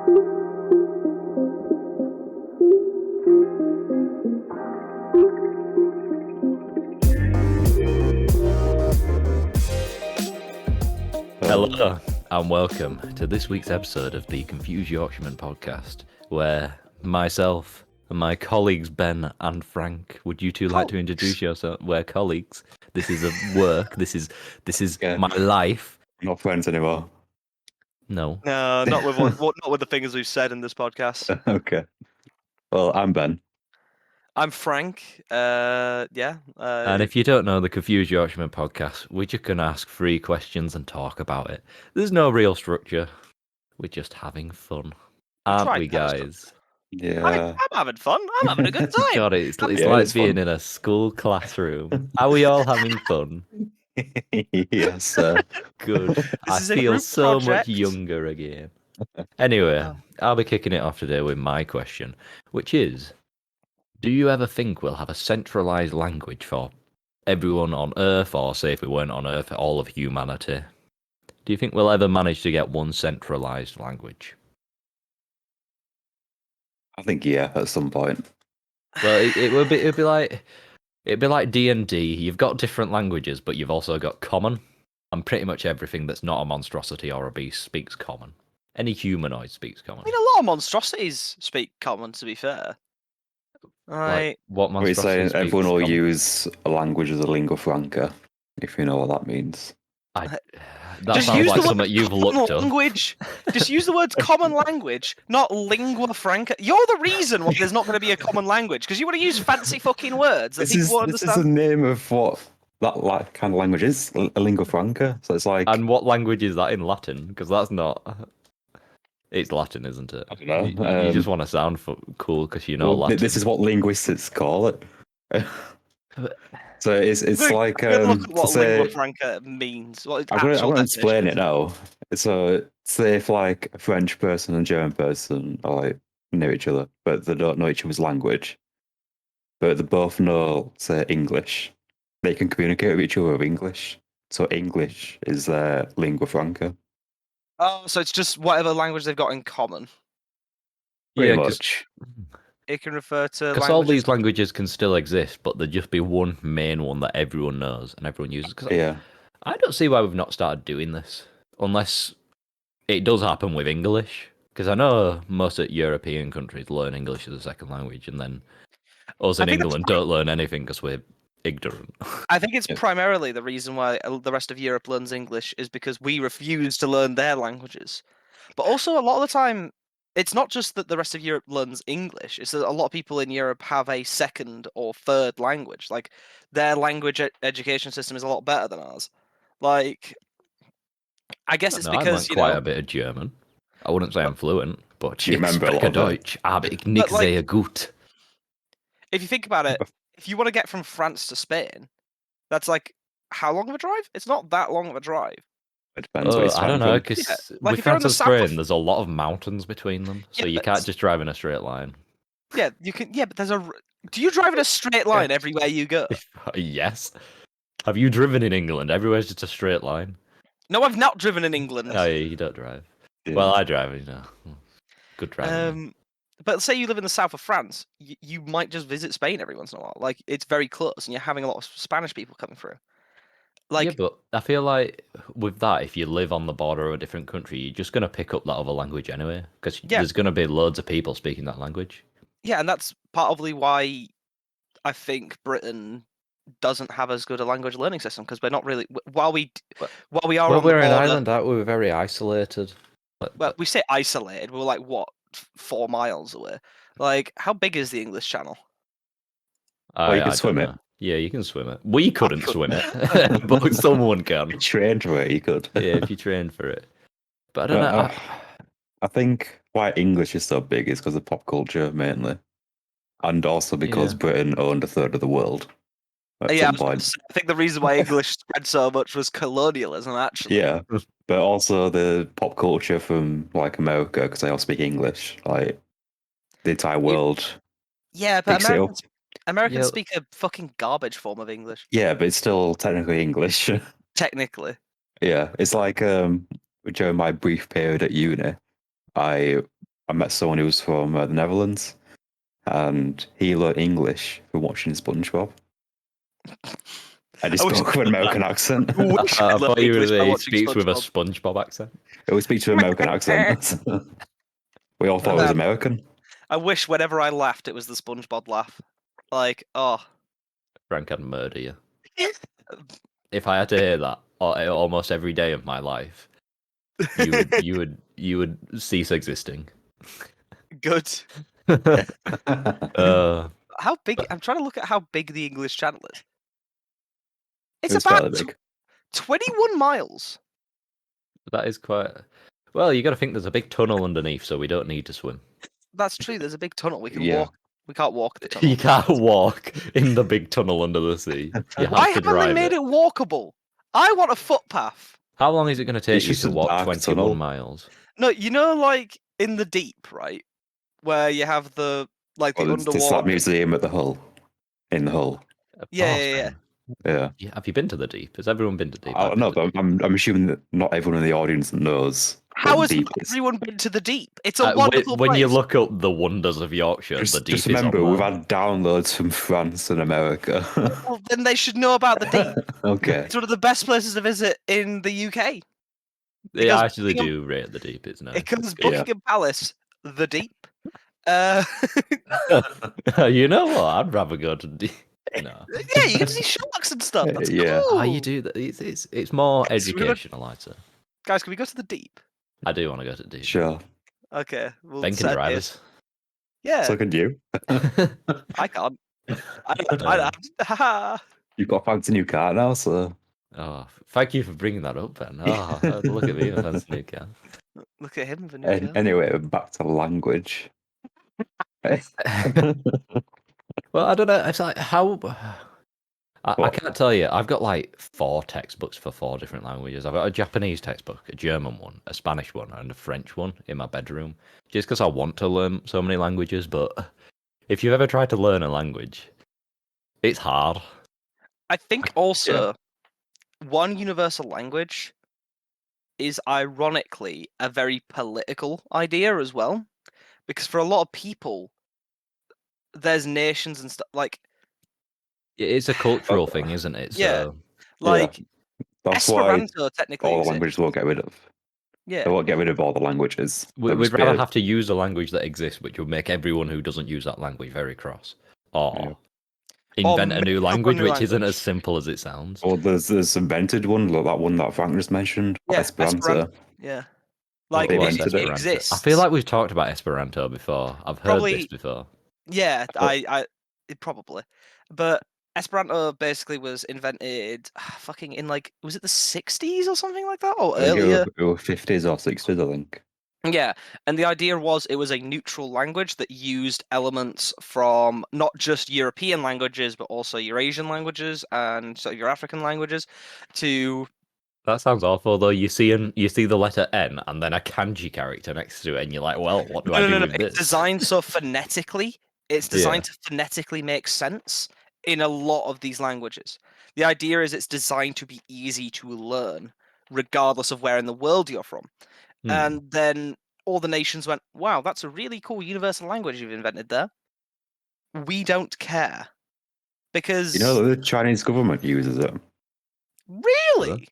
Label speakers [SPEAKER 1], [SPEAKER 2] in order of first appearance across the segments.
[SPEAKER 1] Hello and welcome to this week's episode of the Confused Yorkshireman podcast, where myself and my colleagues Ben and Frank, would you two like to introduce yourself? We're colleagues. This is a work. This is
[SPEAKER 2] Yeah.
[SPEAKER 1] my life.
[SPEAKER 2] Not friends anymore.
[SPEAKER 1] No.
[SPEAKER 3] No, not with not with the things we've said in this podcast.
[SPEAKER 2] Okay. Well, I'm Ben.
[SPEAKER 3] I'm Frank. And
[SPEAKER 1] if you don't know the Confused Yorkshireman podcast, we're just going to ask 3 questions and talk about it. There's no real structure. We're just having fun. Aren't we, guys?
[SPEAKER 2] Yeah.
[SPEAKER 3] I'm having fun. I'm having a good time.
[SPEAKER 1] God, it's
[SPEAKER 2] Yeah,
[SPEAKER 1] like
[SPEAKER 2] it's
[SPEAKER 1] being
[SPEAKER 2] fun.
[SPEAKER 1] in a school classroom. Are we all having fun?
[SPEAKER 2] Yes.
[SPEAKER 1] Good. I
[SPEAKER 3] is a
[SPEAKER 1] feel
[SPEAKER 3] group
[SPEAKER 1] so much
[SPEAKER 3] project.
[SPEAKER 1] younger again. Anyway, I'll be kicking it off today with my question, which is, do you ever think we'll have a centralised language for everyone on Earth, or say if we weren't on Earth, all of humanity? Do you think we'll ever manage to get one centralised language?
[SPEAKER 2] I think yeah, at some point.
[SPEAKER 1] Well, it'd be like D&D. You've got different languages, but you've also got common. And pretty much everything that's not a monstrosity or a beast speaks common. Any humanoid speaks common.
[SPEAKER 3] I mean, a lot of monstrosities speak common, to be fair.
[SPEAKER 1] Like, what
[SPEAKER 2] We're
[SPEAKER 1] monstrosity
[SPEAKER 2] saying
[SPEAKER 1] speaks
[SPEAKER 2] everyone will
[SPEAKER 1] common?
[SPEAKER 2] use a language as a lingua franca, if you know what that means.
[SPEAKER 1] That
[SPEAKER 3] Just
[SPEAKER 1] sounds
[SPEAKER 3] use
[SPEAKER 1] like
[SPEAKER 3] the
[SPEAKER 1] something
[SPEAKER 3] word
[SPEAKER 1] you've
[SPEAKER 3] common
[SPEAKER 1] looked up.
[SPEAKER 3] language. Just use the words common language, not lingua franca. You're the reason why there's not going to be a common language, because you want to use fancy fucking words that
[SPEAKER 2] This
[SPEAKER 3] people won't
[SPEAKER 2] is the
[SPEAKER 3] understand.
[SPEAKER 2] name of what that kind of language is, a lingua franca. So it's like
[SPEAKER 1] And what language is that in Latin? Because that's not... It's Latin, isn't it?
[SPEAKER 2] I don't know.
[SPEAKER 1] You just want to sound cool because you know
[SPEAKER 2] well,
[SPEAKER 1] Latin.
[SPEAKER 2] this is what linguists call it. So it's like
[SPEAKER 3] Look at what
[SPEAKER 2] to say,
[SPEAKER 3] lingua franca means. What its
[SPEAKER 2] I'm
[SPEAKER 3] actual
[SPEAKER 2] gonna explain
[SPEAKER 3] definition
[SPEAKER 2] it
[SPEAKER 3] is.
[SPEAKER 2] now. So say if like a French person and German person are like near each other, but they don't know each other's language, but they both know say English, they can communicate with each other with English. So English is their lingua franca.
[SPEAKER 3] Oh, so it's just whatever language they've got in common.
[SPEAKER 2] Pretty
[SPEAKER 1] Yeah,
[SPEAKER 2] much.
[SPEAKER 3] It can refer to
[SPEAKER 1] because all
[SPEAKER 3] languages.
[SPEAKER 1] these languages can still exist, but there'd just be one main one that everyone knows and everyone uses. Cause
[SPEAKER 2] Yeah.
[SPEAKER 1] I don't see why we've not started doing this, unless it does happen with English. Because I know most of European countries learn English as a second language, and then us in
[SPEAKER 3] think that's
[SPEAKER 1] England don't learn anything because we're ignorant.
[SPEAKER 3] I think it's
[SPEAKER 2] Yeah.
[SPEAKER 3] primarily the reason why the rest of Europe learns English is because we refuse to learn their languages. But also, a lot of the time, it's not just that the rest of Europe learns English, it's that a lot of people in Europe have a second or third language. Like, their language education system is a lot better than ours. Like, I guess it's
[SPEAKER 1] No, I
[SPEAKER 3] because,
[SPEAKER 1] learned
[SPEAKER 3] you
[SPEAKER 1] quite
[SPEAKER 3] know...
[SPEAKER 1] a bit of German. I wouldn't say I'm fluent, but
[SPEAKER 2] You
[SPEAKER 1] ich
[SPEAKER 2] remember a lot
[SPEAKER 1] spreche
[SPEAKER 2] of it.
[SPEAKER 1] Deutsch, aber ich nicht
[SPEAKER 3] like-
[SPEAKER 1] sehr gut.
[SPEAKER 3] If you think about it, if you want to get from France to Spain, that's like, how long of a drive? It's not that long of a drive.
[SPEAKER 2] It depends where you
[SPEAKER 1] I don't
[SPEAKER 2] stand
[SPEAKER 1] know,
[SPEAKER 2] from.
[SPEAKER 1] because
[SPEAKER 3] like
[SPEAKER 1] with
[SPEAKER 3] if you're in
[SPEAKER 1] France
[SPEAKER 3] the
[SPEAKER 1] and
[SPEAKER 3] south of-
[SPEAKER 1] Spain, there's a lot of mountains between them, so
[SPEAKER 3] Yeah,
[SPEAKER 1] you
[SPEAKER 3] but
[SPEAKER 1] can't just drive in a straight line.
[SPEAKER 3] Yeah, you can. Yeah, but there's a... Do you drive in a straight line everywhere you go?
[SPEAKER 1] Yes. Have you driven in England? Everywhere's just a straight line.
[SPEAKER 3] No, I've not driven in England.
[SPEAKER 1] No, you don't drive.
[SPEAKER 2] Yeah.
[SPEAKER 1] Well, I drive, you know. Good driving.
[SPEAKER 3] But say you live in the south of France, you might just visit Spain every once in a while. Like, it's very close, and you're having a lot of Spanish people coming through. Like,
[SPEAKER 1] yeah, but I feel like with that, if you live on the border of a different country, you're just going to pick up that other language anyway, because there's going to be loads of people speaking that language.
[SPEAKER 3] yeah, and that's partly why I think Britain doesn't have as good a language learning system, because we're not really... While we are
[SPEAKER 1] Well,
[SPEAKER 3] on the
[SPEAKER 1] we're in
[SPEAKER 3] border...
[SPEAKER 1] Ireland, aren't we? We're very isolated.
[SPEAKER 3] Well, we say isolated. We're like, what, 4 miles away? Like, how big is the English Channel?
[SPEAKER 2] Well, you can
[SPEAKER 1] I
[SPEAKER 2] swim
[SPEAKER 1] don't
[SPEAKER 2] it.
[SPEAKER 1] know. Yeah, you can swim it. We couldn't swim it, but someone can.
[SPEAKER 2] If you trained for it, you could.
[SPEAKER 1] Yeah, if you train for it. But I don't
[SPEAKER 2] Well,
[SPEAKER 1] know.
[SPEAKER 2] I think why English is so big is because of pop culture mainly, and also because
[SPEAKER 1] Yeah.
[SPEAKER 2] Britain owned a third of the world at
[SPEAKER 3] Yeah,
[SPEAKER 2] some point.
[SPEAKER 3] I think the reason why English spread so much was colonialism, actually.
[SPEAKER 2] Yeah, but also the pop culture from like America, because they all speak English. Like the entire world
[SPEAKER 3] Yeah, but
[SPEAKER 2] picks it up.
[SPEAKER 3] Americans
[SPEAKER 1] Yeah.
[SPEAKER 3] speak a fucking garbage form of English.
[SPEAKER 2] Yeah, but it's still technically English.
[SPEAKER 3] Technically.
[SPEAKER 2] Yeah, it's like during my brief period at uni, I I met someone who was from the Netherlands, and he learned English from watching SpongeBob. And he
[SPEAKER 3] I wish
[SPEAKER 2] spoke with an American accent.
[SPEAKER 3] I wish
[SPEAKER 1] I
[SPEAKER 3] I'd learned
[SPEAKER 1] thought you were
[SPEAKER 3] English
[SPEAKER 1] going
[SPEAKER 3] by
[SPEAKER 1] to say he
[SPEAKER 3] watching
[SPEAKER 1] speaks with a
[SPEAKER 3] SpongeBob.
[SPEAKER 1] SpongeBob accent.
[SPEAKER 2] It would speak to an American accent. We all thought it was American.
[SPEAKER 3] I wish whenever I laughed, it was the SpongeBob laugh. Like, oh.
[SPEAKER 1] Frank, I'd murder you. If I had to hear that almost every day of my life, you would cease existing.
[SPEAKER 3] Good.
[SPEAKER 1] Uh,
[SPEAKER 3] How big? I'm trying to look at how big the English Channel is. It's
[SPEAKER 2] It's
[SPEAKER 3] about
[SPEAKER 2] fairly big.
[SPEAKER 3] 21 miles.
[SPEAKER 1] that is quite. Well, you got to think there's a big tunnel underneath, so we don't need to swim.
[SPEAKER 3] That's true. There's a big tunnel. We can
[SPEAKER 2] Yeah.
[SPEAKER 3] walk. We can't walk the tunnel.
[SPEAKER 1] You can't walk in the big tunnel under the sea. You
[SPEAKER 3] Why
[SPEAKER 1] have to
[SPEAKER 3] haven't they
[SPEAKER 1] drive
[SPEAKER 3] made
[SPEAKER 1] it.
[SPEAKER 3] it walkable? I want a footpath.
[SPEAKER 1] How long is it going to take
[SPEAKER 2] It's
[SPEAKER 1] you
[SPEAKER 2] just
[SPEAKER 1] to
[SPEAKER 2] a
[SPEAKER 1] walk
[SPEAKER 2] dark
[SPEAKER 1] 21
[SPEAKER 2] tunnel.
[SPEAKER 1] miles?
[SPEAKER 3] No, you know, like in the deep, right? Where you have the like the
[SPEAKER 2] Well, it's that
[SPEAKER 3] underwater.
[SPEAKER 2] museum at the Hull. In the Hull.
[SPEAKER 3] Yeah.
[SPEAKER 2] Yeah.
[SPEAKER 1] Have you been to the deep? Has everyone been to deep?
[SPEAKER 2] I
[SPEAKER 1] I've
[SPEAKER 2] don't know,
[SPEAKER 1] been to
[SPEAKER 2] but I'm assuming that not everyone in the audience knows
[SPEAKER 3] How
[SPEAKER 2] what
[SPEAKER 3] has
[SPEAKER 2] deep
[SPEAKER 3] not
[SPEAKER 2] is.
[SPEAKER 3] everyone been to the deep? It's a wonderful
[SPEAKER 1] when
[SPEAKER 3] place.
[SPEAKER 1] you look up the wonders of Yorkshire, the deep
[SPEAKER 2] Just
[SPEAKER 1] is on
[SPEAKER 2] remember, we've
[SPEAKER 1] there.
[SPEAKER 2] had downloads from France and America.
[SPEAKER 3] Well, then they should know about the deep.
[SPEAKER 2] Okay.
[SPEAKER 3] It's one of the best places to visit in the UK.
[SPEAKER 1] They
[SPEAKER 3] Because
[SPEAKER 1] actually
[SPEAKER 3] Buckingham-
[SPEAKER 1] do rate the deep. It's nice.
[SPEAKER 3] Because
[SPEAKER 2] Yeah.
[SPEAKER 3] Buckingham Palace, the deep. Uh,
[SPEAKER 1] You know what? I'd rather go to deep. No.
[SPEAKER 3] yeah, you get to see sharks and stuff. That's
[SPEAKER 2] Yeah.
[SPEAKER 3] cool.
[SPEAKER 1] Oh, you do that. It's more
[SPEAKER 3] Guys, we're gonna-
[SPEAKER 1] educational, I'd say.
[SPEAKER 3] Guys, can we go to the deep?
[SPEAKER 1] I do want to go to deep.
[SPEAKER 2] Sure.
[SPEAKER 3] Okay. We'll
[SPEAKER 1] Ben can
[SPEAKER 3] set a
[SPEAKER 1] drive
[SPEAKER 3] date.
[SPEAKER 1] us.
[SPEAKER 3] Yeah,
[SPEAKER 2] So can you.
[SPEAKER 3] I can't. Haha.
[SPEAKER 2] You've got a fancy new car now, so.
[SPEAKER 1] Oh, thank you for bringing that up, Ben. Oh, look at me, a fancy new car.
[SPEAKER 3] Look at him with a new car.
[SPEAKER 2] Anyway, back to language.
[SPEAKER 1] Well, I don't know. It's like how. I
[SPEAKER 2] What?
[SPEAKER 1] can't tell you. I've got like 4 textbooks for 4 different languages. I've got a Japanese textbook, a German one, a Spanish one, and a French one in my bedroom. Just because I want to learn so many languages, but if you've ever tried to learn a language, it's hard.
[SPEAKER 3] I think also one universal language is ironically a very political idea as well, because for a lot of people, there's nations and stuff like
[SPEAKER 1] It's a cultural thing, isn't it?
[SPEAKER 3] Yeah.
[SPEAKER 1] So
[SPEAKER 3] like
[SPEAKER 2] That's why
[SPEAKER 3] Esperanto technically
[SPEAKER 2] all the
[SPEAKER 3] exists.
[SPEAKER 2] languages won't get rid of. They
[SPEAKER 3] Yeah.
[SPEAKER 2] won't get rid of all the languages. They'll
[SPEAKER 1] we'd
[SPEAKER 2] just
[SPEAKER 1] rather
[SPEAKER 2] be-
[SPEAKER 1] have to use a language that exists, which would make everyone who doesn't use that language very cross, or invent a
[SPEAKER 3] make
[SPEAKER 1] new
[SPEAKER 3] up a
[SPEAKER 1] language,
[SPEAKER 3] new
[SPEAKER 1] which isn't
[SPEAKER 3] language.
[SPEAKER 1] as simple as it sounds.
[SPEAKER 2] Well, there's invented one, like that one that Frank just mentioned,
[SPEAKER 3] Yeah,
[SPEAKER 2] Esperanto.
[SPEAKER 3] Yeah. Like
[SPEAKER 2] They
[SPEAKER 3] it,
[SPEAKER 2] invented
[SPEAKER 3] it
[SPEAKER 2] it.
[SPEAKER 3] exists.
[SPEAKER 1] I feel like we've talked about Esperanto before. I've heard this
[SPEAKER 3] Probably-
[SPEAKER 1] before.
[SPEAKER 3] Yeah, probably. But Esperanto basically was invented fucking in like was it the 60s or something like that or
[SPEAKER 2] I think
[SPEAKER 3] earlier?
[SPEAKER 2] it were 50s or 60s, I think.
[SPEAKER 3] Yeah, and the idea was it was a neutral language that used elements from not just European languages but also Eurasian languages and so your African languages to
[SPEAKER 1] That sounds awful, though. You see the letter N and then a kanji character next to it, and you're like, well, what do I do with
[SPEAKER 3] It's
[SPEAKER 1] this?
[SPEAKER 3] designed so phonetically. It's designed to phonetically make sense in a lot of these languages. The idea is it's designed to be easy to learn, regardless of where in the world you're from.
[SPEAKER 1] Hmm.
[SPEAKER 3] And then all the nations went, wow, that's a really cool universal language you've invented there. We don't care. Because
[SPEAKER 2] You know, the Chinese government uses it.
[SPEAKER 3] really?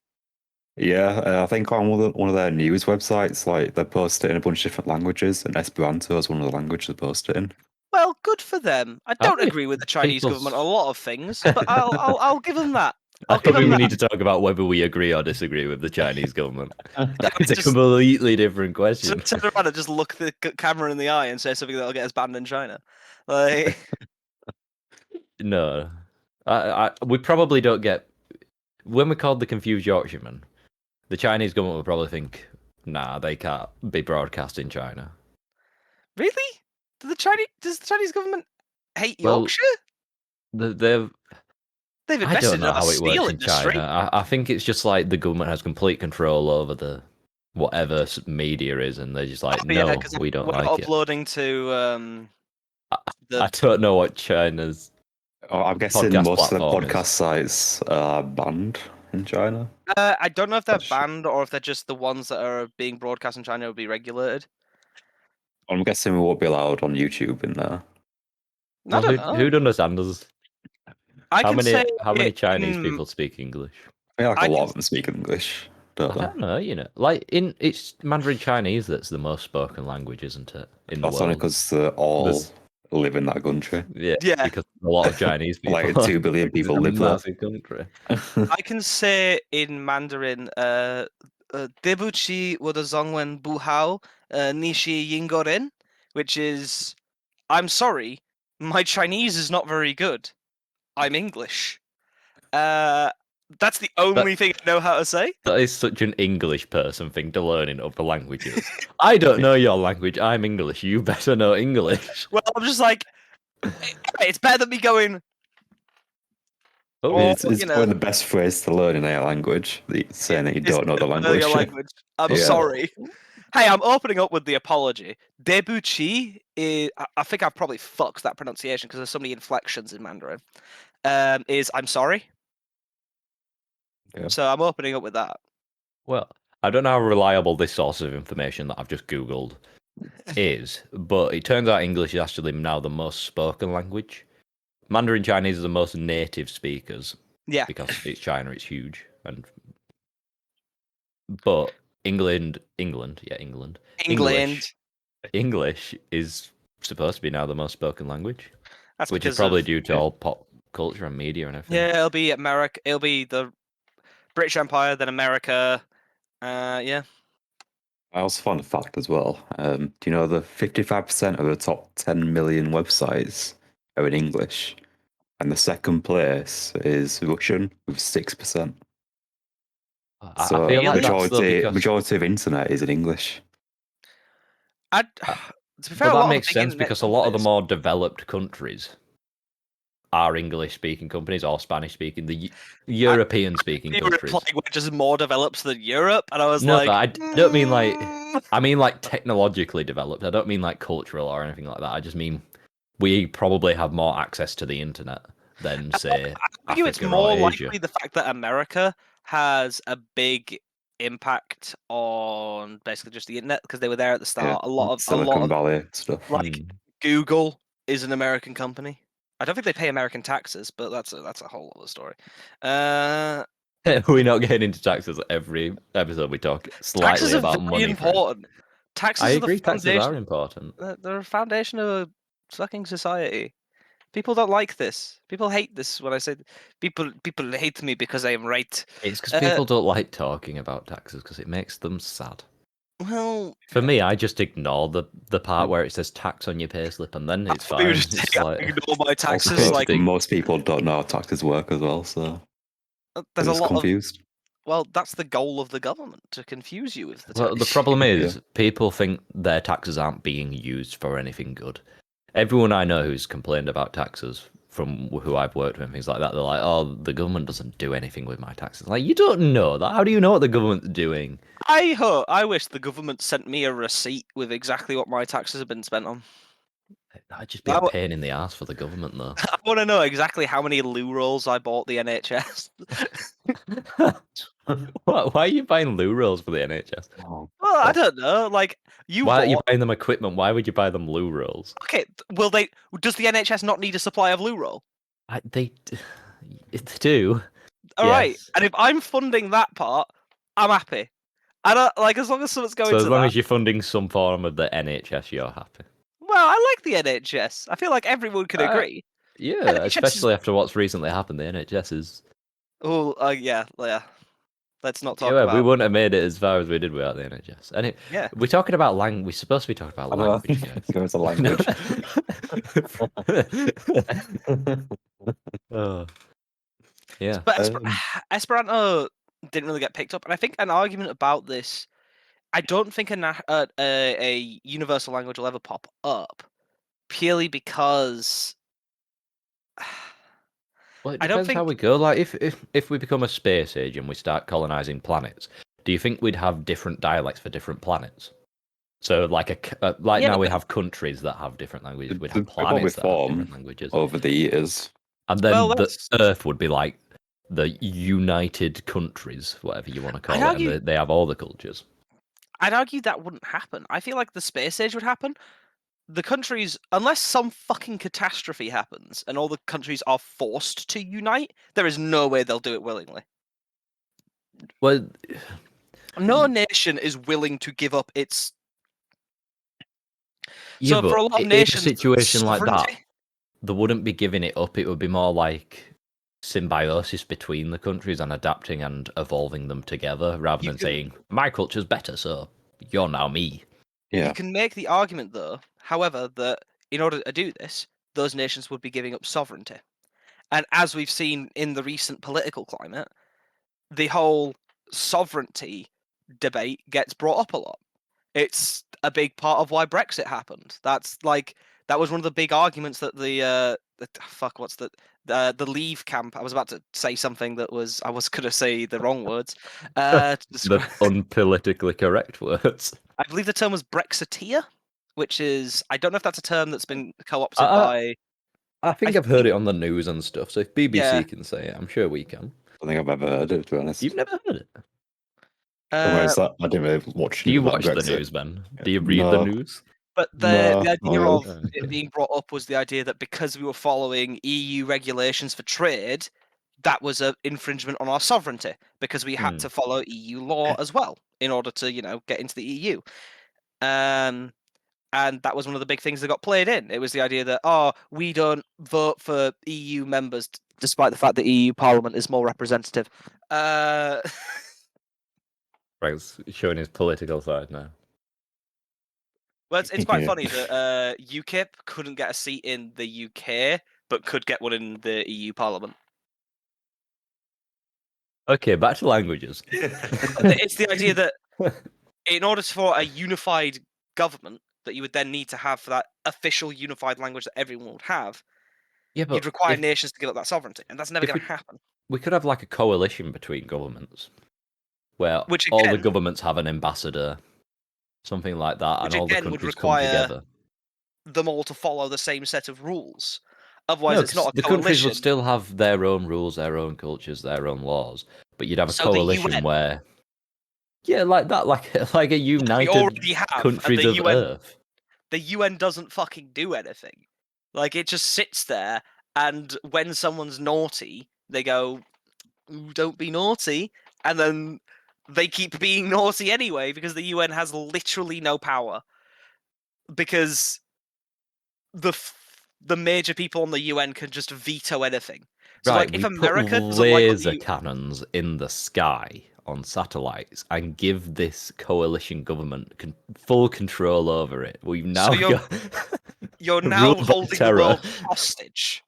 [SPEAKER 2] Yeah, I think on one of their news websites, like they post it in a bunch of different languages, and Esperanto is one of the languages they post it in.
[SPEAKER 3] Well, good for them. I don't
[SPEAKER 1] many
[SPEAKER 3] agree with the Chinese
[SPEAKER 1] people's-
[SPEAKER 3] government on a lot of things, but I'll give them that.
[SPEAKER 1] I
[SPEAKER 3] I'll give
[SPEAKER 1] think
[SPEAKER 3] them
[SPEAKER 1] we
[SPEAKER 3] that.
[SPEAKER 1] need to talk about whether we agree or disagree with the Chinese government. That's a
[SPEAKER 3] Just-
[SPEAKER 1] completely different question.
[SPEAKER 3] Turn around and just look the camera in the eye and say something that'll get us banned in China. Like,
[SPEAKER 1] No, we probably don't get. When we're called the confused Yorkshiremen, the Chinese government will probably think, nah, they can't be broadcast in China.
[SPEAKER 3] really? Does the Chinese government hate
[SPEAKER 1] Well,
[SPEAKER 3] Yorkshire?
[SPEAKER 1] They've.
[SPEAKER 3] They've
[SPEAKER 1] I
[SPEAKER 3] invested
[SPEAKER 1] don't know
[SPEAKER 3] in
[SPEAKER 1] how
[SPEAKER 3] the
[SPEAKER 1] it
[SPEAKER 3] steel
[SPEAKER 1] works in
[SPEAKER 3] industry.
[SPEAKER 1] China. I think it's just like the government has complete control over the whatever media is, and they're just like,
[SPEAKER 3] Oh, yeah,
[SPEAKER 1] no,
[SPEAKER 3] 'cause
[SPEAKER 1] we don't
[SPEAKER 3] we're
[SPEAKER 1] like
[SPEAKER 3] not
[SPEAKER 1] it.
[SPEAKER 3] uploading to
[SPEAKER 1] I don't know what China's.
[SPEAKER 2] Oh, I'm guessing
[SPEAKER 1] Podcast
[SPEAKER 2] most of the
[SPEAKER 1] platform is.
[SPEAKER 2] podcast sites are banned in China.
[SPEAKER 3] I don't know if they're
[SPEAKER 2] That's-
[SPEAKER 3] banned or if they're just the ones that are being broadcast in China will be regulated.
[SPEAKER 2] I'm guessing we won't be allowed on YouTube in there.
[SPEAKER 3] I don't
[SPEAKER 1] who,
[SPEAKER 3] know.
[SPEAKER 1] who'd understand us?
[SPEAKER 3] I can say
[SPEAKER 1] How many Chinese
[SPEAKER 3] in-
[SPEAKER 1] people speak English?
[SPEAKER 2] I feel like
[SPEAKER 3] I
[SPEAKER 2] a lot
[SPEAKER 3] can-
[SPEAKER 2] of them speak English, don't
[SPEAKER 1] I
[SPEAKER 2] they?
[SPEAKER 1] don't know, like it's Mandarin Chinese that's the most spoken language, isn't it? In the
[SPEAKER 2] That's only
[SPEAKER 1] world.
[SPEAKER 2] because they all
[SPEAKER 1] There's-
[SPEAKER 2] live in that country.
[SPEAKER 1] Yeah,
[SPEAKER 3] Yeah.
[SPEAKER 1] because a lot of Chinese people.
[SPEAKER 2] Like 2 billion
[SPEAKER 1] It's
[SPEAKER 2] people
[SPEAKER 1] a
[SPEAKER 2] live there.
[SPEAKER 1] massive country.
[SPEAKER 3] I can say in Mandarin, 对不起我的中文不好你是英国人 which is I'm sorry, my Chinese is not very good. I'm English. That's the only thing I know how to say.
[SPEAKER 1] That is such an English person thing to learn in other languages. I don't know your language. I'm English. You better know English.
[SPEAKER 3] Well, I'm just like, it's better than me going.
[SPEAKER 1] Oh,
[SPEAKER 3] Or,
[SPEAKER 2] It's
[SPEAKER 3] you know,
[SPEAKER 2] one of the best phrases to learn in a language, saying that you
[SPEAKER 3] it's
[SPEAKER 2] don't know the
[SPEAKER 3] know
[SPEAKER 2] language.
[SPEAKER 3] your language. I'm
[SPEAKER 2] Yeah.
[SPEAKER 3] sorry. Hey, I'm opening up with the apology. Debuchi is, I think I've probably fucked that pronunciation because there's so many inflections in Mandarin. Is I'm sorry.
[SPEAKER 2] Yeah.
[SPEAKER 3] So I'm opening up with that.
[SPEAKER 1] well, I don't know how reliable this source of information that I've just Googled is, but it turns out English is actually now the most spoken language. Mandarin Chinese is the most native speakers
[SPEAKER 3] Yeah.
[SPEAKER 1] because it's China, it's huge. But England,
[SPEAKER 3] England.
[SPEAKER 1] English is supposed to be now the most spoken language,
[SPEAKER 3] That's
[SPEAKER 1] which is
[SPEAKER 3] because
[SPEAKER 1] probably
[SPEAKER 3] of,
[SPEAKER 1] due to all pop culture and media and everything.
[SPEAKER 3] yeah, it'll be America. It'll be the British Empire, then America. Yeah.
[SPEAKER 2] I also found a fact as well. Do you know that 55% of the top 10 million websites are in English? And the second place is Russian with 6%.
[SPEAKER 1] I
[SPEAKER 2] So
[SPEAKER 1] feel like that's though
[SPEAKER 2] majority,
[SPEAKER 1] because
[SPEAKER 2] majority of internet is in English.
[SPEAKER 3] To be fair,
[SPEAKER 1] but
[SPEAKER 3] a lot
[SPEAKER 1] that
[SPEAKER 3] of the
[SPEAKER 1] makes
[SPEAKER 3] big
[SPEAKER 1] sense
[SPEAKER 3] internet
[SPEAKER 1] because a lot of the
[SPEAKER 3] companies-
[SPEAKER 1] more developed countries are English speaking companies or Spanish speaking. The European speaking
[SPEAKER 3] You were
[SPEAKER 1] countries.
[SPEAKER 3] implying we're just more developed than Europe, and I was
[SPEAKER 1] No,
[SPEAKER 3] like,
[SPEAKER 1] I don't mean like.
[SPEAKER 3] "Mm."
[SPEAKER 1] I mean like technologically developed. I don't mean like cultural or anything like that. I just mean we probably have more access to the internet than say
[SPEAKER 3] I argue it's
[SPEAKER 1] Africa
[SPEAKER 3] more
[SPEAKER 1] or Asia.
[SPEAKER 3] likely the fact that America has a big impact on basically just the internet because they were there at the start. A lot
[SPEAKER 2] Silicon
[SPEAKER 3] of
[SPEAKER 2] Valley stuff.
[SPEAKER 3] like Google is an American company. I don't think they pay American taxes, but that's a whole other story.
[SPEAKER 1] We're not getting into taxes every episode. We talk slightly
[SPEAKER 3] Taxes are
[SPEAKER 1] about
[SPEAKER 3] very
[SPEAKER 1] money.
[SPEAKER 3] important. Taxes
[SPEAKER 1] I
[SPEAKER 3] are
[SPEAKER 1] agree.
[SPEAKER 3] the
[SPEAKER 1] Taxes
[SPEAKER 3] foundation.
[SPEAKER 1] are important.
[SPEAKER 3] They're a foundation of a fucking society. People don't like this. People hate this when I say people hate me because I am right.
[SPEAKER 1] It's because people don't like talking about taxes because it makes them sad.
[SPEAKER 3] Well,
[SPEAKER 1] For me, I just ignore the part where it says tax on your payslip, and then it's
[SPEAKER 3] we
[SPEAKER 1] fine.
[SPEAKER 3] were just
[SPEAKER 1] It's
[SPEAKER 3] saying, I
[SPEAKER 1] like
[SPEAKER 3] ignore my taxes.
[SPEAKER 2] Also,
[SPEAKER 3] Like
[SPEAKER 2] most people don't know how taxes work as well, so
[SPEAKER 3] there's
[SPEAKER 2] they're
[SPEAKER 3] a
[SPEAKER 2] just
[SPEAKER 3] lot
[SPEAKER 2] confused.
[SPEAKER 3] well, that's the goal of the government to confuse you with the
[SPEAKER 1] well, the
[SPEAKER 3] tax.
[SPEAKER 1] problem is people think their taxes aren't being used for anything good. Everyone I know who's complained about taxes from who I've worked with and things like that, they're like, "Oh, the government doesn't do anything with my taxes." Like, you don't know that. How do you know what the government's doing?
[SPEAKER 3] I wish the government sent me a receipt with exactly what my taxes have been spent on.
[SPEAKER 1] That'd just be a pain in the ass for the government, though.
[SPEAKER 3] I want to know exactly how many loo rolls I bought the NHS.
[SPEAKER 1] Why are you buying loo rolls for the NHS?
[SPEAKER 2] Oh,
[SPEAKER 3] Well, I don't know. Like
[SPEAKER 1] Why aren't you
[SPEAKER 3] bought.
[SPEAKER 1] buying them equipment? Why would you buy them loo rolls?
[SPEAKER 3] Okay, will they? Does the NHS not need a supply of loo roll?
[SPEAKER 1] They do.
[SPEAKER 3] All right,
[SPEAKER 1] Yes.
[SPEAKER 3] and if I'm funding that part, I'm happy. I don't like as long as someone's going
[SPEAKER 1] So
[SPEAKER 3] to
[SPEAKER 1] as long
[SPEAKER 3] that.
[SPEAKER 1] as you're funding some form of the NHS, you're happy.
[SPEAKER 3] Well, I like the NHS. I feel like everyone can agree.
[SPEAKER 1] Yeah,
[SPEAKER 3] NHS is-
[SPEAKER 1] especially after what's recently happened. The NHS is.
[SPEAKER 3] Oh, yeah. Let's not talk
[SPEAKER 1] Yeah,
[SPEAKER 3] about.
[SPEAKER 1] we wouldn't have made it as far as we did without the NHS. And
[SPEAKER 3] Yeah.
[SPEAKER 1] we're talking about language. We're supposed to be talking about language, guys.
[SPEAKER 2] There's a language.
[SPEAKER 1] Oh. Yeah.
[SPEAKER 3] But Esperanto didn't really get picked up, and I think an argument about this. I don't think a universal language will ever pop up, purely because.
[SPEAKER 1] Well, it
[SPEAKER 3] I don't
[SPEAKER 1] depends how
[SPEAKER 3] think-
[SPEAKER 1] we go. Like, if we become a space age and we start colonizing planets, do you think we'd have different dialects for different planets? So, like now we have countries that have different languages. We'd have
[SPEAKER 2] They'll probably
[SPEAKER 1] planets that have
[SPEAKER 2] form
[SPEAKER 1] different languages,
[SPEAKER 2] over the years.
[SPEAKER 1] and then
[SPEAKER 3] Well,
[SPEAKER 1] the
[SPEAKER 3] that's-
[SPEAKER 1] Earth would be like the United Countries, whatever you want to call
[SPEAKER 3] I'd
[SPEAKER 1] it,
[SPEAKER 3] argue-
[SPEAKER 1] and they have all the cultures.
[SPEAKER 3] I'd argue that wouldn't happen. I feel like the space age would happen. The countries, unless some fucking catastrophe happens and all the countries are forced to unite, there is no way they'll do it willingly.
[SPEAKER 1] Well,
[SPEAKER 3] No nation is willing to give up its.
[SPEAKER 1] yeah,
[SPEAKER 3] So for a lot of
[SPEAKER 1] in a
[SPEAKER 3] nations,
[SPEAKER 1] situation like that,
[SPEAKER 3] sovereignty-
[SPEAKER 1] they wouldn't be giving it up. It would be more like symbiosis between the countries and adapting and evolving them together, rather
[SPEAKER 3] You
[SPEAKER 1] than
[SPEAKER 3] can-
[SPEAKER 1] saying my culture's better, so you're now me.
[SPEAKER 2] Yeah.
[SPEAKER 3] You can make the argument, though, however, that in order to do this, those nations would be giving up sovereignty. And as we've seen in the recent political climate, the whole sovereignty debate gets brought up a lot. It's a big part of why Brexit happened. That was one of the big arguments that the Leave camp. I was about to say something that I was going to say the wrong words. To
[SPEAKER 1] The
[SPEAKER 3] describe-
[SPEAKER 1] unpolitically correct words.
[SPEAKER 3] I believe the term was Brexiteer, which is I don't know if that's a term that's been co-opted
[SPEAKER 1] I-
[SPEAKER 3] by.
[SPEAKER 1] I think I've heard it on the news and stuff, so if BBC
[SPEAKER 3] Yeah.
[SPEAKER 1] can say it, I'm sure we can.
[SPEAKER 2] I think I've ever heard it, to be honest.
[SPEAKER 1] You've never heard it?
[SPEAKER 2] Whereas that, I didn't really watch.
[SPEAKER 1] Do you
[SPEAKER 2] about
[SPEAKER 1] watch the
[SPEAKER 2] Brexit.
[SPEAKER 1] news, Ben? Do you read the
[SPEAKER 2] No.
[SPEAKER 1] news?
[SPEAKER 3] But
[SPEAKER 2] No,
[SPEAKER 3] the idea
[SPEAKER 2] no.
[SPEAKER 3] of
[SPEAKER 1] Okay.
[SPEAKER 3] it being brought up was the idea that because we were following EU regulations for trade, that was an infringement on our sovereignty because we had to follow EU law as well in order to, get into the EU. And that was one of the big things that got played in. It was the idea that, we don't vote for EU members, despite the fact that EU Parliament is more representative.
[SPEAKER 1] Right, showing his political side now.
[SPEAKER 3] Well, it's quite
[SPEAKER 2] Yeah.
[SPEAKER 3] funny that UKIP couldn't get a seat in the UK, but could get one in the EU Parliament.
[SPEAKER 1] Okay, back to languages.
[SPEAKER 3] It's the idea that in order for a unified government, that you would then need to have for that official unified language that everyone would have,
[SPEAKER 1] Yeah, but
[SPEAKER 3] you'd require
[SPEAKER 1] if
[SPEAKER 3] nations to give up that sovereignty, and that's never
[SPEAKER 1] if
[SPEAKER 3] going
[SPEAKER 1] we-
[SPEAKER 3] to happen.
[SPEAKER 1] we could have like a coalition between governments, where
[SPEAKER 3] Which
[SPEAKER 1] all the
[SPEAKER 3] again-
[SPEAKER 1] governments have an ambassador, something like that,
[SPEAKER 3] Which
[SPEAKER 1] and all the
[SPEAKER 3] again would
[SPEAKER 1] countries come
[SPEAKER 3] require
[SPEAKER 1] together.
[SPEAKER 3] them all to follow the same set of rules. Otherwise,
[SPEAKER 1] No,
[SPEAKER 3] it's not
[SPEAKER 1] 'cause
[SPEAKER 3] a
[SPEAKER 1] the countries
[SPEAKER 3] coalition.
[SPEAKER 1] would still have their own rules, their own cultures, their own laws, but you'd have a
[SPEAKER 3] So the
[SPEAKER 1] coalition
[SPEAKER 3] UN
[SPEAKER 1] where, yeah, like that, like a
[SPEAKER 3] we
[SPEAKER 1] united
[SPEAKER 3] already have, and
[SPEAKER 1] countries
[SPEAKER 3] the
[SPEAKER 1] of
[SPEAKER 3] UN
[SPEAKER 1] Earth.
[SPEAKER 3] the UN doesn't fucking do anything. Like, it just sits there, and when someone's naughty, they go, "Ooh, don't be naughty," and then they keep being naughty anyway because the UN has literally no power because the major people on the UN can just veto anything. So,
[SPEAKER 1] Right,
[SPEAKER 3] like, if
[SPEAKER 1] we
[SPEAKER 3] America
[SPEAKER 1] put
[SPEAKER 3] doesn't like what
[SPEAKER 1] laser
[SPEAKER 3] the
[SPEAKER 1] cannons in the sky on satellites and give this coalition government full control over it. We've now
[SPEAKER 3] you're-
[SPEAKER 1] got
[SPEAKER 3] you're
[SPEAKER 1] ruled
[SPEAKER 3] now
[SPEAKER 1] by
[SPEAKER 3] holding the
[SPEAKER 1] terror.
[SPEAKER 3] world hostage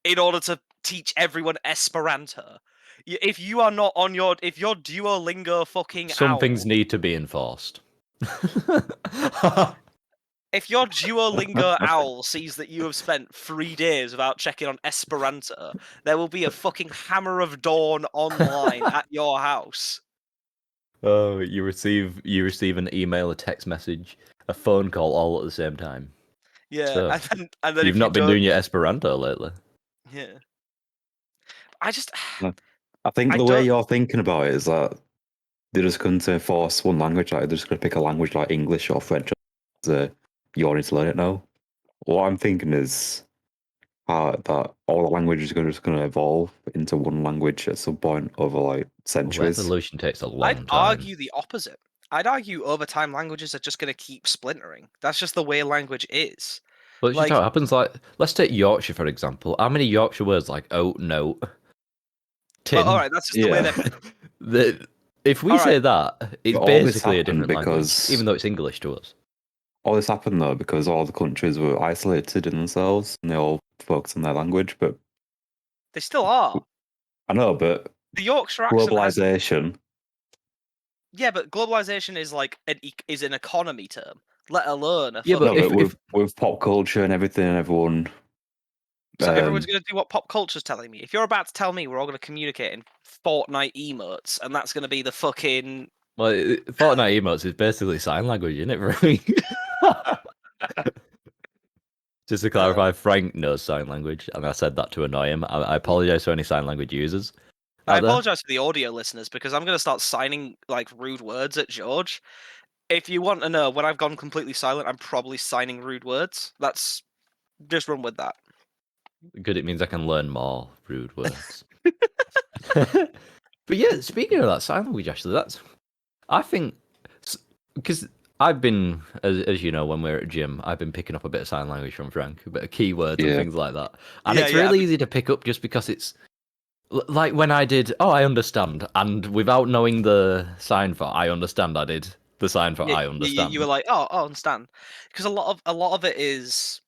[SPEAKER 3] in order to teach everyone Esperanto. If you are not on if your Duolingo fucking
[SPEAKER 1] Some things
[SPEAKER 3] owl,
[SPEAKER 1] need to be enforced.
[SPEAKER 3] if your Duolingo owl sees that you have spent 3 days without checking on Esperanto, there will be a fucking Hammer of Dawn online at your house.
[SPEAKER 1] Oh, you receive an email, a text message, a phone call all at the same time.
[SPEAKER 3] Yeah,
[SPEAKER 1] So,
[SPEAKER 3] and then
[SPEAKER 1] You've
[SPEAKER 3] if
[SPEAKER 1] not
[SPEAKER 3] you
[SPEAKER 1] been
[SPEAKER 3] don't,
[SPEAKER 1] doing your Esperanto lately.
[SPEAKER 3] yeah. I just,
[SPEAKER 2] I think
[SPEAKER 3] I
[SPEAKER 2] the way
[SPEAKER 3] don't-
[SPEAKER 2] you're thinking about it is that they're just going to enforce one language. Like they're just going to pick a language like English or French. You need to learn it now. What I'm thinking is that all the languages are just going to evolve into one language at some point over like
[SPEAKER 1] Well,
[SPEAKER 2] centuries.
[SPEAKER 1] evolution takes a long
[SPEAKER 3] I'd
[SPEAKER 1] time.
[SPEAKER 3] argue the opposite. I'd argue over time languages are just going to keep splintering. That's just the way language is.
[SPEAKER 1] Well, it's just how it happens. Like, let's take Yorkshire for example. How many Yorkshire words like oat, note, tin?
[SPEAKER 3] All right, that's just the way they're.
[SPEAKER 1] If we
[SPEAKER 3] All
[SPEAKER 1] say
[SPEAKER 3] right.
[SPEAKER 1] that, it's
[SPEAKER 2] But all this
[SPEAKER 1] basically a
[SPEAKER 2] happened
[SPEAKER 1] different language,
[SPEAKER 2] because-
[SPEAKER 1] even though it's English to us.
[SPEAKER 2] All this happened though because all the countries were isolated in themselves and they all focused on their language. But
[SPEAKER 3] They still are.
[SPEAKER 2] I know, but
[SPEAKER 3] The Yorkshire accent has.
[SPEAKER 2] globalization.
[SPEAKER 3] Yeah, but globalization is like is an economy term, let alone a.
[SPEAKER 1] Yeah, but
[SPEAKER 2] No,
[SPEAKER 3] fucking-
[SPEAKER 2] but
[SPEAKER 1] if-
[SPEAKER 2] with pop culture and everything, everyone.
[SPEAKER 3] So everyone's going to do what pop culture's telling me. If you're about to tell me we're all going to communicate in Fortnite emotes, and that's going to be the fucking.
[SPEAKER 1] Well, Fortnite emotes is basically sign language, isn't it, for me? Just to clarify, Frank knows sign language, and I said that to annoy him. I apologize to any sign language users.
[SPEAKER 3] I
[SPEAKER 1] out there.
[SPEAKER 3] apologize to the audio listeners because I'm going to start signing like rude words at George. If you want to know, when I've gone completely silent, I'm probably signing rude words. That's just run with that.
[SPEAKER 1] Good, it means I can learn more rude words. But yeah, speaking of that sign language, actually, I think because I've been, as you know, when we're at gym, I've been picking up a bit of sign language from Frank, a bit of keywords and
[SPEAKER 2] Yeah.
[SPEAKER 1] things like that, and
[SPEAKER 3] Yeah,
[SPEAKER 1] it's
[SPEAKER 3] yeah,
[SPEAKER 1] really easy to pick up just because it's like when I did. Oh, I understand, and without knowing the sign for I understand, I did the sign for
[SPEAKER 3] Yeah,
[SPEAKER 1] I
[SPEAKER 3] you
[SPEAKER 1] understand.
[SPEAKER 3] were like, oh, I understand, because a lot of it is.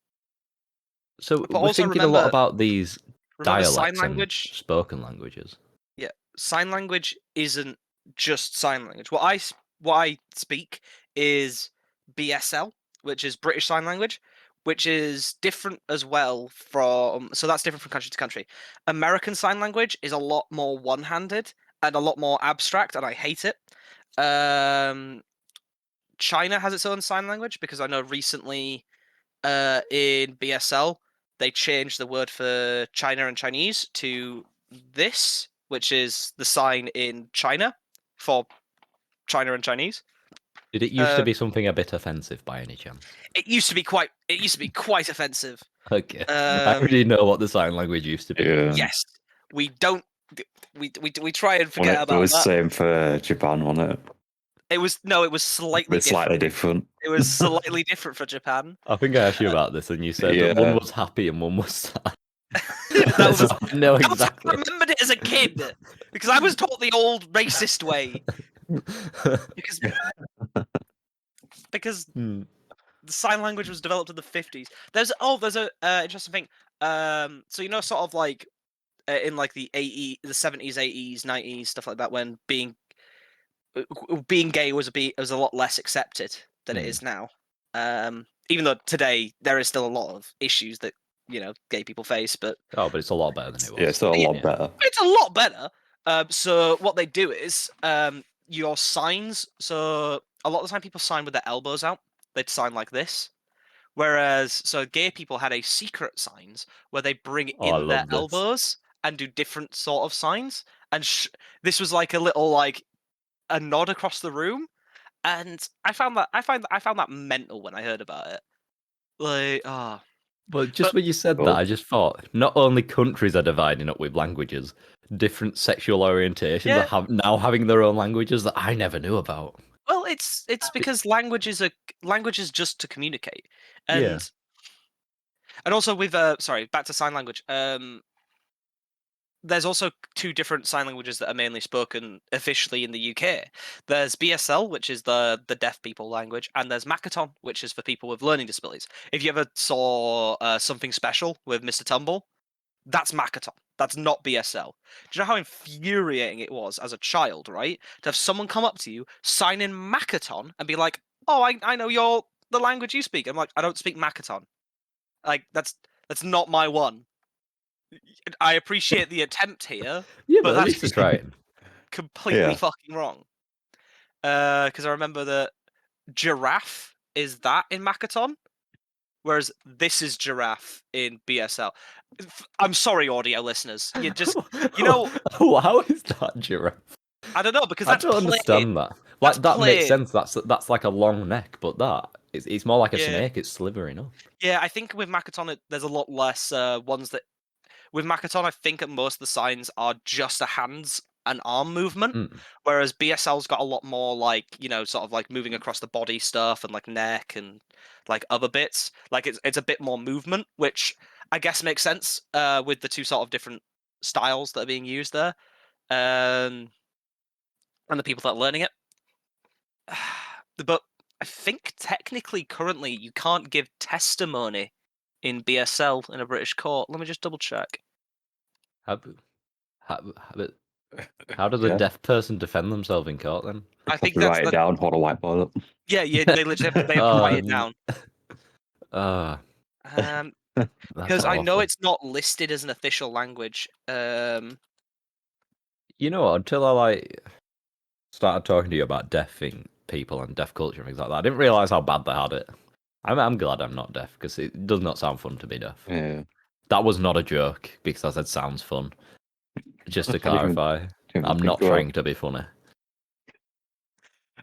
[SPEAKER 1] So
[SPEAKER 3] But
[SPEAKER 1] we're
[SPEAKER 3] also
[SPEAKER 1] thinking a lot
[SPEAKER 3] remember
[SPEAKER 1] about these
[SPEAKER 3] sign
[SPEAKER 1] dialects and
[SPEAKER 3] language.
[SPEAKER 1] spoken languages.
[SPEAKER 3] Yeah, sign language isn't just sign language. What I speak is BSL, which is British Sign Language, which is different as well from. So that's different from country to country. American Sign Language is a lot more one-handed and a lot more abstract, and I hate it. Um, China has its own sign language because I know recently in BSL they changed the word for China and Chinese to this, which is the sign in China for China and Chinese.
[SPEAKER 1] Did it used to be something a bit offensive by any chance?
[SPEAKER 3] It used to be quite offensive.
[SPEAKER 1] Okay, I already know what the sign language used to be.
[SPEAKER 2] Yeah.
[SPEAKER 3] Yes, we don't. We try and
[SPEAKER 2] Well,
[SPEAKER 3] forget
[SPEAKER 2] it
[SPEAKER 3] about
[SPEAKER 2] was
[SPEAKER 3] that.
[SPEAKER 2] same for Japan, wasn't it?
[SPEAKER 3] It was slightly
[SPEAKER 2] But slightly different.
[SPEAKER 3] It was slightly different for Japan.
[SPEAKER 1] I think I asked you about this, and you said that one
[SPEAKER 2] Yeah.
[SPEAKER 1] was happy and one was sad.
[SPEAKER 3] That
[SPEAKER 1] So
[SPEAKER 3] was
[SPEAKER 1] I know
[SPEAKER 3] That's how I
[SPEAKER 1] exactly.
[SPEAKER 3] remembered it as a kid because I was taught the old racist way. Because
[SPEAKER 1] Hmm.
[SPEAKER 3] the sign language was developed in the 50s. There's a interesting thing. So sort of like in like the 80s, the 70s, 80s, 90s, stuff like that, when being gay was a lot less accepted than it is now. Even though today there is still a lot of issues that gay people face, but
[SPEAKER 1] Oh, but it's a lot better than it
[SPEAKER 2] Yeah,
[SPEAKER 1] was.
[SPEAKER 2] it's still a lot better.
[SPEAKER 3] it's a lot better. So what they do is your signs. So a lot of the time people sign with their elbows out. They'd sign like this. Whereas, so gay people had a secret signs where they bring
[SPEAKER 1] Oh, I
[SPEAKER 3] in their
[SPEAKER 1] love this.
[SPEAKER 3] elbows and do different sort of signs. And this was like a little like a nod across the room. And I found that mental when I heard about it. Like,
[SPEAKER 1] But just
[SPEAKER 3] but
[SPEAKER 1] when you said that,
[SPEAKER 2] Cool.
[SPEAKER 1] I just thought not only countries are dividing up with languages, different sexual orientations
[SPEAKER 3] yeah,
[SPEAKER 1] now having their own languages that I never knew about.
[SPEAKER 3] well, it's because language is just to communicate,
[SPEAKER 1] Yeah.
[SPEAKER 3] and also with sorry, back to sign language. There's also two different sign languages that are mainly spoken officially in the UK. There's BSL, which is the deaf people language, and there's Makaton, which is for people with learning disabilities. If you ever saw Something Special with Mr. Tumble, that's Makaton. That's not BSL. Do you know how infuriating it was as a child, right? To have someone come up to you, sign in Makaton, and be like, "Oh, I know the language you speak." I'm like, "I don't speak Makaton. Like that's not my one." I appreciate the attempt here,
[SPEAKER 1] Yeah,
[SPEAKER 3] but
[SPEAKER 1] but at
[SPEAKER 3] that's
[SPEAKER 1] least they're
[SPEAKER 3] just
[SPEAKER 1] trying.
[SPEAKER 3] completely
[SPEAKER 2] Yeah.
[SPEAKER 3] fucking wrong. Because I remember that giraffe is that in Makaton, whereas this is giraffe in BSL. I'm sorry, audio listeners.
[SPEAKER 1] How is that giraffe?
[SPEAKER 3] I don't know because
[SPEAKER 1] I
[SPEAKER 3] that's
[SPEAKER 1] don't
[SPEAKER 3] plain.
[SPEAKER 1] understand that.
[SPEAKER 3] That's
[SPEAKER 1] Like that makes
[SPEAKER 3] plain.
[SPEAKER 1] sense. That's like a long neck, but it's more like a
[SPEAKER 3] Yeah,
[SPEAKER 1] snake. It's slithering up.
[SPEAKER 3] yeah. I think with Makaton, there's a lot less ones that. With Makaton, I think most of the signs are just a hands and arm movement,
[SPEAKER 1] Mm.
[SPEAKER 3] whereas BSL's got a lot more like sort of like moving across the body stuff and like neck and like other bits. Like it's a bit more movement, which I guess makes sense with the two sort of different styles that are being used there, um, and the people that are learning it. But I think technically, currently, you can't give testimony in BSL in a British court. Let me just double check.
[SPEAKER 1] How, how, but how does a
[SPEAKER 2] Yeah.
[SPEAKER 1] deaf person defend themselves in court then?
[SPEAKER 3] I
[SPEAKER 2] Have
[SPEAKER 3] think
[SPEAKER 2] to write it down, hold a whiteboard up.
[SPEAKER 3] yeah, they literally have to write it down.
[SPEAKER 1] Uh, that's
[SPEAKER 3] Because I know
[SPEAKER 1] awful.
[SPEAKER 3] it's not listed as an official language.
[SPEAKER 1] You know what? Until I started talking to you about people and deaf culture and things like that, I didn't realize how bad they had it. I'm glad I'm not deaf because it does not sound fun to be deaf.
[SPEAKER 2] Yeah.
[SPEAKER 1] That was not a joke because I said sounds fun. Just to
[SPEAKER 2] I didn't even-
[SPEAKER 1] clarify,
[SPEAKER 2] didn't even
[SPEAKER 1] I'm
[SPEAKER 2] think
[SPEAKER 1] not
[SPEAKER 2] about
[SPEAKER 1] trying to be funny.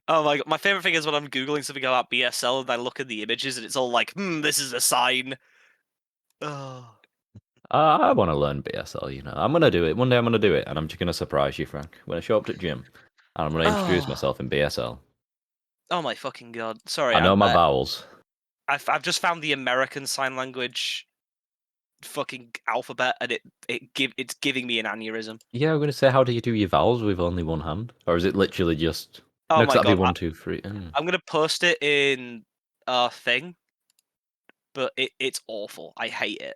[SPEAKER 3] Oh my god, my favorite thing is when I'm googling something about BSL and I look at the images and it's all like, this is a sign. Oh.
[SPEAKER 1] I want to learn BSL. I'm gonna do it one day. I'm gonna do it, and I'm just gonna surprise you, Frank. When I show up at gym, and I'm gonna introduce myself in BSL.
[SPEAKER 3] Oh my fucking god! Sorry,
[SPEAKER 1] I know my vowels.
[SPEAKER 3] I've just found the American Sign Language fucking alphabet, and it's giving me an aneurysm.
[SPEAKER 1] Yeah, I'm gonna say, how do you do your vowels with only one hand, or is it literally just?
[SPEAKER 3] Oh
[SPEAKER 1] No, 'cause
[SPEAKER 3] my
[SPEAKER 1] that'd be
[SPEAKER 3] god!
[SPEAKER 1] 1, 2, 3.
[SPEAKER 3] I'm gonna post it in a thing, but it's awful. I hate it.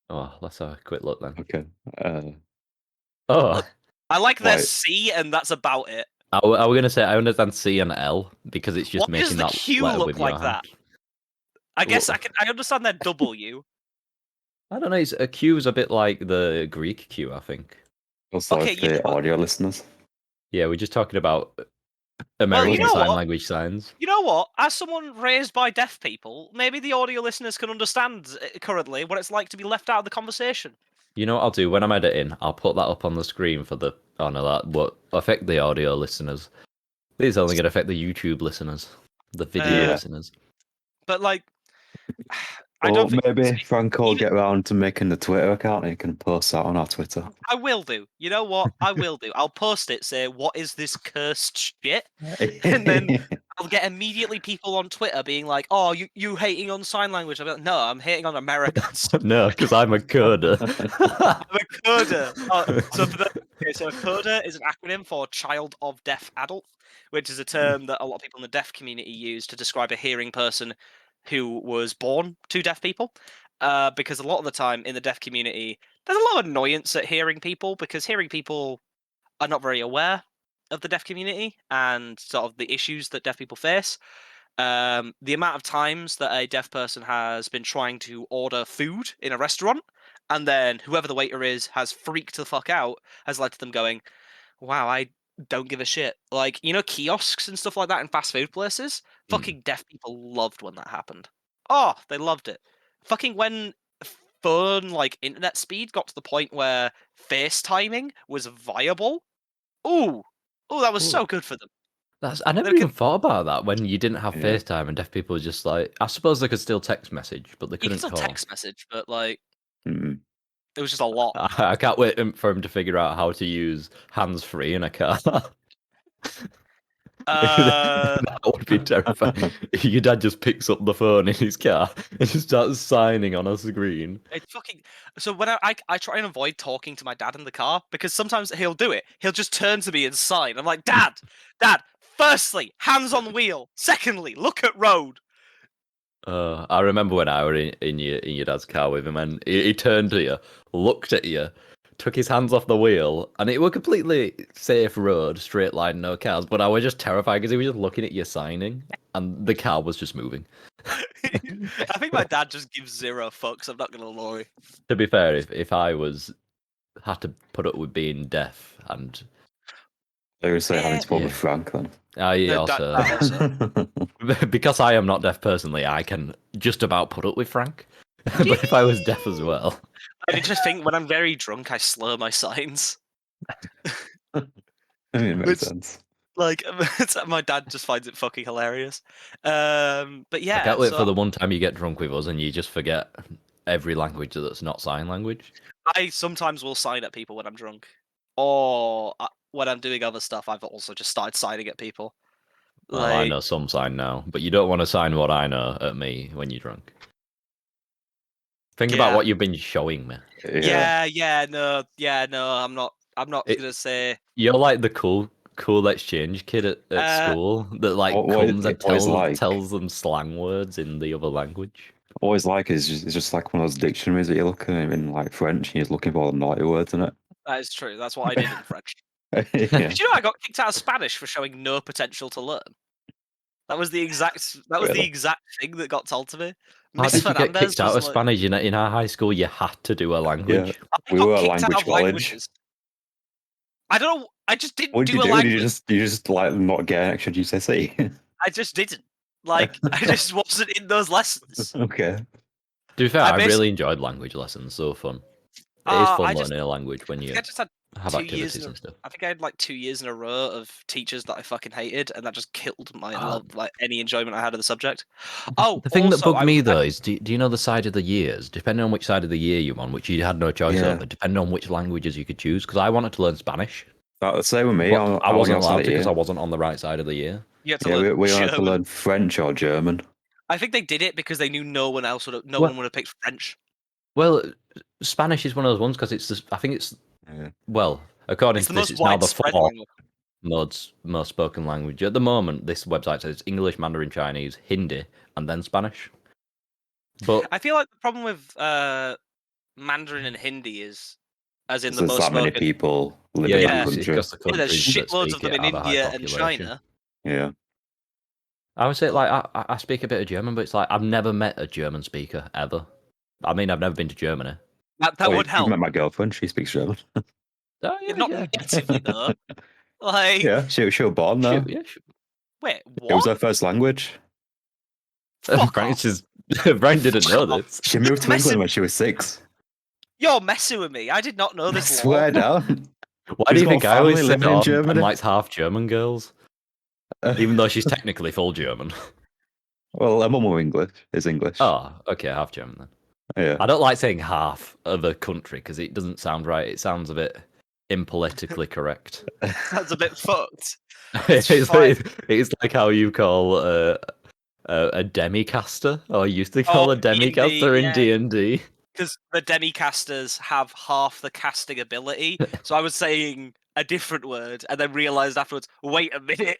[SPEAKER 1] Oh, let's have a quick look then.
[SPEAKER 2] Okay.
[SPEAKER 1] Oh,
[SPEAKER 3] I like their
[SPEAKER 2] Right.
[SPEAKER 3] C, and that's about it.
[SPEAKER 1] I was gonna say I understand C and L because it's just
[SPEAKER 3] Why does
[SPEAKER 1] making
[SPEAKER 3] the
[SPEAKER 1] that
[SPEAKER 3] Q
[SPEAKER 1] letter
[SPEAKER 3] look
[SPEAKER 1] with your
[SPEAKER 3] like
[SPEAKER 1] hand.
[SPEAKER 3] that? I guess
[SPEAKER 1] Well,
[SPEAKER 3] I understand their W.
[SPEAKER 1] I don't know. A Q is a bit like the Greek Q, I think.
[SPEAKER 2] Also,
[SPEAKER 3] Okay,
[SPEAKER 2] for the audio listeners.
[SPEAKER 1] Yeah, we're just talking about
[SPEAKER 3] well, you
[SPEAKER 1] American
[SPEAKER 3] know
[SPEAKER 1] Sign
[SPEAKER 3] what?
[SPEAKER 1] Language signs.
[SPEAKER 3] You know what? As someone raised by deaf people, maybe the audio listeners can understand currently what it's like to be left out of the conversation.
[SPEAKER 1] You know what I'll do when I'm editing? I'll put that up on the screen for the. Oh no, that won't affect the audio listeners. This is only going to affect the YouTube listeners, the video
[SPEAKER 2] Yeah.
[SPEAKER 1] listeners.
[SPEAKER 3] But like, I
[SPEAKER 2] Or
[SPEAKER 3] don't think
[SPEAKER 2] maybe Frank will
[SPEAKER 3] even-
[SPEAKER 2] get around to making the Twitter account and he can post that on our Twitter.
[SPEAKER 3] I will do. You know what? I will do. I'll post it. Say, what is this cursed shit? And then I'll get immediately people on Twitter being like, "Oh, you hating on sign language?" I'm like, "No, I'm hating on Americans.
[SPEAKER 1] No, because I'm a coder.
[SPEAKER 3] I'm a coder." So a coder is an acronym for Child of Deaf Adult, which is a term that a lot of people in the deaf community use to describe a hearing person who was born to deaf people. Because a lot of the time in the deaf community, there's a lot of annoyance at hearing people because hearing people are not very aware of the deaf community and sort of the issues that deaf people face. The amount of times that a deaf person has been trying to order food in a restaurant and then whoever the waiter is has freaked the fuck out has led to them going, wow, I don't give a shit. Like, kiosks and stuff like that in fast food places? Fucking deaf people loved when that happened. Oh, they loved it. Fucking when phone, internet speed got to the point where FaceTiming was viable. Ooh. Oh, that was
[SPEAKER 1] Ooh.
[SPEAKER 3] so good for them.
[SPEAKER 1] I never even thought about that when you didn't have
[SPEAKER 2] Yeah.
[SPEAKER 1] FaceTime and deaf people were just like, I suppose they could still text message, but they
[SPEAKER 3] You can
[SPEAKER 1] couldn't
[SPEAKER 3] still
[SPEAKER 1] call.
[SPEAKER 3] text message, but it was just a
[SPEAKER 1] I
[SPEAKER 3] lot.
[SPEAKER 1] I can't wait for him to figure out how to use hands-free in a car. That would be terrifying. Your dad just picks up the phone in his car and just starts signing on a screen.
[SPEAKER 3] It's fucking. So when I try and avoid talking to my dad in the car because sometimes he'll do it. He'll just turn to me and sign. I'm like, Dad. Firstly, hands on wheel. Secondly, look at road.
[SPEAKER 1] I remember when I were in your dad's car with him, and he turned to you, looked at you, took his hands off the wheel, and it was completely safe road, straight line, no cars. But I was just terrified because he was just looking at you signing, and the car was just moving.
[SPEAKER 3] I think my dad just gives zero fucks. I'm not gonna lie.
[SPEAKER 1] To be fair, if I had to put up with being deaf, and
[SPEAKER 2] They would say having to put
[SPEAKER 1] Yeah.
[SPEAKER 2] with Frank then.
[SPEAKER 1] I
[SPEAKER 3] That
[SPEAKER 1] also
[SPEAKER 3] also.
[SPEAKER 1] because I am not deaf personally, I can just about put up with Frank. But if I was deaf as well,
[SPEAKER 3] I just think when I'm very drunk, I slur my signs.
[SPEAKER 2] I mean, it makes
[SPEAKER 3] Which-
[SPEAKER 2] sense.
[SPEAKER 3] Like my dad just finds it fucking hilarious. But yeah,
[SPEAKER 1] I can't wait
[SPEAKER 3] so
[SPEAKER 1] for the one time you get drunk with us and you just forget every language that's not sign language.
[SPEAKER 3] I sometimes will sign at people when I'm drunk, or when I'm doing other stuff. I've also just started signing at people.
[SPEAKER 1] Well, I know some sign now, but you don't want to sign what I know at me when you're drunk. Think about
[SPEAKER 3] Yeah.
[SPEAKER 1] what you've been showing me.
[SPEAKER 3] No, I'm not gonna say.
[SPEAKER 1] You're like the cool exchange kid at school that like
[SPEAKER 2] what
[SPEAKER 1] comes and
[SPEAKER 2] always like-
[SPEAKER 1] tells them slang words in the other language.
[SPEAKER 2] Always like it's just like one of those dictionaries that you look at in like French and you're looking for all the naughty words in it.
[SPEAKER 3] That is true. That's what I did in French.
[SPEAKER 2] Yeah.
[SPEAKER 3] Did you know I got kicked out of Spanish for showing no potential to learn? That was the exact. That was the
[SPEAKER 2] Really?
[SPEAKER 3] exact thing that got told to me.
[SPEAKER 1] How
[SPEAKER 3] Miss
[SPEAKER 1] did you get
[SPEAKER 3] Fernandez
[SPEAKER 1] kicked out
[SPEAKER 3] was
[SPEAKER 1] of
[SPEAKER 3] like,
[SPEAKER 1] Spanish? In our high school, you had to do a language.
[SPEAKER 3] I
[SPEAKER 2] We
[SPEAKER 3] got
[SPEAKER 2] were a
[SPEAKER 3] kicked out
[SPEAKER 2] language
[SPEAKER 3] of
[SPEAKER 2] college.
[SPEAKER 3] languages. I don't know. I just didn't
[SPEAKER 2] What did
[SPEAKER 3] do
[SPEAKER 2] you
[SPEAKER 3] a
[SPEAKER 2] do?
[SPEAKER 3] language.
[SPEAKER 2] You just like not get an extra GCSE?
[SPEAKER 3] I just didn't. Like, I just wasn't in those lessons.
[SPEAKER 2] Okay.
[SPEAKER 1] To be fair,
[SPEAKER 3] I
[SPEAKER 1] I
[SPEAKER 3] basi-
[SPEAKER 1] really enjoyed language lessons. So fun. It is fun
[SPEAKER 3] I
[SPEAKER 1] learning a language when
[SPEAKER 3] think
[SPEAKER 1] you.
[SPEAKER 3] I just had
[SPEAKER 1] have
[SPEAKER 3] 2 years
[SPEAKER 1] activities
[SPEAKER 3] in a,
[SPEAKER 1] and stuff.
[SPEAKER 3] I think I had like 2 years in a row of teachers that I fucking hated, and that just killed my
[SPEAKER 1] Ah.
[SPEAKER 3] love, like any enjoyment I had of the subject. Oh,
[SPEAKER 1] The thing that
[SPEAKER 3] also,
[SPEAKER 1] bugged me though is, do you know the side of the years? Depending on which side of the year you're on, which you had no choice
[SPEAKER 2] Yeah.
[SPEAKER 1] over, depending on which languages you could choose. Because I wanted to learn Spanish,
[SPEAKER 2] That's the same with me.
[SPEAKER 1] but
[SPEAKER 2] I'm
[SPEAKER 1] I
[SPEAKER 2] on
[SPEAKER 1] wasn't
[SPEAKER 2] the
[SPEAKER 1] allowed
[SPEAKER 2] opposite
[SPEAKER 1] to because I
[SPEAKER 2] year.
[SPEAKER 1] wasn't on the right side of the year.
[SPEAKER 3] you had to
[SPEAKER 2] Yeah,
[SPEAKER 3] learn
[SPEAKER 2] we wanted to
[SPEAKER 3] German.
[SPEAKER 2] learn French or German.
[SPEAKER 3] I think they did it because they knew no one else would. No
[SPEAKER 1] Well-
[SPEAKER 3] one would have picked French.
[SPEAKER 1] Well, Spanish is one of those ones because I think it's
[SPEAKER 2] Yeah.
[SPEAKER 1] well, according
[SPEAKER 3] It's
[SPEAKER 1] to
[SPEAKER 3] the
[SPEAKER 1] this,
[SPEAKER 3] most
[SPEAKER 1] it's now the
[SPEAKER 3] widespread
[SPEAKER 1] fourth
[SPEAKER 3] language.
[SPEAKER 1] most spoken language at the moment. This website says English, Mandarin, Chinese, Hindi, and then Spanish. But
[SPEAKER 3] I feel like the problem with Mandarin and Hindi is, as in the
[SPEAKER 2] There's
[SPEAKER 3] most
[SPEAKER 2] that many
[SPEAKER 3] spoken.
[SPEAKER 2] people living
[SPEAKER 1] yeah,
[SPEAKER 2] in
[SPEAKER 3] Yeah.
[SPEAKER 2] that
[SPEAKER 1] it's
[SPEAKER 2] country.
[SPEAKER 1] because the
[SPEAKER 3] Yeah, there's
[SPEAKER 1] countries that
[SPEAKER 3] shitloads
[SPEAKER 1] speak
[SPEAKER 3] of them
[SPEAKER 1] it
[SPEAKER 3] in
[SPEAKER 1] have a high
[SPEAKER 3] India and
[SPEAKER 1] population.
[SPEAKER 3] China.
[SPEAKER 2] Yeah.
[SPEAKER 1] I would say like I speak a bit of German, but it's like I've never met a German speaker ever. I mean, I've never been to Germany.
[SPEAKER 3] That would
[SPEAKER 2] You
[SPEAKER 3] help.
[SPEAKER 2] met my girlfriend. She speaks German.
[SPEAKER 1] Oh,
[SPEAKER 3] You're not natively though. Like,
[SPEAKER 2] Yeah, she was born there.
[SPEAKER 1] Shoot, yeah, shoot.
[SPEAKER 3] wait,
[SPEAKER 2] It was
[SPEAKER 3] what?
[SPEAKER 2] her first language.
[SPEAKER 3] Fuck
[SPEAKER 1] Frank
[SPEAKER 3] off.
[SPEAKER 1] just Frank didn't know
[SPEAKER 3] Fuck off.
[SPEAKER 1] this.
[SPEAKER 2] She moved to
[SPEAKER 3] Messing-
[SPEAKER 2] England when she was 6.
[SPEAKER 3] You're messing with me. I did not know
[SPEAKER 2] I
[SPEAKER 3] this law.
[SPEAKER 2] swear down.
[SPEAKER 1] Why
[SPEAKER 2] She's
[SPEAKER 1] do you
[SPEAKER 2] got
[SPEAKER 1] think I always
[SPEAKER 2] family
[SPEAKER 1] say
[SPEAKER 2] living in Germany.
[SPEAKER 1] likes half German girls, even though she's technically full German?
[SPEAKER 2] Well, her mum was English. Is English.
[SPEAKER 1] Oh, okay, half German then.
[SPEAKER 2] Yeah.
[SPEAKER 1] I don't like saying half of a country because it doesn't sound right. It sounds a bit impolitically correct.
[SPEAKER 3] That's a bit fucked.
[SPEAKER 1] It's like how you call a demi-caster, or used to call a
[SPEAKER 3] D&D,
[SPEAKER 1] demi-caster in
[SPEAKER 3] yeah.
[SPEAKER 1] D&D.
[SPEAKER 3] Because the demicasters have half the casting ability. So I was saying a different word and then realised afterwards, wait a minute,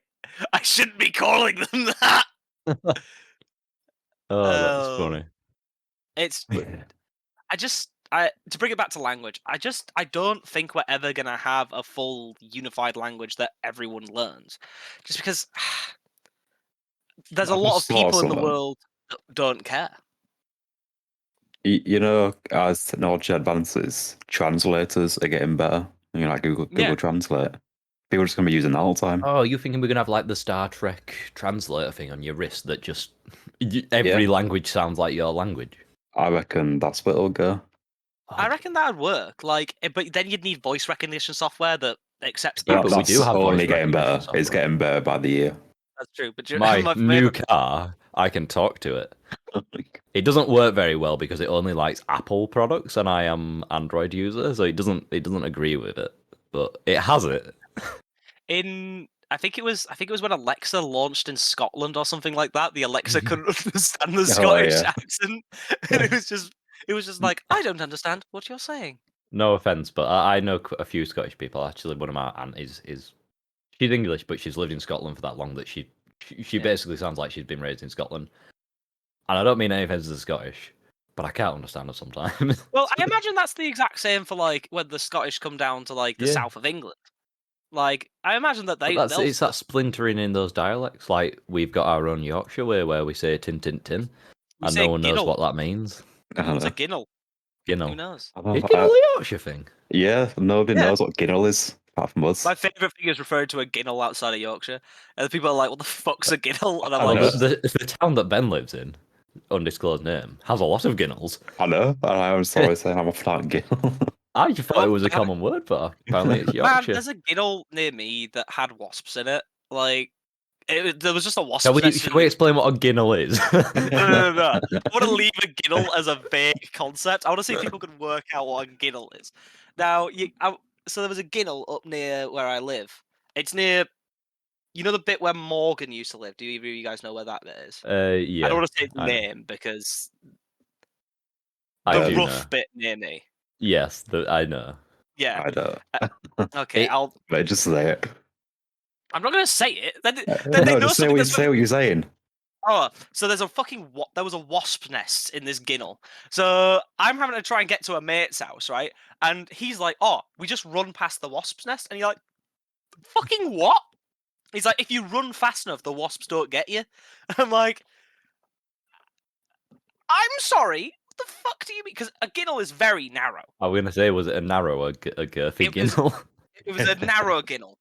[SPEAKER 3] I shouldn't be calling them that.
[SPEAKER 1] Oh, that's funny.
[SPEAKER 3] It's to bring it back to language, I don't think we're ever gonna have a full unified language that everyone learns. Just because there's a
[SPEAKER 2] I
[SPEAKER 3] lot of
[SPEAKER 2] just saw
[SPEAKER 3] people in the
[SPEAKER 2] something.
[SPEAKER 3] world that don't care.
[SPEAKER 2] You know, as technology advances, translators are getting better. You know, like Google
[SPEAKER 3] Yeah.
[SPEAKER 2] Translate. People are just going to be using that all the time.
[SPEAKER 1] Oh, you thinking we're gonna have like the Star Trek translator thing on your wrist that just every language sounds like your language?
[SPEAKER 2] I reckon that's what it'll go.
[SPEAKER 3] I reckon that would work. Like, but then you'd need voice recognition software that accepts
[SPEAKER 1] Yeah,
[SPEAKER 3] that.
[SPEAKER 1] but we
[SPEAKER 2] That's
[SPEAKER 1] do have voice
[SPEAKER 2] only getting
[SPEAKER 1] recognition
[SPEAKER 2] better. It's
[SPEAKER 1] software.
[SPEAKER 2] getting better by the year.
[SPEAKER 3] That's true. But
[SPEAKER 1] My new
[SPEAKER 3] favorite-
[SPEAKER 1] car, I can talk to it. It doesn't work very well because it only likes Apple products, and I am Android user, so it doesn't agree with it. But it has it.
[SPEAKER 3] I think it was when Alexa launched in Scotland or something like that. The Alexa couldn't understand the Scottish
[SPEAKER 2] yeah.
[SPEAKER 3] accent, and it was just like, I don't understand what you're saying.
[SPEAKER 1] No offense, but I know a few Scottish people. Actually, one of my aunt is she's English, but she's lived in Scotland for that long that she basically sounds like she's been raised in Scotland. And I don't mean any offense to the Scottish, but I can't understand her sometimes.
[SPEAKER 3] Well, I imagine that's the exact same for like when the Scottish come down to like the
[SPEAKER 1] Yeah.
[SPEAKER 3] south of England. Like, I imagine that
[SPEAKER 1] But it's that splintering in those dialects. Like we've got our own Yorkshire way where we say tin tin tin,
[SPEAKER 3] we
[SPEAKER 1] and
[SPEAKER 3] say
[SPEAKER 1] no one knows
[SPEAKER 3] ginnel.
[SPEAKER 1] what that means.
[SPEAKER 2] I don't
[SPEAKER 3] It's a
[SPEAKER 2] know.
[SPEAKER 3] ginnel.
[SPEAKER 1] You know,
[SPEAKER 3] Who knows?
[SPEAKER 1] is Ginnell a Yorkshire thing?
[SPEAKER 2] Yeah, nobody
[SPEAKER 3] Yeah.
[SPEAKER 2] knows what Ginnell is apart from us.
[SPEAKER 3] My favourite thing is referring to a ginnel outside of Yorkshire, and the people are like, "What the fuck's a ginnel?" And I'm
[SPEAKER 2] I
[SPEAKER 3] like,
[SPEAKER 2] know.
[SPEAKER 1] The town that Ben lives in, undisclosed name, has a lot of Ginnells.
[SPEAKER 2] I know. And I was always saying I'm a flat Ginnell.
[SPEAKER 1] I just thought it
[SPEAKER 3] Oh,
[SPEAKER 1] was a
[SPEAKER 3] damn it.
[SPEAKER 1] common word, but apparently it's
[SPEAKER 3] man,
[SPEAKER 1] Yorkshire.
[SPEAKER 3] there's a ginnel near me that had wasps in it. Like, there was just a wasp.
[SPEAKER 1] Shall we explain what a Ginnell is?
[SPEAKER 3] No. I want to leave a ginnel as a vague concept. I want to see if people can work out what a ginnel is. Now, so there was a ginnel up near where I live. It's near, you know, the bit where Morgan used to live. Do either of you guys know where that bit is?
[SPEAKER 1] Yeah.
[SPEAKER 3] I don't want to say its
[SPEAKER 1] I know.
[SPEAKER 3] name because
[SPEAKER 1] I
[SPEAKER 3] the
[SPEAKER 1] do
[SPEAKER 3] rough
[SPEAKER 1] know.
[SPEAKER 3] bit near me.
[SPEAKER 1] Yes, I know.
[SPEAKER 3] Yeah.
[SPEAKER 2] I don't.
[SPEAKER 3] Okay.
[SPEAKER 2] But just say it.
[SPEAKER 3] I'm not going to say it. Then they
[SPEAKER 2] No,
[SPEAKER 3] know
[SPEAKER 2] just say
[SPEAKER 3] something.
[SPEAKER 2] say what you're saying.
[SPEAKER 3] Oh, so there was a wasp nest in this ginnel. So I'm having to try and get to a mate's house, right? And he's like, "Oh, we just run past the wasp's nest," and you're like, "Fucking what?" He's like, "If you run fast enough, the wasps don't get you." I'm like, "I'm sorry. What the fuck do you mean?" Because a ginnel is very narrow.
[SPEAKER 1] I was gonna say, was it a narrow or a girthy
[SPEAKER 3] It was-
[SPEAKER 1] Ginnell?
[SPEAKER 3] It was a narrow ginnel,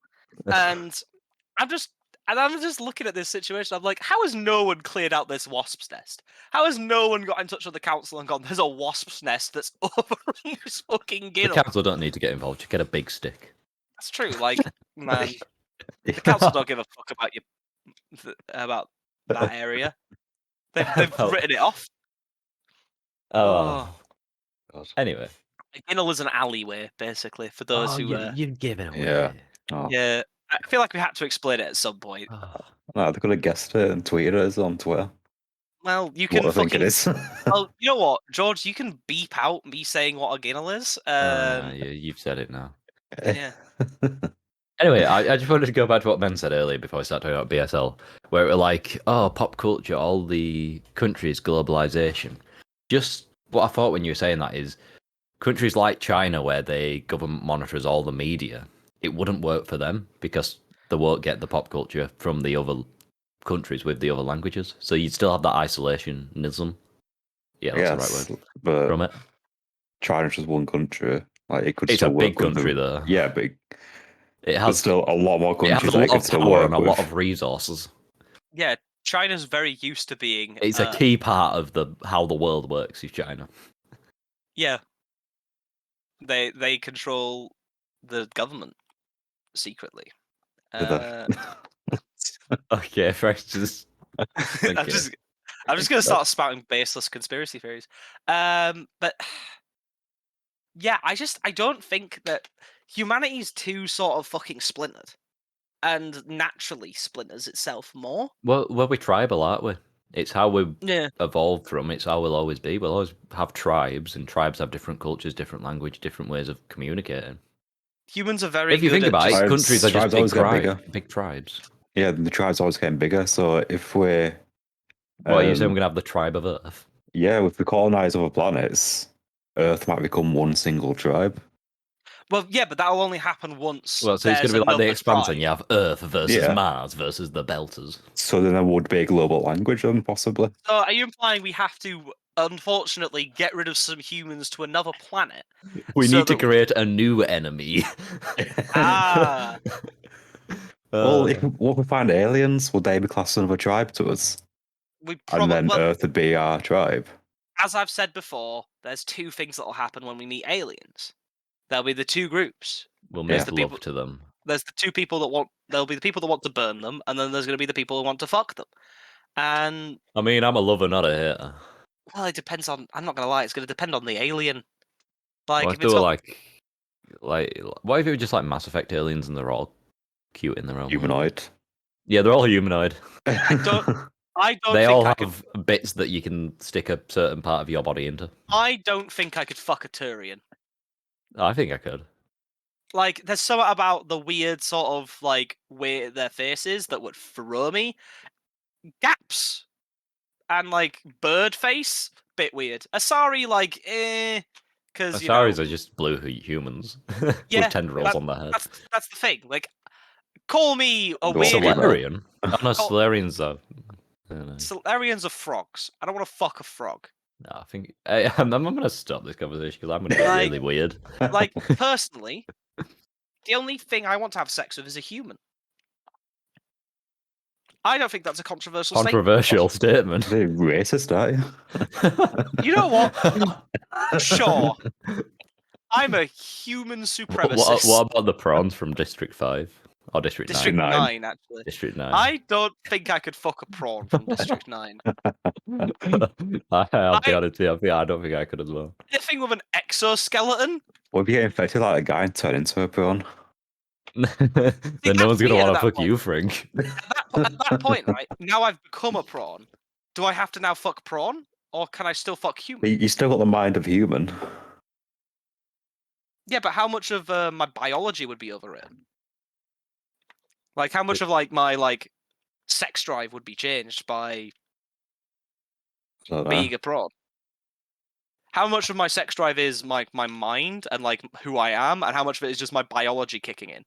[SPEAKER 3] and I'm just And I'm just looking at this situation. I'm like, how has no one cleared out this wasp's nest? How has no one got in touch with the council and gone, there's a wasp's nest that's overrun this fucking
[SPEAKER 1] The
[SPEAKER 3] ginnel?
[SPEAKER 1] council don't need to get involved. Just get a big stick.
[SPEAKER 3] That's true. Like, man, the council don't give a fuck about about that area. They've
[SPEAKER 1] Well,
[SPEAKER 3] written it off.
[SPEAKER 1] Oh.
[SPEAKER 2] God.
[SPEAKER 1] Anyway.
[SPEAKER 3] A ginnel is an alleyway, basically, for those who.
[SPEAKER 1] You've given away.
[SPEAKER 2] Yeah. Oh.
[SPEAKER 3] Yeah, I feel like we had to explain it at some point.
[SPEAKER 1] Oh.
[SPEAKER 2] No, they could have guessed it and tweeted us on Twitter.
[SPEAKER 3] Well, you
[SPEAKER 2] What
[SPEAKER 3] can
[SPEAKER 2] I think
[SPEAKER 3] fucking.
[SPEAKER 2] it is.
[SPEAKER 3] Well, you know what, George? You can beep out me saying what a ginnel is.
[SPEAKER 1] No, you've said it now.
[SPEAKER 3] Yeah.
[SPEAKER 1] Anyway, I just wanted to go back to what Ben said earlier before I start talking about BSL, where it were like, oh, pop culture, all the countries, globalization. Just what I thought when you were saying that is countries like China, where the government monitors all the media, it wouldn't work for them because they won't get the pop culture from the other countries with the other languages. So you'd still have that isolationism. Yeah, that's the right word.
[SPEAKER 2] But
[SPEAKER 1] From it.
[SPEAKER 2] China's just one country. Like it could
[SPEAKER 1] It's
[SPEAKER 2] still
[SPEAKER 1] a
[SPEAKER 2] work
[SPEAKER 1] big
[SPEAKER 2] with
[SPEAKER 1] country,
[SPEAKER 2] the-
[SPEAKER 1] though.
[SPEAKER 2] Yeah, big.
[SPEAKER 1] It
[SPEAKER 2] There's
[SPEAKER 1] has
[SPEAKER 2] still a lot more
[SPEAKER 1] it has
[SPEAKER 2] countries
[SPEAKER 1] a
[SPEAKER 2] that it
[SPEAKER 1] lot
[SPEAKER 2] could
[SPEAKER 1] of
[SPEAKER 2] still
[SPEAKER 1] power
[SPEAKER 2] work
[SPEAKER 1] and a
[SPEAKER 2] with.
[SPEAKER 1] lot of resources.
[SPEAKER 3] Yeah, China's very used to being.
[SPEAKER 1] It's a key part of how the world works. Is China?
[SPEAKER 3] Yeah. They control the government secretly.
[SPEAKER 2] Do they?
[SPEAKER 1] Okay, fresh. Just
[SPEAKER 3] I'm
[SPEAKER 1] okay.
[SPEAKER 3] just gonna start spouting baseless conspiracy theories. But yeah, I don't think that humanity's too sort of fucking splintered, and naturally splinters itself more.
[SPEAKER 1] Well, we're tribal, aren't we? It's how we
[SPEAKER 3] Yeah.
[SPEAKER 1] evolved from. It's how we'll always be. We'll always have tribes, and tribes have different cultures, different language, different ways of communicating.
[SPEAKER 3] Humans are very
[SPEAKER 1] If you
[SPEAKER 3] good
[SPEAKER 1] think
[SPEAKER 3] at
[SPEAKER 1] about it,
[SPEAKER 2] Tribes-
[SPEAKER 1] countries are just
[SPEAKER 2] tribes
[SPEAKER 1] big,
[SPEAKER 2] always get bigger.
[SPEAKER 1] big tribes.
[SPEAKER 2] Yeah, the tribes always getting bigger. So if we're
[SPEAKER 1] Well, are you saying we're gonna have the tribe of Earth?
[SPEAKER 2] yeah, if we colonize other planets, Earth might become one single tribe.
[SPEAKER 3] Well, yeah, but that'll only happen once.
[SPEAKER 1] Well, so it's
[SPEAKER 3] there's
[SPEAKER 1] gonna be like the
[SPEAKER 3] another
[SPEAKER 1] expansion.
[SPEAKER 3] tribe.
[SPEAKER 1] You have Earth versus
[SPEAKER 2] Yeah.
[SPEAKER 1] Mars versus the Belters.
[SPEAKER 2] So then there would be a global language then, possibly.
[SPEAKER 3] So are you implying we have to, unfortunately, get rid of some humans to another planet?
[SPEAKER 1] We
[SPEAKER 3] So
[SPEAKER 1] need to
[SPEAKER 3] that-
[SPEAKER 1] create a new enemy.
[SPEAKER 3] Ah.
[SPEAKER 2] Well, if we find aliens, would they be classed as another tribe to us?
[SPEAKER 3] We
[SPEAKER 2] And
[SPEAKER 3] probably,
[SPEAKER 2] then
[SPEAKER 3] well,
[SPEAKER 2] Earth would be our tribe.
[SPEAKER 3] as I've said before, there's two things that'll happen when we meet aliens. There'll be the two groups.
[SPEAKER 1] We'll
[SPEAKER 2] Yeah.
[SPEAKER 1] make
[SPEAKER 3] the
[SPEAKER 1] love
[SPEAKER 3] people-
[SPEAKER 1] to them.
[SPEAKER 3] There's the two people that want. There'll be the people that want to burn them, and then there's going to be the people who want to fuck them. And
[SPEAKER 1] I mean, I'm a lover, not a hater.
[SPEAKER 3] well, it depends on. I'm not going to lie. It's going to depend on the alien. Like
[SPEAKER 1] Well,
[SPEAKER 3] if
[SPEAKER 1] if they
[SPEAKER 3] it's
[SPEAKER 1] were
[SPEAKER 3] got,
[SPEAKER 1] like, what if it were just like Mass Effect aliens and they're all cute in their own way?
[SPEAKER 2] Humanoid.
[SPEAKER 1] Yeah, they're all humanoid.
[SPEAKER 3] I don't
[SPEAKER 1] They
[SPEAKER 3] think
[SPEAKER 1] all
[SPEAKER 3] I
[SPEAKER 1] have
[SPEAKER 3] could.
[SPEAKER 1] bits that you can stick a certain part of your body into.
[SPEAKER 3] I don't think I could fuck a Turian.
[SPEAKER 1] I think I could.
[SPEAKER 3] Like, there's something about the weird sort of like way their faces that would throw me. Gaps and like bird face, bit weird. Asari, like, because you know,
[SPEAKER 1] Asaris are just blue humans
[SPEAKER 3] Yeah,
[SPEAKER 1] with tendrils on their head.
[SPEAKER 3] that's the thing. Like, call me a
[SPEAKER 2] Go
[SPEAKER 3] weird.
[SPEAKER 2] on, Solari-
[SPEAKER 1] Solarian? Oh, no,
[SPEAKER 3] Oh.
[SPEAKER 1] Solarians are. I don't know.
[SPEAKER 3] Solarians are frogs. I don't want to fuck a frog.
[SPEAKER 1] No, I think I'm going to stop this conversation because I'm going to get
[SPEAKER 3] Like-
[SPEAKER 1] really weird.
[SPEAKER 3] Like, personally, the only thing I want to have sex with is a human. I don't think that's a controversial statement.
[SPEAKER 1] Controversial statement.
[SPEAKER 2] They're racist, aren't you?
[SPEAKER 3] You know what? Sure. I'm a human supremacist.
[SPEAKER 1] What about the prawns from District 5? Or District 9?
[SPEAKER 3] District
[SPEAKER 2] 9.
[SPEAKER 3] 9, actually.
[SPEAKER 1] District 9.
[SPEAKER 3] I don't think I could fuck a prawn from District 9.
[SPEAKER 1] I'll be honest with you, I don't think I could as well.
[SPEAKER 3] Anything with an exoskeleton?
[SPEAKER 2] What if you get infected like a guy and turn into a prawn?
[SPEAKER 1] Then no
[SPEAKER 3] that's
[SPEAKER 1] one's going to
[SPEAKER 3] weird
[SPEAKER 1] want
[SPEAKER 3] at
[SPEAKER 1] to
[SPEAKER 3] that
[SPEAKER 1] fuck
[SPEAKER 3] point.
[SPEAKER 1] you, Frank.
[SPEAKER 3] At that point, right, now I've become a prawn. Do I have to now fuck prawn? Or can I still fuck human?
[SPEAKER 2] But you still got the mind of human.
[SPEAKER 3] Yeah, but how much of my biology would be overwritten? Like, how much of like my like sex drive would be changed by
[SPEAKER 2] I don't know.
[SPEAKER 3] being a prawn? How much of my sex drive is my mind and like who I am, and how much of it is just my biology kicking in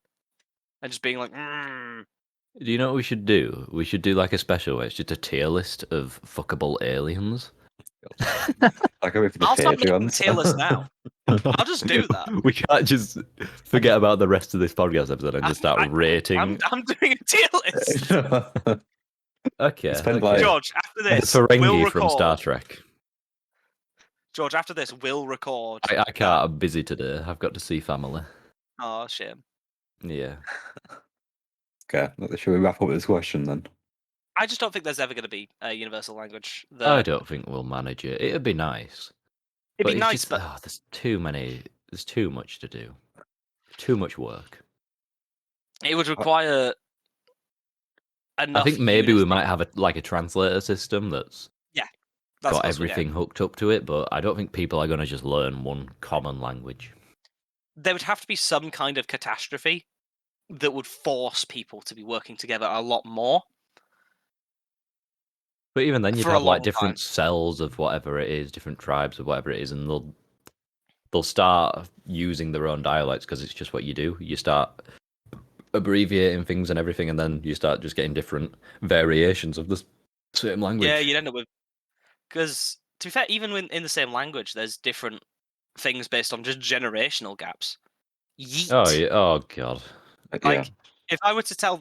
[SPEAKER 3] and just being like,
[SPEAKER 1] Do you know what we should do? We should do like a special where it's just a tier list of fuckable aliens.
[SPEAKER 2] I can wait for the
[SPEAKER 3] I'll start making
[SPEAKER 2] Patreons.
[SPEAKER 3] tier lists now. I'll just do that.
[SPEAKER 1] We can't just forget about the rest of this podcast episode and just start
[SPEAKER 3] I'm
[SPEAKER 1] rating.
[SPEAKER 3] doing a tier list.
[SPEAKER 1] Okay.
[SPEAKER 2] Spend,
[SPEAKER 1] okay.
[SPEAKER 2] like,
[SPEAKER 3] George, after this,
[SPEAKER 1] The
[SPEAKER 3] we'll
[SPEAKER 1] Ferengi
[SPEAKER 3] record.
[SPEAKER 1] from Star Trek.
[SPEAKER 3] George, after this, we'll record.
[SPEAKER 1] I can't. I'm busy today. I've got to see family.
[SPEAKER 3] Oh, shame.
[SPEAKER 1] Yeah.
[SPEAKER 2] Okay, should we wrap up with this question then?
[SPEAKER 3] I just don't think there's ever going to be a universal language.
[SPEAKER 1] I don't think we'll manage it. It'd be nice.
[SPEAKER 3] It'd be
[SPEAKER 1] it's
[SPEAKER 3] nice,
[SPEAKER 1] just,
[SPEAKER 3] but
[SPEAKER 1] there's too many. There's too much to do. Too much work.
[SPEAKER 3] it would require enough.
[SPEAKER 1] I think maybe we
[SPEAKER 3] unity.
[SPEAKER 1] might have a translator system that's got everything hooked up to it, but I don't think people are going to just learn one common language.
[SPEAKER 3] There would have to be some kind of catastrophe that would force people to be working together a lot more.
[SPEAKER 1] But even then, you'd
[SPEAKER 3] For a
[SPEAKER 1] have like
[SPEAKER 3] long
[SPEAKER 1] different
[SPEAKER 3] time.
[SPEAKER 1] cells of whatever it is, different tribes of whatever it is, and they'll start using their own dialects because it's just what you do. You start abbreviating things and everything, and then you start just getting different variations of the same language.
[SPEAKER 3] Yeah, you'd end up with. Because, to be fair, even in the same language, there's different things based on just generational gaps. Yeet.
[SPEAKER 1] Oh, yeah. Oh, God.
[SPEAKER 3] Like, if I were to tell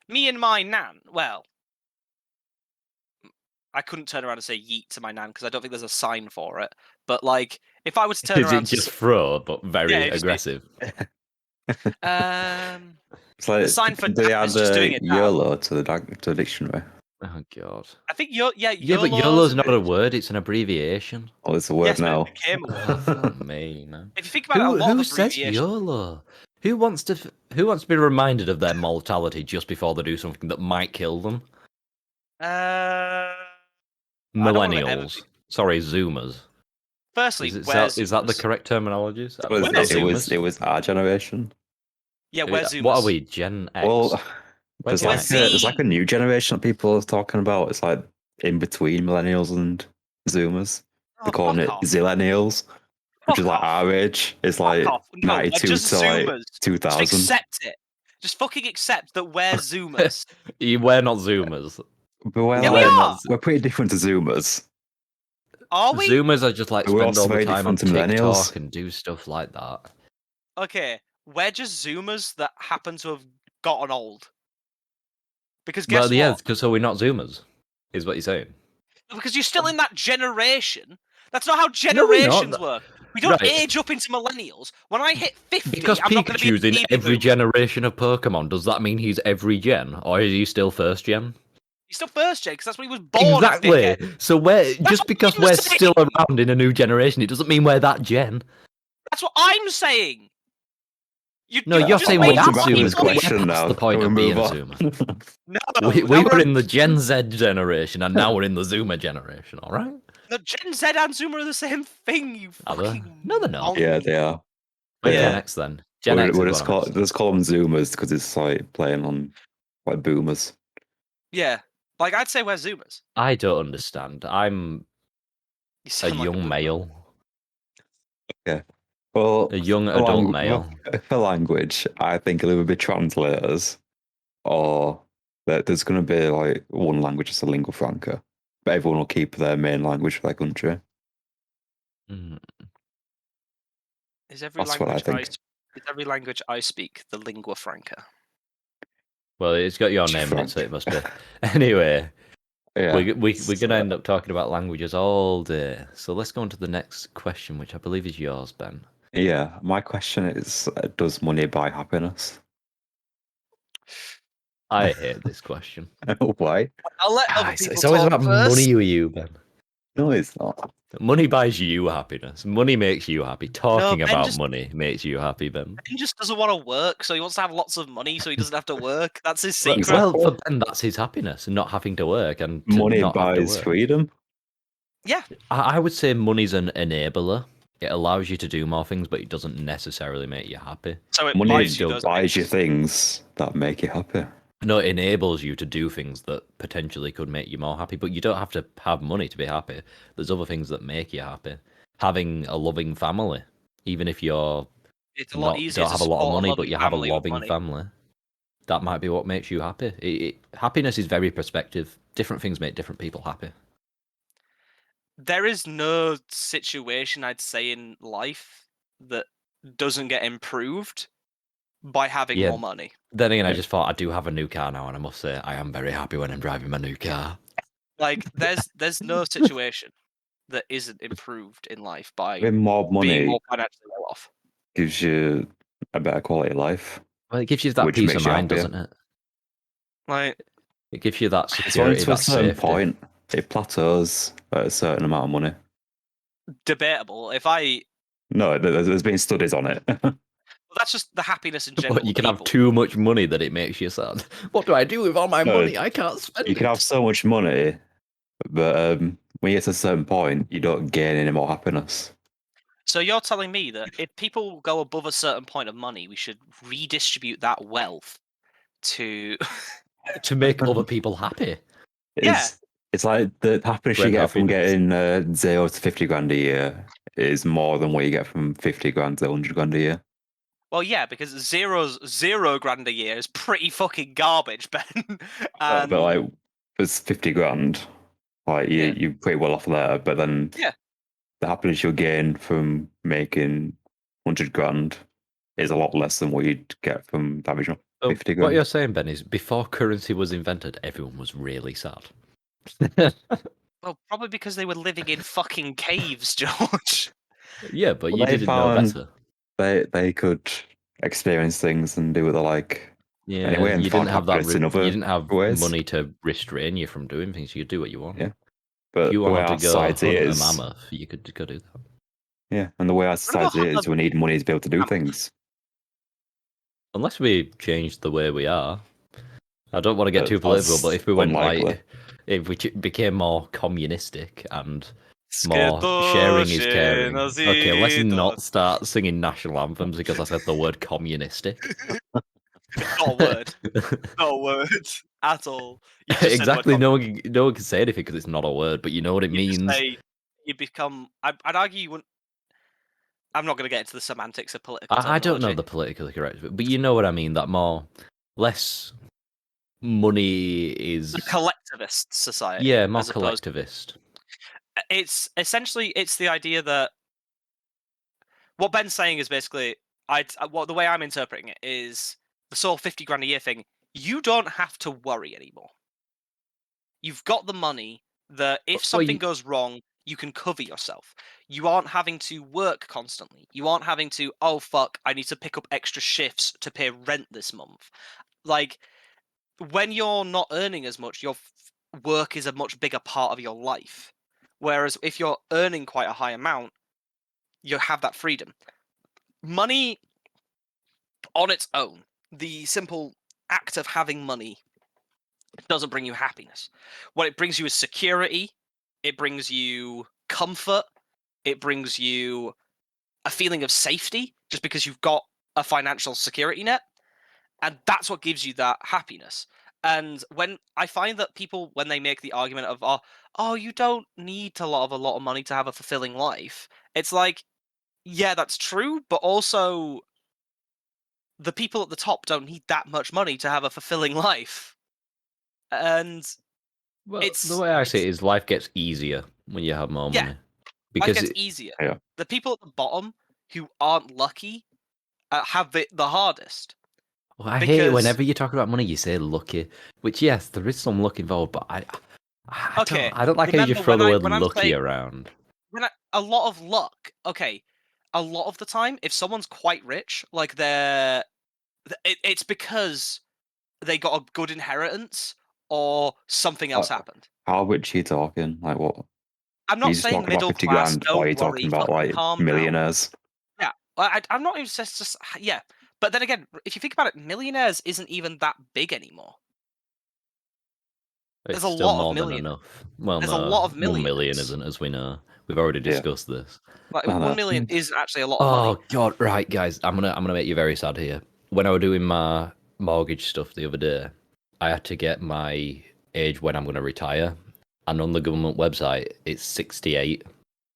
[SPEAKER 3] me and my nan, well, I couldn't turn around and say yeet to my nan because I don't think there's a sign for it. But, like, if I were to turn
[SPEAKER 1] Is
[SPEAKER 3] around
[SPEAKER 1] it just throw, but very aggressive?
[SPEAKER 2] It's like,
[SPEAKER 3] the sign for
[SPEAKER 2] they
[SPEAKER 3] dad
[SPEAKER 2] add
[SPEAKER 3] is just doing it now.
[SPEAKER 2] YOLO to the dictionary.
[SPEAKER 1] Oh, God.
[SPEAKER 3] I think
[SPEAKER 1] Yeah, but
[SPEAKER 3] YOLO's
[SPEAKER 1] YOLO's not a word, it's an abbreviation.
[SPEAKER 2] Oh, it's a word
[SPEAKER 3] Yes, but
[SPEAKER 2] now.
[SPEAKER 3] it became a word.
[SPEAKER 1] Oh, fuck me, man.
[SPEAKER 3] If you think about it, a lot
[SPEAKER 1] Who
[SPEAKER 3] of
[SPEAKER 1] says
[SPEAKER 3] abbreviations.
[SPEAKER 1] YOLO? Who wants to be reminded of their mortality just before they do something that might kill them?
[SPEAKER 3] I don't wanna ever
[SPEAKER 1] Millennials. Sorry, Zoomers.
[SPEAKER 3] Firstly,
[SPEAKER 1] Is
[SPEAKER 3] where's
[SPEAKER 1] that the
[SPEAKER 3] Zoomers?
[SPEAKER 1] correct terminology?
[SPEAKER 2] It was our generation.
[SPEAKER 3] Yeah, where's Zoomers?
[SPEAKER 1] What are we, Gen X?
[SPEAKER 2] Well,
[SPEAKER 1] Where's
[SPEAKER 2] there's
[SPEAKER 1] Y?
[SPEAKER 2] like a new generation that people are talking about. It's like in between millennials and Zoomers. They're calling it Zillennials, which is like our age. It's like
[SPEAKER 3] off. No,
[SPEAKER 2] 92
[SPEAKER 3] just
[SPEAKER 2] to like
[SPEAKER 3] Zoomers.
[SPEAKER 2] 2000.
[SPEAKER 3] Just accept it. Just fucking accept that we're Zoomers.
[SPEAKER 1] We're not Zoomers.
[SPEAKER 2] But we're,
[SPEAKER 3] Yeah, we
[SPEAKER 2] like,
[SPEAKER 3] are.
[SPEAKER 2] we're pretty different to Zoomers.
[SPEAKER 3] Are we?
[SPEAKER 1] Zoomers are just like
[SPEAKER 2] We're
[SPEAKER 1] spend
[SPEAKER 2] also
[SPEAKER 1] all the
[SPEAKER 2] very
[SPEAKER 1] time on
[SPEAKER 2] different to millennials.
[SPEAKER 1] TikTok and do stuff like that.
[SPEAKER 3] Okay, we're just Zoomers that happen to have gotten old. Because guess
[SPEAKER 1] Well, yeah,
[SPEAKER 3] what?
[SPEAKER 1] because so we're not Zoomers, is what you're saying.
[SPEAKER 3] Because you're still in that generation. That's not how
[SPEAKER 1] No, we're not.
[SPEAKER 3] generations work. We don't
[SPEAKER 1] Right.
[SPEAKER 3] age up into millennials. When I hit 50,
[SPEAKER 1] Because
[SPEAKER 3] I'm not going to be
[SPEAKER 1] Pikachu's
[SPEAKER 3] a
[SPEAKER 1] in
[SPEAKER 3] baby
[SPEAKER 1] every
[SPEAKER 3] boomer.
[SPEAKER 1] generation of Pokemon, does that mean he's every gen? Or is he still first gen?
[SPEAKER 3] He's still first gen because that's when he was born.
[SPEAKER 1] Exactly.
[SPEAKER 3] Dickhead.
[SPEAKER 1] So just
[SPEAKER 3] what
[SPEAKER 1] because
[SPEAKER 3] I'm
[SPEAKER 1] we're
[SPEAKER 3] saying.
[SPEAKER 1] still around in a new generation, it doesn't mean we're that gen.
[SPEAKER 3] That's what I'm saying.
[SPEAKER 1] You're
[SPEAKER 3] just
[SPEAKER 1] saying
[SPEAKER 3] made
[SPEAKER 1] we're
[SPEAKER 3] your
[SPEAKER 1] not
[SPEAKER 3] point.
[SPEAKER 1] Zoomers, but we're
[SPEAKER 2] question
[SPEAKER 1] past
[SPEAKER 2] now.
[SPEAKER 1] the point
[SPEAKER 2] Can
[SPEAKER 1] of
[SPEAKER 2] we
[SPEAKER 1] being a
[SPEAKER 2] move
[SPEAKER 1] Zoomer.
[SPEAKER 3] No,
[SPEAKER 1] We
[SPEAKER 3] now
[SPEAKER 1] were
[SPEAKER 3] we're
[SPEAKER 1] in the Gen Z generation, and now we're in the Zoomer generation, all right?
[SPEAKER 3] No, Gen Z and Zoomer are the same thing. You
[SPEAKER 1] Are they?
[SPEAKER 3] fucking
[SPEAKER 1] No, they're not.
[SPEAKER 2] Yeah, they are.
[SPEAKER 1] We're
[SPEAKER 2] Yeah.
[SPEAKER 1] Gen X then. Gen X
[SPEAKER 2] We'll
[SPEAKER 1] is
[SPEAKER 2] just
[SPEAKER 1] what I'm
[SPEAKER 2] let's call them Zoomers because it's like playing on like boomers.
[SPEAKER 3] Yeah, like I'd say we're Zoomers.
[SPEAKER 1] I don't understand. I'm
[SPEAKER 3] You
[SPEAKER 1] a
[SPEAKER 3] sound like
[SPEAKER 1] young
[SPEAKER 3] boomer.
[SPEAKER 1] male.
[SPEAKER 2] Okay. Well,
[SPEAKER 1] A young adult male.
[SPEAKER 2] For language, I think it'll either be translators or that there's going to be like one language as a lingua franca, but everyone will keep their main language for their country.
[SPEAKER 1] Mm.
[SPEAKER 3] Is every
[SPEAKER 2] That's what I think.
[SPEAKER 3] Is every language I speak the lingua franca?
[SPEAKER 1] Well, it's got your name in it, so it must be. Anyway,
[SPEAKER 2] Yeah.
[SPEAKER 1] we're going to end up talking about languages all day. So let's go on to the next question, which I believe is yours, Ben.
[SPEAKER 2] Yeah. My question is: does money buy happiness?
[SPEAKER 1] I hate this question.
[SPEAKER 2] Why?
[SPEAKER 3] I'll let other
[SPEAKER 1] Guys,
[SPEAKER 3] people
[SPEAKER 1] it's always
[SPEAKER 3] talk
[SPEAKER 1] about
[SPEAKER 3] first.
[SPEAKER 1] money with you, Ben.
[SPEAKER 2] No, it's not.
[SPEAKER 1] Money buys you happiness. Money makes you happy. Talking
[SPEAKER 3] Ben
[SPEAKER 1] about
[SPEAKER 3] just-
[SPEAKER 1] money makes you happy, Ben.
[SPEAKER 3] He just doesn't want to work, so he wants to have lots of money, so he doesn't have to work. That's his secret.
[SPEAKER 2] Exactly.
[SPEAKER 1] Well, for Ben, that's his happiness, not having to work and to
[SPEAKER 2] Money
[SPEAKER 1] not have to
[SPEAKER 2] buys
[SPEAKER 1] work.
[SPEAKER 2] freedom.
[SPEAKER 3] Yeah,
[SPEAKER 1] I would say money's an enabler. It allows you to do more things, but it doesn't necessarily make you happy.
[SPEAKER 3] so it
[SPEAKER 2] Money
[SPEAKER 3] buys you
[SPEAKER 2] still
[SPEAKER 3] those
[SPEAKER 2] buys you
[SPEAKER 3] things.
[SPEAKER 2] things that make you happy.
[SPEAKER 1] No, it enables you to do things that potentially could make you more happy, but you don't have to have money to be happy. There's other things that make you happy. Having a loving family, even if you're
[SPEAKER 3] It's a lot easier
[SPEAKER 1] don't
[SPEAKER 3] to
[SPEAKER 1] have a lot of
[SPEAKER 3] support
[SPEAKER 1] money, but you have a
[SPEAKER 3] family with
[SPEAKER 1] loving
[SPEAKER 3] money.
[SPEAKER 1] family, that might be what makes you happy. Happiness is very perspective. Different things make different people happy.
[SPEAKER 3] there is no situation I'd say in life that doesn't get improved by having
[SPEAKER 1] Yeah.
[SPEAKER 3] more money.
[SPEAKER 1] Then again, I
[SPEAKER 2] Yeah.
[SPEAKER 1] just thought I do have a new car now, and I must say I am very happy when I'm driving my new car.
[SPEAKER 3] Like there's no situation that isn't improved in life by
[SPEAKER 2] Having more
[SPEAKER 3] being
[SPEAKER 2] money
[SPEAKER 3] more financially well off.
[SPEAKER 2] gives you a better quality of life,
[SPEAKER 1] Well, it gives you that
[SPEAKER 2] which
[SPEAKER 1] peace
[SPEAKER 2] makes
[SPEAKER 1] of
[SPEAKER 2] you
[SPEAKER 1] mind,
[SPEAKER 2] happier.
[SPEAKER 1] doesn't it?
[SPEAKER 3] Like
[SPEAKER 1] It gives you that
[SPEAKER 2] It's only
[SPEAKER 1] security,
[SPEAKER 2] to a
[SPEAKER 1] that
[SPEAKER 2] certain
[SPEAKER 1] safety.
[SPEAKER 2] point. It plateaus at a certain amount of money.
[SPEAKER 3] debatable.
[SPEAKER 2] No, there's been studies on it.
[SPEAKER 3] Well, that's just the happiness in general.
[SPEAKER 1] But you
[SPEAKER 3] of
[SPEAKER 1] can have
[SPEAKER 3] people.
[SPEAKER 1] too much money that it makes you sad. What do I do with all my
[SPEAKER 2] No,
[SPEAKER 1] money? I can't spend
[SPEAKER 2] You can have
[SPEAKER 1] it.
[SPEAKER 2] so much money, but when you get to a certain point, you don't gain any more happiness.
[SPEAKER 3] So you're telling me that if people go above a certain point of money, we should redistribute that wealth to
[SPEAKER 1] To make other people happy.
[SPEAKER 3] Yeah.
[SPEAKER 2] It's like the happiness you
[SPEAKER 1] Friend
[SPEAKER 2] get from
[SPEAKER 1] happiness.
[SPEAKER 2] getting 0 to 50 grand a year is more than what you get from 50 grand to 100 grand a year.
[SPEAKER 3] Well, yeah, because zero grand a year is pretty fucking garbage, Ben.
[SPEAKER 2] But like, it's 50 grand. Like
[SPEAKER 3] Yeah.
[SPEAKER 2] you're pretty well off there. But then
[SPEAKER 3] Yeah.
[SPEAKER 2] the happiness you'll gain from making 100 grand is a lot less than what you'd get from the average of
[SPEAKER 1] So
[SPEAKER 2] 50
[SPEAKER 1] what
[SPEAKER 2] grand.
[SPEAKER 1] you're saying, Ben, is before currency was invented, everyone was really sad.
[SPEAKER 3] Well, probably because they were living in fucking caves, George.
[SPEAKER 1] Yeah, but
[SPEAKER 2] Well,
[SPEAKER 1] you
[SPEAKER 2] they
[SPEAKER 1] didn't know
[SPEAKER 2] found
[SPEAKER 1] better.
[SPEAKER 2] they could experience things and do what they like
[SPEAKER 1] Yeah,
[SPEAKER 2] anyway, and
[SPEAKER 1] you didn't
[SPEAKER 2] find
[SPEAKER 1] have that.
[SPEAKER 2] happiness in
[SPEAKER 1] You
[SPEAKER 2] other
[SPEAKER 1] didn't have
[SPEAKER 2] ways.
[SPEAKER 1] money to restrain you from doing things. You could do what you want.
[SPEAKER 2] Yeah.
[SPEAKER 1] If
[SPEAKER 2] But
[SPEAKER 1] you
[SPEAKER 2] the way
[SPEAKER 1] wanted to
[SPEAKER 2] our
[SPEAKER 1] go
[SPEAKER 2] society
[SPEAKER 1] hunt a
[SPEAKER 2] is,
[SPEAKER 1] mammoth, you could go do that.
[SPEAKER 2] yeah, and the way our
[SPEAKER 3] What about
[SPEAKER 2] society is, we need money to be able to do
[SPEAKER 3] mammoth?
[SPEAKER 2] things.
[SPEAKER 1] Unless we changed the way we are. I don't want to get too political, but
[SPEAKER 2] That's
[SPEAKER 1] if we went
[SPEAKER 2] unlikely.
[SPEAKER 1] if we became more communistic and more sharing is caring. Okay, let's not start singing national anthems because I said the word communistic.
[SPEAKER 3] Not a word. Not a word at all. You just
[SPEAKER 1] Exactly.
[SPEAKER 3] said
[SPEAKER 1] No one can say anything because it's not a word, but you know what it means.
[SPEAKER 3] you become. I'd argue you wouldn't. I'm not going to get into the semantics of political
[SPEAKER 1] I don't know
[SPEAKER 3] terminology.
[SPEAKER 1] the politically correct, but you know what I mean. That less money is
[SPEAKER 3] A collectivist society.
[SPEAKER 1] yeah, more
[SPEAKER 3] as opposed.
[SPEAKER 1] collectivist.
[SPEAKER 3] It's essentially the idea that what Ben's saying is basically the way I'm interpreting it is the sort of 50 grand a year thing. You don't have to worry anymore. You've got the money that if something goes wrong, you can cover yourself. You aren't having to work constantly. You aren't having to, oh fuck, I need to pick up extra shifts to pay rent this month. Like, when you're not earning as much, your work is a much bigger part of your life. Whereas if you're earning quite a high amount, you have that freedom. Money on its own, the simple act of having money doesn't bring you happiness. What it brings you is security, it brings you comfort, it brings you a feeling of safety just because you've got a financial security net. And that's what gives you that happiness. And when I find that people, when they make the argument of, oh, you don't need a lot of money to have a fulfilling life, it's like, yeah, that's true, but also the people at the top don't need that much money to have a fulfilling life. And
[SPEAKER 1] Well, the way I see it is life gets easier when you have more
[SPEAKER 3] Yeah,
[SPEAKER 1] money.
[SPEAKER 3] life
[SPEAKER 1] Because
[SPEAKER 3] gets easier.
[SPEAKER 2] Yeah.
[SPEAKER 3] The people at the bottom who aren't lucky have it the hardest.
[SPEAKER 1] well, I hate it whenever you talk about money, you say lucky. Which yes, there is some luck involved, but I
[SPEAKER 3] Okay,
[SPEAKER 1] don't like how you
[SPEAKER 3] remember
[SPEAKER 1] throw the word
[SPEAKER 3] when I'm
[SPEAKER 1] lucky
[SPEAKER 3] saying
[SPEAKER 1] around.
[SPEAKER 3] a lot of luck. Okay, a lot of the time, if someone's quite rich, like it's because they got a good inheritance or something else happened.
[SPEAKER 2] How rich are you talking? Like what?
[SPEAKER 3] I'm
[SPEAKER 2] You
[SPEAKER 3] not
[SPEAKER 2] just
[SPEAKER 3] saying
[SPEAKER 2] talking about
[SPEAKER 3] middle
[SPEAKER 2] 50
[SPEAKER 3] class.
[SPEAKER 2] grand, or are
[SPEAKER 3] Don't
[SPEAKER 2] you talking
[SPEAKER 3] worry.
[SPEAKER 2] about
[SPEAKER 3] Fucking
[SPEAKER 2] like
[SPEAKER 3] calm down.
[SPEAKER 2] millionaires?
[SPEAKER 3] Yeah, I'm not even just yeah. But then again, if you think about it, millionaires isn't even that big anymore.
[SPEAKER 1] It's
[SPEAKER 3] There's a
[SPEAKER 1] still
[SPEAKER 3] lot of
[SPEAKER 1] more than
[SPEAKER 3] million.
[SPEAKER 1] enough. Well,
[SPEAKER 3] There's a
[SPEAKER 1] no,
[SPEAKER 3] lot of
[SPEAKER 1] 1 million
[SPEAKER 3] millionaires.
[SPEAKER 1] isn't, as we know. We've already discussed this.
[SPEAKER 3] Like
[SPEAKER 2] I know.
[SPEAKER 3] 1 million is actually a lot of money.
[SPEAKER 1] Oh God, right, guys, I'm gonna make you very sad here. When I was doing my mortgage stuff the other day, I had to get my age when I'm gonna retire, and on the government website, it's 68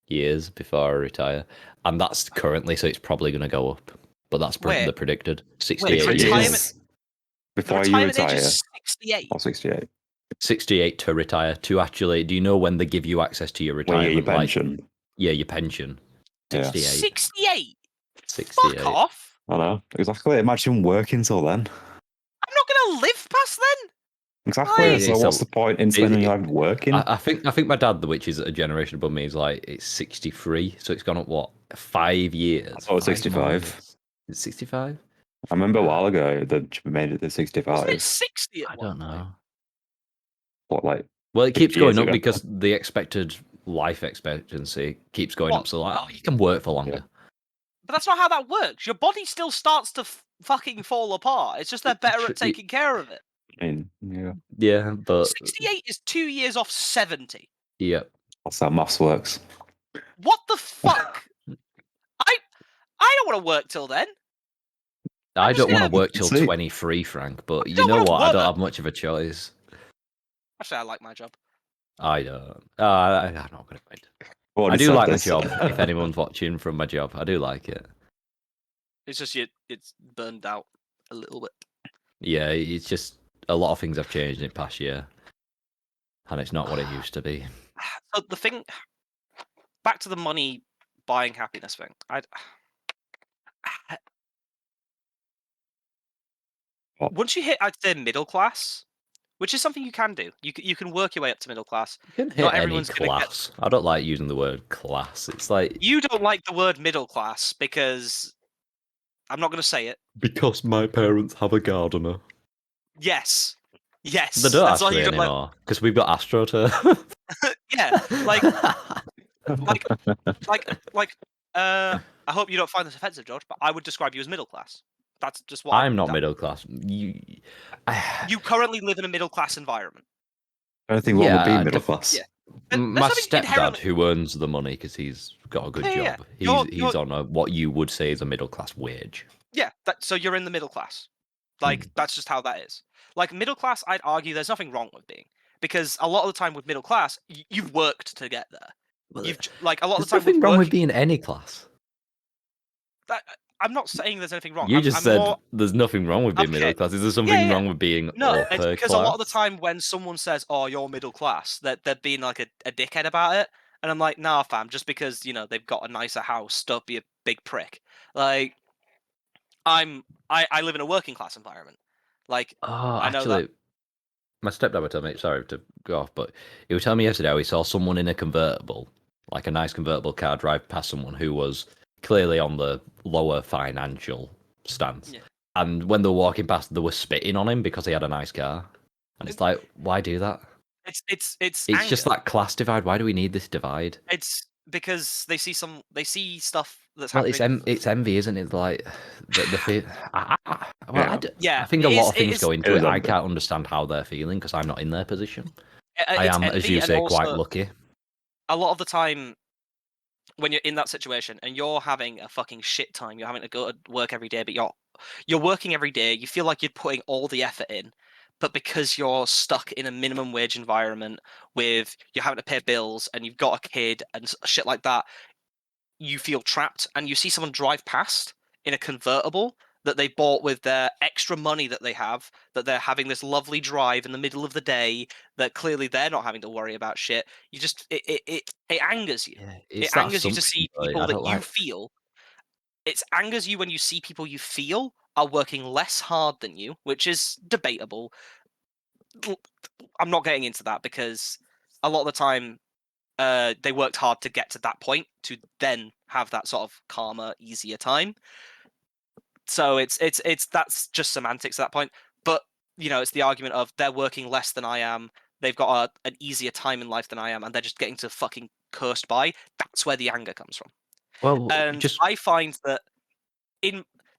[SPEAKER 1] years before I retire, and that's currently, so it's probably gonna go up. But that's
[SPEAKER 3] Wait,
[SPEAKER 1] the predicted
[SPEAKER 3] the
[SPEAKER 1] 68
[SPEAKER 3] retirement-
[SPEAKER 1] years.
[SPEAKER 3] The
[SPEAKER 2] Before you
[SPEAKER 3] retirement age
[SPEAKER 2] retire,
[SPEAKER 3] is 68.
[SPEAKER 2] or 68.
[SPEAKER 1] 68 to retire. To actually, do you know when they give you access to your
[SPEAKER 2] When you
[SPEAKER 1] retirement?
[SPEAKER 2] get your pension.
[SPEAKER 1] Yeah, your pension.
[SPEAKER 2] Yeah.
[SPEAKER 1] 68.
[SPEAKER 3] 68.
[SPEAKER 1] 68.
[SPEAKER 3] Fuck off.
[SPEAKER 2] I know. Exactly. Imagine working till then.
[SPEAKER 3] I'm not gonna live past then.
[SPEAKER 2] Exactly.
[SPEAKER 3] Like,
[SPEAKER 2] So
[SPEAKER 1] It's
[SPEAKER 2] what's
[SPEAKER 1] a-
[SPEAKER 2] the point in spending your life working?
[SPEAKER 1] I think my dad, which is a generation above me, is like it's 63, so it's gone up what 5 years.
[SPEAKER 2] I thought it was 65.
[SPEAKER 1] It's 65.
[SPEAKER 2] I remember a while ago that you made it to
[SPEAKER 3] wasn't
[SPEAKER 2] 65.
[SPEAKER 3] it 60 at
[SPEAKER 1] I
[SPEAKER 3] one
[SPEAKER 1] don't
[SPEAKER 3] point?
[SPEAKER 1] know.
[SPEAKER 2] What, like
[SPEAKER 1] Well, it
[SPEAKER 2] 50
[SPEAKER 1] keeps going
[SPEAKER 2] years
[SPEAKER 1] up
[SPEAKER 2] ago?
[SPEAKER 1] because the expected life expectancy keeps going
[SPEAKER 3] What?
[SPEAKER 1] up. So like, oh, you can work for longer.
[SPEAKER 3] But that's not how that works. Your body still starts to fucking fall apart. It's just they're better at taking care of it.
[SPEAKER 2] I mean, yeah.
[SPEAKER 1] Yeah, but
[SPEAKER 3] 68 is 2 years off 70.
[SPEAKER 1] yeah,
[SPEAKER 2] That's how maths works.
[SPEAKER 3] What the fuck? I don't want to work till then.
[SPEAKER 1] I
[SPEAKER 3] just
[SPEAKER 1] don't want to
[SPEAKER 3] gonna-
[SPEAKER 1] work till
[SPEAKER 2] See.
[SPEAKER 1] 23, Frank. But you
[SPEAKER 3] don't
[SPEAKER 1] know
[SPEAKER 3] wanna
[SPEAKER 1] what? I don't
[SPEAKER 3] work.
[SPEAKER 1] have much of a choice.
[SPEAKER 3] Actually, I like my job.
[SPEAKER 1] I don't. I'm not going to mind.
[SPEAKER 2] Already
[SPEAKER 1] I do
[SPEAKER 2] said
[SPEAKER 1] like my
[SPEAKER 2] this.
[SPEAKER 1] job. If anyone's watching from my job, I do like it.
[SPEAKER 3] It's just it's burned out a little bit.
[SPEAKER 1] Yeah, it's just a lot of things have changed in the past year, and it's not what it used to be.
[SPEAKER 3] So the thing, back to the money buying happiness thing.
[SPEAKER 2] What?
[SPEAKER 3] Once you hit, I'd say, middle class, which is something you can do. You can work your way up to middle class.
[SPEAKER 1] You can hit
[SPEAKER 3] Not
[SPEAKER 1] any
[SPEAKER 3] everyone's gonna get.
[SPEAKER 1] class. I don't like using the word class. It's like
[SPEAKER 3] You don't like the word middle class because I'm not going to say it.
[SPEAKER 1] because my parents have a gardener.
[SPEAKER 3] Yes, yes.
[SPEAKER 1] They don't
[SPEAKER 3] That's why
[SPEAKER 1] actually
[SPEAKER 3] you don't like.
[SPEAKER 1] anymore because we've got AstroTurf.
[SPEAKER 3] Yeah, like. I hope you don't find this offensive, George, but I would describe you as middle class. That's just what
[SPEAKER 1] I'm not middle class.
[SPEAKER 3] You currently live in a middle class environment.
[SPEAKER 2] Anything wrong with being middle class?
[SPEAKER 3] Yeah.
[SPEAKER 1] My
[SPEAKER 3] There's nothing
[SPEAKER 1] stepdad,
[SPEAKER 3] inherently-
[SPEAKER 1] who earns the money because he's got a good
[SPEAKER 3] Yeah,
[SPEAKER 1] job,
[SPEAKER 3] yeah.
[SPEAKER 1] he's on what you would say is a middle class wage.
[SPEAKER 3] Yeah, so you're in the middle class. Like, that's just how that is. Like, middle class, I'd argue there's nothing wrong with being. Because a lot of the time with middle class, you've worked to get there. You've like a lot of the
[SPEAKER 1] There's
[SPEAKER 3] time
[SPEAKER 1] nothing wrong with being any class.
[SPEAKER 3] I'm not saying there's anything wrong.
[SPEAKER 1] You just
[SPEAKER 3] I'm
[SPEAKER 1] said
[SPEAKER 3] more,
[SPEAKER 1] there's nothing wrong with being middle
[SPEAKER 3] okay.
[SPEAKER 1] class. Is there something
[SPEAKER 3] Yeah.
[SPEAKER 1] wrong with being
[SPEAKER 3] No,
[SPEAKER 1] upper
[SPEAKER 3] it's because
[SPEAKER 1] class?
[SPEAKER 3] a lot of the time when someone says, "Oh, you're middle class," that they're being like a dickhead about it, and I'm like, "Nah, fam. Just because they've got a nicer house, don't be a big prick." Like, I live in a working class environment. Like,
[SPEAKER 1] Oh,
[SPEAKER 3] I know that.
[SPEAKER 1] actually, my stepdad would tell me. Sorry to go off, but he would tell me yesterday how he saw someone in a convertible, like a nice convertible car, drive past someone who was clearly on the lower financial stance.
[SPEAKER 3] Yeah.
[SPEAKER 1] And when they were walking past, they were spitting on him because he had a nice car. And it's like, why do that?
[SPEAKER 3] It's
[SPEAKER 1] It's just
[SPEAKER 3] anger.
[SPEAKER 1] that class divide. Why do we need this divide?
[SPEAKER 3] It's because they see stuff that's
[SPEAKER 1] Well,
[SPEAKER 3] happening.
[SPEAKER 1] it's envy, isn't it? Like the fear.
[SPEAKER 3] Yeah,
[SPEAKER 1] I think a
[SPEAKER 3] it
[SPEAKER 1] lot
[SPEAKER 3] is-
[SPEAKER 1] of
[SPEAKER 3] it
[SPEAKER 1] things
[SPEAKER 3] is-
[SPEAKER 1] go into
[SPEAKER 2] it
[SPEAKER 1] it.
[SPEAKER 2] is
[SPEAKER 1] I
[SPEAKER 2] envy.
[SPEAKER 1] can't understand how they're feeling because I'm not in their position. I
[SPEAKER 3] it's
[SPEAKER 1] am, as
[SPEAKER 3] envy
[SPEAKER 1] you
[SPEAKER 3] and
[SPEAKER 1] say, quite
[SPEAKER 3] also,
[SPEAKER 1] lucky.
[SPEAKER 3] a lot of the time when you're in that situation and you're having a fucking shit time, you're having to go to work every day, but you're working every day, you feel like you're putting all the effort in, but because you're stuck in a minimum wage environment with you're having to pay bills and you've got a kid and shit like that, you feel trapped. And you see someone drive past in a convertible that they bought with their extra money that they have, that they're having this lovely drive in the middle of the day, that clearly they're not having to worry about shit. You just it angers you.
[SPEAKER 1] Yeah,
[SPEAKER 3] It
[SPEAKER 1] it's that
[SPEAKER 3] angers you to
[SPEAKER 1] assumption.
[SPEAKER 3] see
[SPEAKER 1] Like,
[SPEAKER 3] people
[SPEAKER 1] I
[SPEAKER 3] that
[SPEAKER 1] don't
[SPEAKER 3] you
[SPEAKER 1] like.
[SPEAKER 3] feel. It angers you when you see people you feel are working less hard than you, which is debatable. I'm not getting into that because a lot of the time they worked hard to get to that point to then have that sort of calmer, easier time. So it's that's just semantics at that point. But it's the argument of they're working less than I am. They've got an easier time in life than I am, and they're just getting to fucking cursed by. That's where the anger comes from.
[SPEAKER 1] Well,
[SPEAKER 3] And
[SPEAKER 1] just
[SPEAKER 3] I find that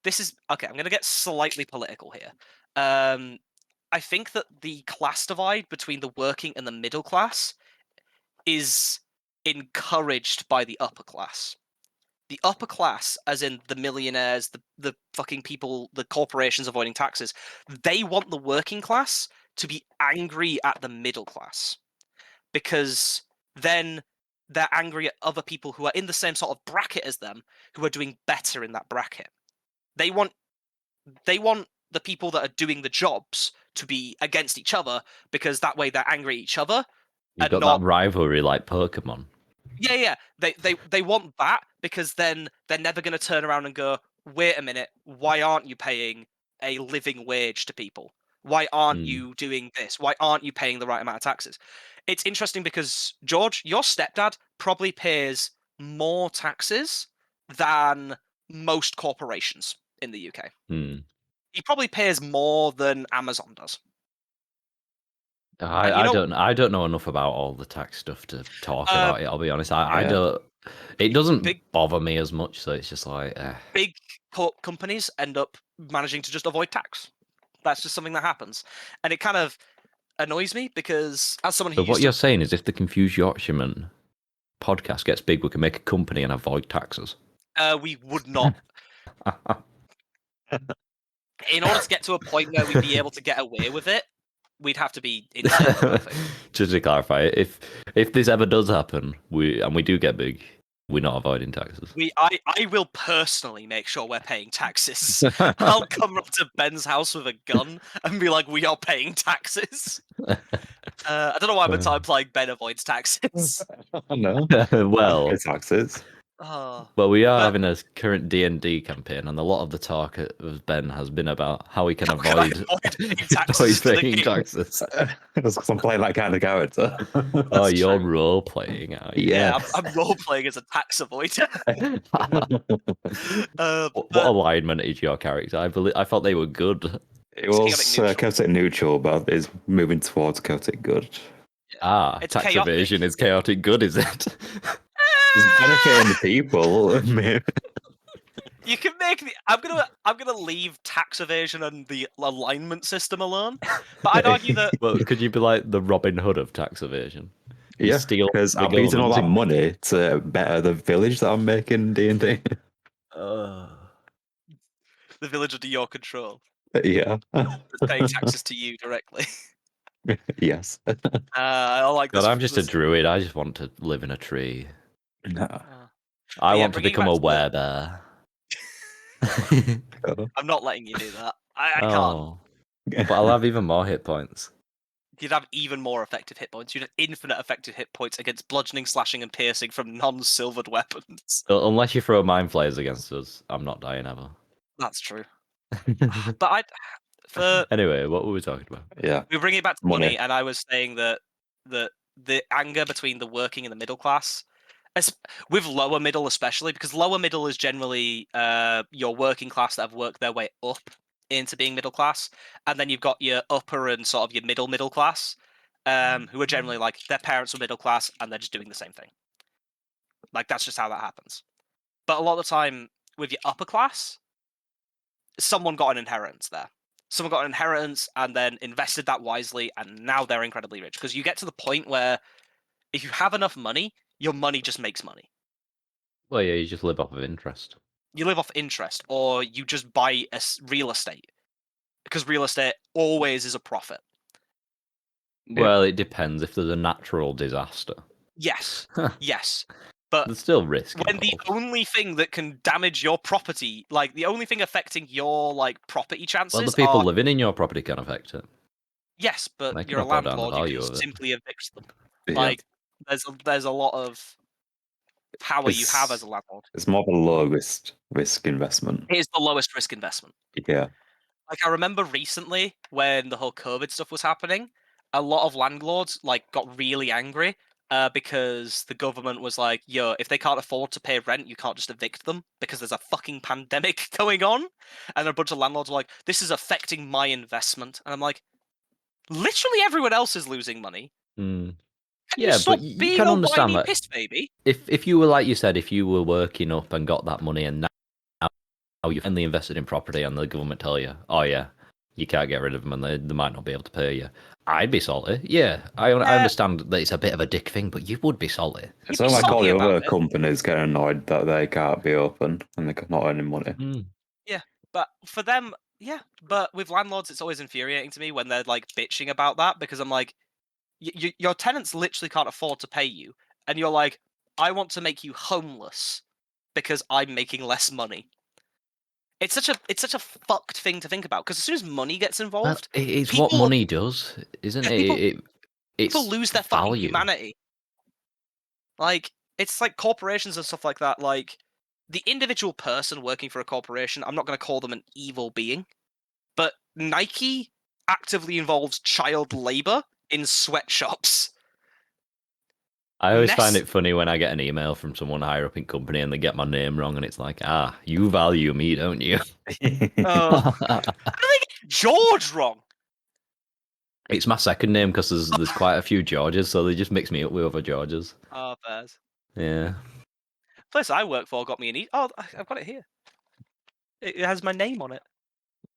[SPEAKER 3] this is okay. I'm going to get slightly political here. I think that the class divide between the working and the middle class is encouraged by the upper class. The upper class, as in the millionaires, the fucking people, the corporations avoiding taxes, they want the working class to be angry at the middle class because then they're angry at other people who are in the same sort of bracket as them who are doing better in that bracket. They want the people that are doing the jobs to be against each other, because that way they're angry at each other.
[SPEAKER 1] You've
[SPEAKER 3] and
[SPEAKER 1] got
[SPEAKER 3] not
[SPEAKER 1] that rivalry like Pokemon.
[SPEAKER 3] Yeah. They want that, because then they're never going to turn around and go, wait a minute, why aren't you paying a living wage to people? Why aren't you doing this? Why aren't you paying the right amount of taxes? It's interesting because, George, your stepdad probably pays more taxes than most corporations in the UK. He probably pays more than Amazon does.
[SPEAKER 1] I don't know enough about all the tax stuff to talk about it. I'll be honest. I don't. It doesn't bother me as much, so it's just like
[SPEAKER 3] big companies end up managing to just avoid tax. That's just something that happens, and it kind of annoys me because as someone who
[SPEAKER 1] So what you're saying is, if the Confused Yorkshireman podcast gets big, we can make a company and avoid taxes.
[SPEAKER 3] We would not. In order to get to a point where we'd be able to get away with it, we'd have to be insane. I think.
[SPEAKER 1] Just to clarify, if this ever does happen, we do get big, we're not avoiding taxes.
[SPEAKER 3] I will personally make sure we're paying taxes. I'll come up to Ben's house with a gun and be like, "We are paying taxes." I don't know why I'm implying Ben avoids taxes.
[SPEAKER 2] No.
[SPEAKER 1] Well,
[SPEAKER 2] it's taxes.
[SPEAKER 1] Well, we are having a current D&D campaign, and a lot of the talk of Ben has been about how he can avoid paying taxes.
[SPEAKER 2] Because I'm playing that kind of character.
[SPEAKER 1] Oh, you're role playing, are you?
[SPEAKER 3] Yeah, I'm role playing as a tax avoider.
[SPEAKER 1] What alignment is your character? I thought they were good.
[SPEAKER 2] It was chaotic neutral, but it's moving towards chaotic good.
[SPEAKER 3] It's
[SPEAKER 1] tax
[SPEAKER 3] chaotic.
[SPEAKER 1] evasion is chaotic good, is it?
[SPEAKER 2] It's benefiting the people.
[SPEAKER 3] You can make the. I'm gonna leave tax evasion and the alignment system alone. But I'd argue that.
[SPEAKER 1] Well, could you be like the Robin Hood of tax evasion?
[SPEAKER 2] Yeah, because I'm using all that money to better the village that I'm making D&D.
[SPEAKER 3] The village under your control.
[SPEAKER 2] Yeah.
[SPEAKER 3] It's paying taxes to you directly.
[SPEAKER 2] Yes.
[SPEAKER 3] I like this.
[SPEAKER 1] God, I'm just a druid. I just want to live in a tree.
[SPEAKER 2] No.
[SPEAKER 1] I want to become a werebear.
[SPEAKER 3] I'm not letting you do that. I can't.
[SPEAKER 1] But I'll have even more hit points.
[SPEAKER 3] You'd have even more effective hit points. You'd have infinite effective hit points against bludgeoning, slashing, and piercing from non-silvered weapons.
[SPEAKER 1] Unless you throw mind flayers against us, I'm not dying ever.
[SPEAKER 3] That's true. But
[SPEAKER 1] anyway, what were we talking about?
[SPEAKER 2] Yeah,
[SPEAKER 3] we bring it back to money, and I was saying that the anger between the working and the middle class, with lower middle especially, because lower middle is generally your working class that have worked their way up into being middle class, and then you've got your upper and sort of your middle class, who are generally like their parents were middle class and they're just doing the same thing. Like that's just how that happens. But a lot of the time with your upper class, someone got an inheritance there. Someone got an inheritance and then invested that wisely, and now they're incredibly rich. Because you get to the point where if you have enough money, your money just makes money.
[SPEAKER 1] Well, yeah, you just live off of interest.
[SPEAKER 3] You live off interest, or you just buy real estate. Because real estate always is a profit.
[SPEAKER 1] Well, it depends if there's a natural disaster.
[SPEAKER 3] Yes, yes. But
[SPEAKER 1] there's still risk
[SPEAKER 3] when
[SPEAKER 1] involved.
[SPEAKER 3] the only thing that can damage your property, like the only thing affecting your like property chances,
[SPEAKER 1] well, the people living in your property can affect it.
[SPEAKER 3] Yes, but you're a landlord. You can simply evict them.
[SPEAKER 2] Yeah.
[SPEAKER 3] Like there's a lot of power you have as a landlord.
[SPEAKER 2] It's more of a low risk investment.
[SPEAKER 3] It is the lowest risk investment.
[SPEAKER 2] Yeah.
[SPEAKER 3] Like I remember recently when the whole COVID stuff was happening, a lot of landlords like got really angry because the government was like, "Yo, if they can't afford to pay rent, you can't just evict them because there's a fucking pandemic going on." And a bunch of landlords were like, "This is affecting my investment," and I'm like, "Literally everyone else is losing money."
[SPEAKER 1] Yeah, but you can understand that.
[SPEAKER 3] Piss baby.
[SPEAKER 1] If you were like you said, if you were working up and got that money, and now you've finally invested in property, and the government tell you, "Oh yeah, you can't get rid of them, and they might not be able to pay you," I'd be salty. Yeah, I understand that it's a bit of a dick thing, but you would be salty.
[SPEAKER 2] It's not like all the other companies get annoyed that they can't be open and they're not earning money.
[SPEAKER 3] Yeah, but for them, yeah. But with landlords, it's always infuriating to me when they're like bitching about that because I'm like, your tenants literally can't afford to pay you, and you're like, I want to make you homeless because I'm making less money. it's such a fucked thing to think about because as soon as money gets
[SPEAKER 1] Well,
[SPEAKER 3] involved,
[SPEAKER 1] it's what
[SPEAKER 3] people
[SPEAKER 1] money does, isn't it?
[SPEAKER 3] people
[SPEAKER 1] It's
[SPEAKER 3] lose their fucking
[SPEAKER 1] value.
[SPEAKER 3] humanity. Like it's like corporations and stuff like that. Like the individual person working for a corporation, I'm not going to call them an evil being, but Nike actively involves child labor in sweatshops.
[SPEAKER 1] I always find it funny when I get an email from someone higher up in company and they get my name wrong, and it's like, you value me, don't you?
[SPEAKER 3] I think George wrong.
[SPEAKER 1] It's my second name because there's quite a few Georges, so they just mix me up with other Georges.
[SPEAKER 3] Oh, bears.
[SPEAKER 1] Yeah.
[SPEAKER 3] Place I work for got me an Oh, I've got it here. It has my name on it.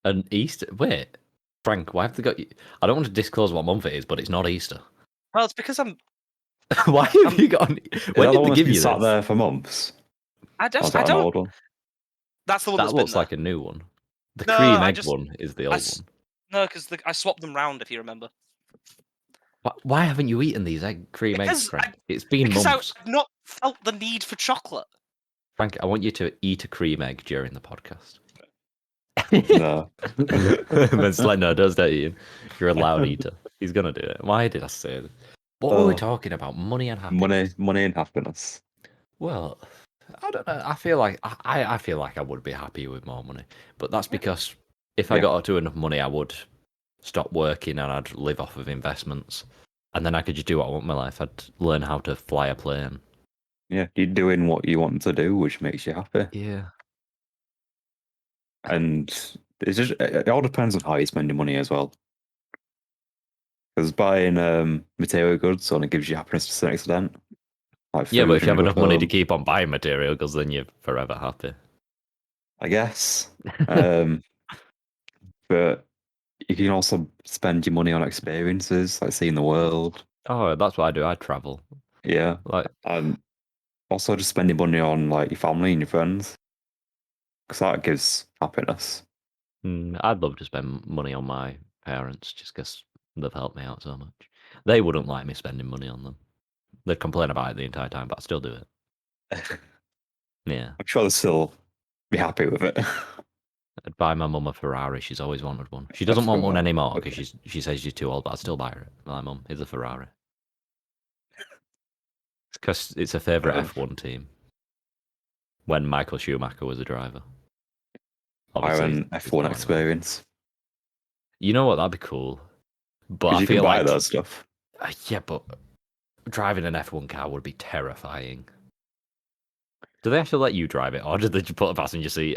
[SPEAKER 1] An Easter? Wait, Frank, why have they got you? I don't want to disclose what month it is, but it's not Easter.
[SPEAKER 3] Well, it's because I'm.
[SPEAKER 1] Why have you got? When did they give you
[SPEAKER 2] sat
[SPEAKER 1] this?
[SPEAKER 2] there for months?
[SPEAKER 3] I
[SPEAKER 2] Or is
[SPEAKER 3] just.
[SPEAKER 2] that
[SPEAKER 3] I
[SPEAKER 2] an
[SPEAKER 3] don't.
[SPEAKER 2] old one?
[SPEAKER 3] That's the one
[SPEAKER 1] That
[SPEAKER 3] that's
[SPEAKER 1] looks
[SPEAKER 3] been there.
[SPEAKER 1] like a new one. The
[SPEAKER 3] No,
[SPEAKER 1] cream
[SPEAKER 3] I
[SPEAKER 1] egg
[SPEAKER 3] just-
[SPEAKER 1] one is the
[SPEAKER 3] I
[SPEAKER 1] old
[SPEAKER 3] s-
[SPEAKER 1] one.
[SPEAKER 3] No, because I swapped them round. If you remember.
[SPEAKER 1] Why haven't you eaten these cream eggs, Frank? It's been months.
[SPEAKER 3] I've not felt the need for chocolate.
[SPEAKER 1] Frank, I want you to eat a cream egg during the podcast.
[SPEAKER 2] No.
[SPEAKER 1] It's like, no, don't eat him. You're a loud eater. He's gonna do it. Why did I say that? What were we talking about? Money and happiness.
[SPEAKER 2] Money and happiness.
[SPEAKER 1] Well, I don't know. I feel like I feel like I would be happy with more money, but that's because if I
[SPEAKER 2] Yeah.
[SPEAKER 1] got to enough money, I would stop working and I'd live off of investments, and then I could just do what I want in my life. I'd learn how to fly a plane.
[SPEAKER 2] Yeah, you're doing what you want to do, which makes you happy.
[SPEAKER 1] Yeah.
[SPEAKER 2] And it's just it all depends on how you spend your money as well. Because buying material goods only gives you happiness to a certain extent. Like
[SPEAKER 1] Yeah, but
[SPEAKER 2] food
[SPEAKER 1] if you
[SPEAKER 2] and
[SPEAKER 1] have
[SPEAKER 2] a good
[SPEAKER 1] enough money to
[SPEAKER 2] home,
[SPEAKER 1] keep on buying material, because then you're forever happy.
[SPEAKER 2] I guess. But you can also spend your money on experiences, like seeing the world.
[SPEAKER 1] Oh, that's what I do. I travel.
[SPEAKER 2] Yeah.
[SPEAKER 1] Like,
[SPEAKER 2] And also just spending money on like your family and your friends. Because that gives happiness.
[SPEAKER 1] I'd love to spend money on my parents just because they've helped me out so much. They wouldn't like me spending money on them. They'd complain about it the entire time, but I'd still do it. Yeah.
[SPEAKER 2] I'm sure they'll still be happy with it.
[SPEAKER 1] I'd buy my mum a Ferrari. She's always wanted one. She doesn't want one anymore because she says she's too old, but I'd still buy her it. My mum, here's a Ferrari. Because it's a favourite F1 team. When Michael Schumacher was a driver.
[SPEAKER 2] I have an
[SPEAKER 1] he's
[SPEAKER 2] F1
[SPEAKER 1] not
[SPEAKER 2] experience.
[SPEAKER 1] You know what? That'd be cool. But
[SPEAKER 2] Because
[SPEAKER 1] I
[SPEAKER 2] you can
[SPEAKER 1] feel
[SPEAKER 2] buy
[SPEAKER 1] like
[SPEAKER 2] that stuff.
[SPEAKER 1] yeah, but driving an F1 car would be terrifying. Do they actually let you drive it, or do they just put a passenger seat?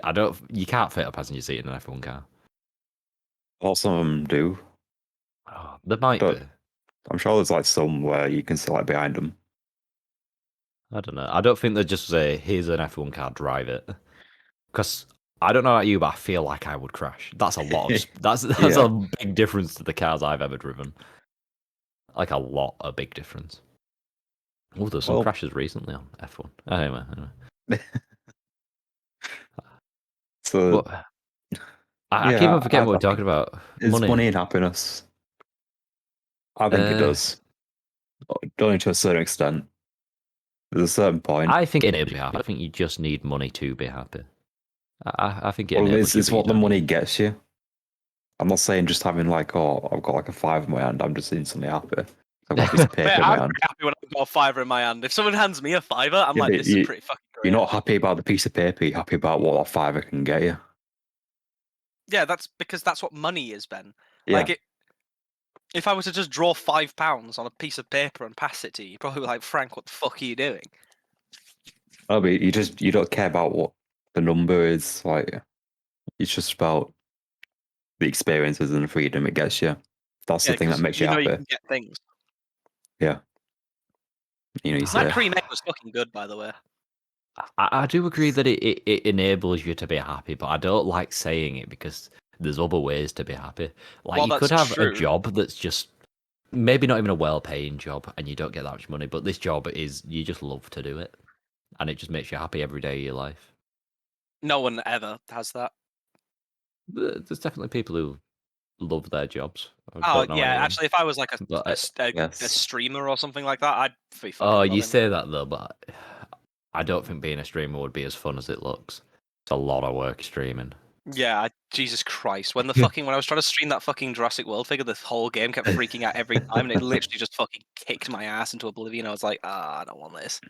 [SPEAKER 1] You can't fit a passenger seat in an F1 car.
[SPEAKER 2] Well, some of them do.
[SPEAKER 1] Oh, there might
[SPEAKER 2] But
[SPEAKER 1] be.
[SPEAKER 2] I'm sure there's like some where you can sit like behind them.
[SPEAKER 1] I don't know. I don't think they just say, "Here's an F1 car, drive it." Because I don't know about you, but I feel like I would crash. That's a lot of that's
[SPEAKER 2] Yeah.
[SPEAKER 1] a big difference to the cars I've ever driven. Like a big difference. Oh, there's some
[SPEAKER 2] Well-
[SPEAKER 1] crashes recently on F1. Anyway.
[SPEAKER 2] So
[SPEAKER 1] But I keep on forgetting what we're talking about.
[SPEAKER 2] it's money and happiness. I think it does. Only to a certain extent. There's a certain point.
[SPEAKER 1] I think it enables you to be happy. I think you just need money to be happy. I think it
[SPEAKER 2] Well,
[SPEAKER 1] enables you.
[SPEAKER 2] it's what the money gets you. I'm not saying just having like, oh, I've got like a $5 in my hand, I'm just instantly happy. I've got a piece of paper
[SPEAKER 3] Mate,
[SPEAKER 2] in my
[SPEAKER 3] I'm
[SPEAKER 2] hand.
[SPEAKER 3] pretty happy when I've got a $5 in my hand. If someone hands me a $5, I'm
[SPEAKER 2] Yeah,
[SPEAKER 3] like,
[SPEAKER 2] but
[SPEAKER 3] this is pretty fucking great.
[SPEAKER 2] You're not happy about the piece of paper, you're happy about what that $5 can get you.
[SPEAKER 3] Yeah, that's because that's what money is, Ben.
[SPEAKER 2] Yeah.
[SPEAKER 3] Like if I were to just draw £5 on a piece of paper and pass it to you, you'd probably be like, Frank, what the fuck are you doing?
[SPEAKER 2] No, but you don't care about what the number is. Like, it's just about the experiences and the freedom it gets you. That's the thing that
[SPEAKER 3] 'cause
[SPEAKER 2] makes you
[SPEAKER 3] know
[SPEAKER 2] happy.
[SPEAKER 3] you can get things.
[SPEAKER 2] Yeah. You
[SPEAKER 3] That
[SPEAKER 2] say,
[SPEAKER 3] cream egg was fucking good, by the way.
[SPEAKER 1] I do agree that it enables you to be happy, but I don't like saying it because there's other ways to be happy. Like
[SPEAKER 3] Well,
[SPEAKER 1] you could
[SPEAKER 3] that's
[SPEAKER 1] have
[SPEAKER 3] true.
[SPEAKER 1] a job that's just maybe not even a well-paying job, and you don't get that much money. But this job is you just love to do it, and it just makes you happy every day of your life.
[SPEAKER 3] No one ever has that.
[SPEAKER 1] There's definitely people who love their jobs. I
[SPEAKER 3] Oh
[SPEAKER 1] don't know
[SPEAKER 3] yeah,
[SPEAKER 1] anyone.
[SPEAKER 3] actually, if I was like
[SPEAKER 1] But
[SPEAKER 3] a
[SPEAKER 2] yes.
[SPEAKER 3] streamer or something like that, I'd be fucking.
[SPEAKER 1] oh, you
[SPEAKER 3] buzzing.
[SPEAKER 1] say that though, but I don't think being a streamer would be as fun as it looks. It's a lot of work streaming.
[SPEAKER 3] Yeah, Jesus Christ. When I was trying to stream that fucking Jurassic World figure, the whole game kept freaking out every time, and it literally just fucking kicked my ass into oblivion. I was like, I don't want this.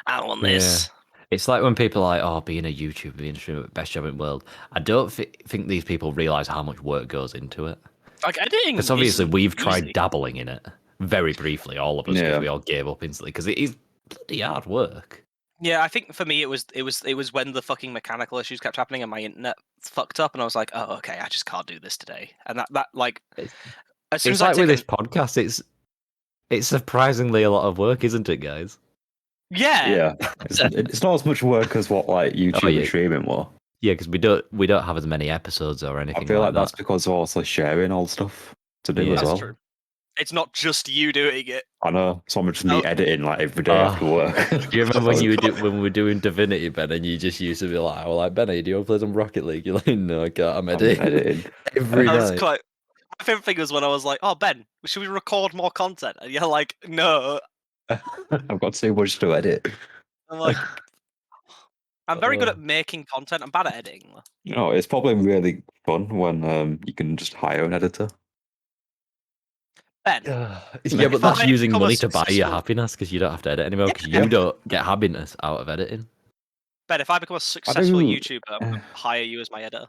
[SPEAKER 3] I don't want this.
[SPEAKER 1] It's like when people are like, "Oh, being a YouTuber, being a streamer, best job in the world." I don't think these people realize how much work goes into it.
[SPEAKER 3] Like editing.
[SPEAKER 1] Because obviously we've tried
[SPEAKER 3] easy.
[SPEAKER 1] dabbling in it very briefly, all of us, because we all gave up instantly. Because it is bloody hard work.
[SPEAKER 3] Yeah, I think for me it was when the fucking mechanical issues kept happening and my internet fucked up, and I was like, oh, okay, I just can't do this today. And that like, as soon
[SPEAKER 1] It's
[SPEAKER 3] as
[SPEAKER 1] like with this podcast, it's surprisingly a lot of work, isn't it, guys?
[SPEAKER 3] Yeah.
[SPEAKER 2] It's not as much work as what like YouTube and streaming were.
[SPEAKER 1] Yeah, because we don't have as many episodes or anything.
[SPEAKER 2] I feel like
[SPEAKER 1] that.
[SPEAKER 2] that's because we're also sharing all the stuff to do as
[SPEAKER 3] That's
[SPEAKER 2] well.
[SPEAKER 3] true. It's not just you doing it.
[SPEAKER 2] I know. It's not just me editing like every day after work.
[SPEAKER 1] Do you remember when we were doing Divinity, Ben, and you just used to be like, "Well, like Benny, do you want to play some Rocket League?" You're like, "No, I can't. I'm editing." Every night.
[SPEAKER 3] My favorite thing was when I was like, "Oh, Ben, should we record more content?" And you're like, "No."
[SPEAKER 2] I've got too much to edit.
[SPEAKER 3] I'm like, I'm very good at making content. I'm bad at editing.
[SPEAKER 2] It's probably really fun when you can just hire an editor.
[SPEAKER 3] Ben.
[SPEAKER 1] Yeah, but that's using money to buy your happiness because you don't have to edit anymore because you don't get happiness out of editing.
[SPEAKER 3] Ben, if I become a successful YouTuber, I'm going to hire you as my editor.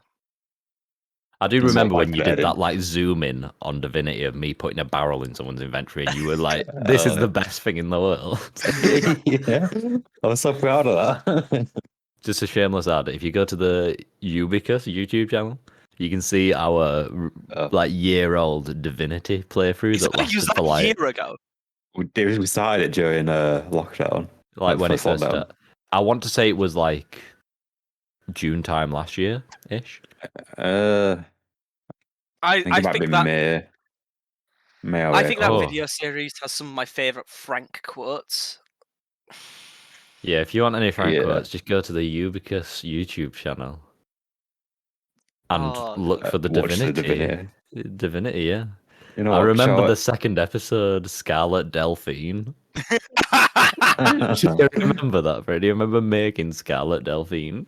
[SPEAKER 1] I do remember when you did that like zoom in on Divinity of me putting a barrel in someone's inventory and you were like, this is the best thing in the world.
[SPEAKER 2] Yeah, I was so proud of that.
[SPEAKER 1] Just a shameless ad. If you go to the Ubicus YouTube channel, you can see our like year-old Divinity playthrough that lasted for like
[SPEAKER 3] a year ago.
[SPEAKER 2] We started it during lockdown.
[SPEAKER 1] Like when it first started. I want to say it was like June time last year ish.
[SPEAKER 2] I think it might be May.
[SPEAKER 3] I think that video series has some of my favorite Frank quotes.
[SPEAKER 1] Yeah, if you want any Frank quotes, just go to the Ubicus YouTube channel and look for the Divinity. Divinity, yeah.
[SPEAKER 2] You know,
[SPEAKER 1] I remember the second episode, Scarlet Delphine. Do you remember that, Fred? Do you remember making Scarlet Delphine?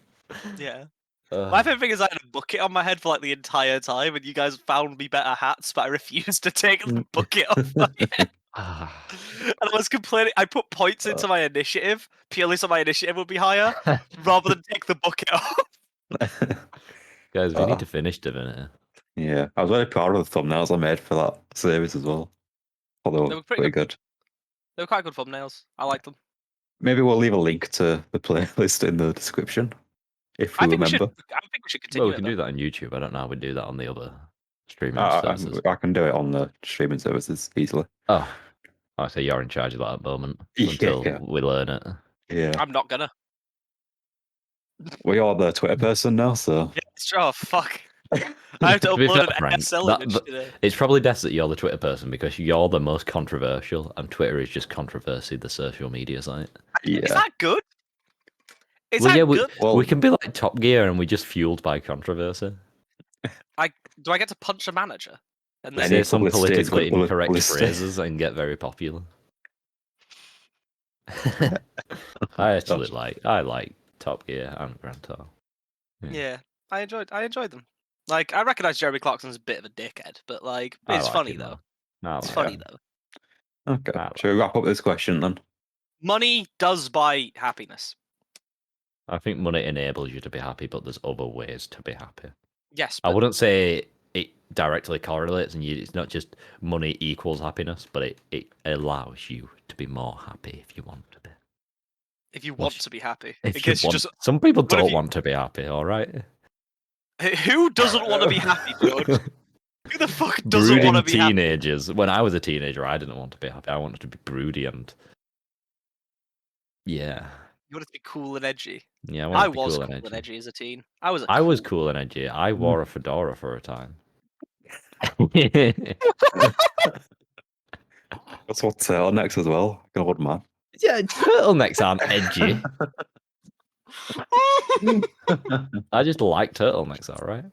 [SPEAKER 3] Yeah. My favorite thing is I had a bucket on my head for like the entire time, and you guys found me better hats, but I refused to take the bucket off my head. And I was complaining. I put points into my initiative purely so my initiative would be higher, rather than take the bucket off.
[SPEAKER 1] Guys, we need to finish Divinity.
[SPEAKER 2] Yeah, I was very proud of the thumbnails I made for that series as well. Although they were pretty good.
[SPEAKER 3] They were quite good thumbnails. I liked them.
[SPEAKER 2] Maybe we'll leave a link to the playlist in the description. If we remember.
[SPEAKER 3] I think we should continue.
[SPEAKER 1] Well, we can do that on YouTube. I don't know how we do that on the other streaming services.
[SPEAKER 2] I can do it on the streaming services easily.
[SPEAKER 1] Oh, so you're in charge of that at the moment until we learn it.
[SPEAKER 2] Yeah.
[SPEAKER 3] I'm not gonna.
[SPEAKER 2] We are the Twitter person now, so.
[SPEAKER 3] Yeah, sure. Fuck. I have to upload an ASL image today.
[SPEAKER 1] It's probably best that you're the Twitter person because you're the most controversial, and Twitter is just controversy, the social media site.
[SPEAKER 3] Yeah. Is that good? Is that good?
[SPEAKER 1] We can be like Top Gear, and we're just fueled by controversy.
[SPEAKER 3] Do I get to punch a manager?
[SPEAKER 1] And say some politically incorrect phrases and get very popular. I like Top Gear and Grand Tour.
[SPEAKER 3] Yeah, I enjoyed them. Like, I recognise Jeremy Clarkson's a bit of a dickhead, but like, it's funny though. It's funny though.
[SPEAKER 2] Okay, shall we wrap up this question then?
[SPEAKER 3] Money does buy happiness.
[SPEAKER 1] I think money enables you to be happy, but there's other ways to be happy.
[SPEAKER 3] Yes.
[SPEAKER 1] I wouldn't say it directly correlates, and it's not just money equals happiness, but it allows you to be more happy if you want to be.
[SPEAKER 3] If you want to be happy.
[SPEAKER 1] Some people don't want to be happy, all right?
[SPEAKER 3] Who doesn't want to be happy, George? Who the fuck doesn't want to be happy?
[SPEAKER 1] Teenagers. When I was a teenager, I didn't want to be happy. I wanted to be broody and... Yeah.
[SPEAKER 3] You wanted to be cool and edgy.
[SPEAKER 1] Yeah,
[SPEAKER 3] I was cool and edgy as a teen. I was
[SPEAKER 1] cool and edgy. I wore a fedora for a time.
[SPEAKER 2] That's what turtlenecks as well. An old man.
[SPEAKER 1] Yeah, turtlenecks aren't edgy. I just like turtlenecks, all right?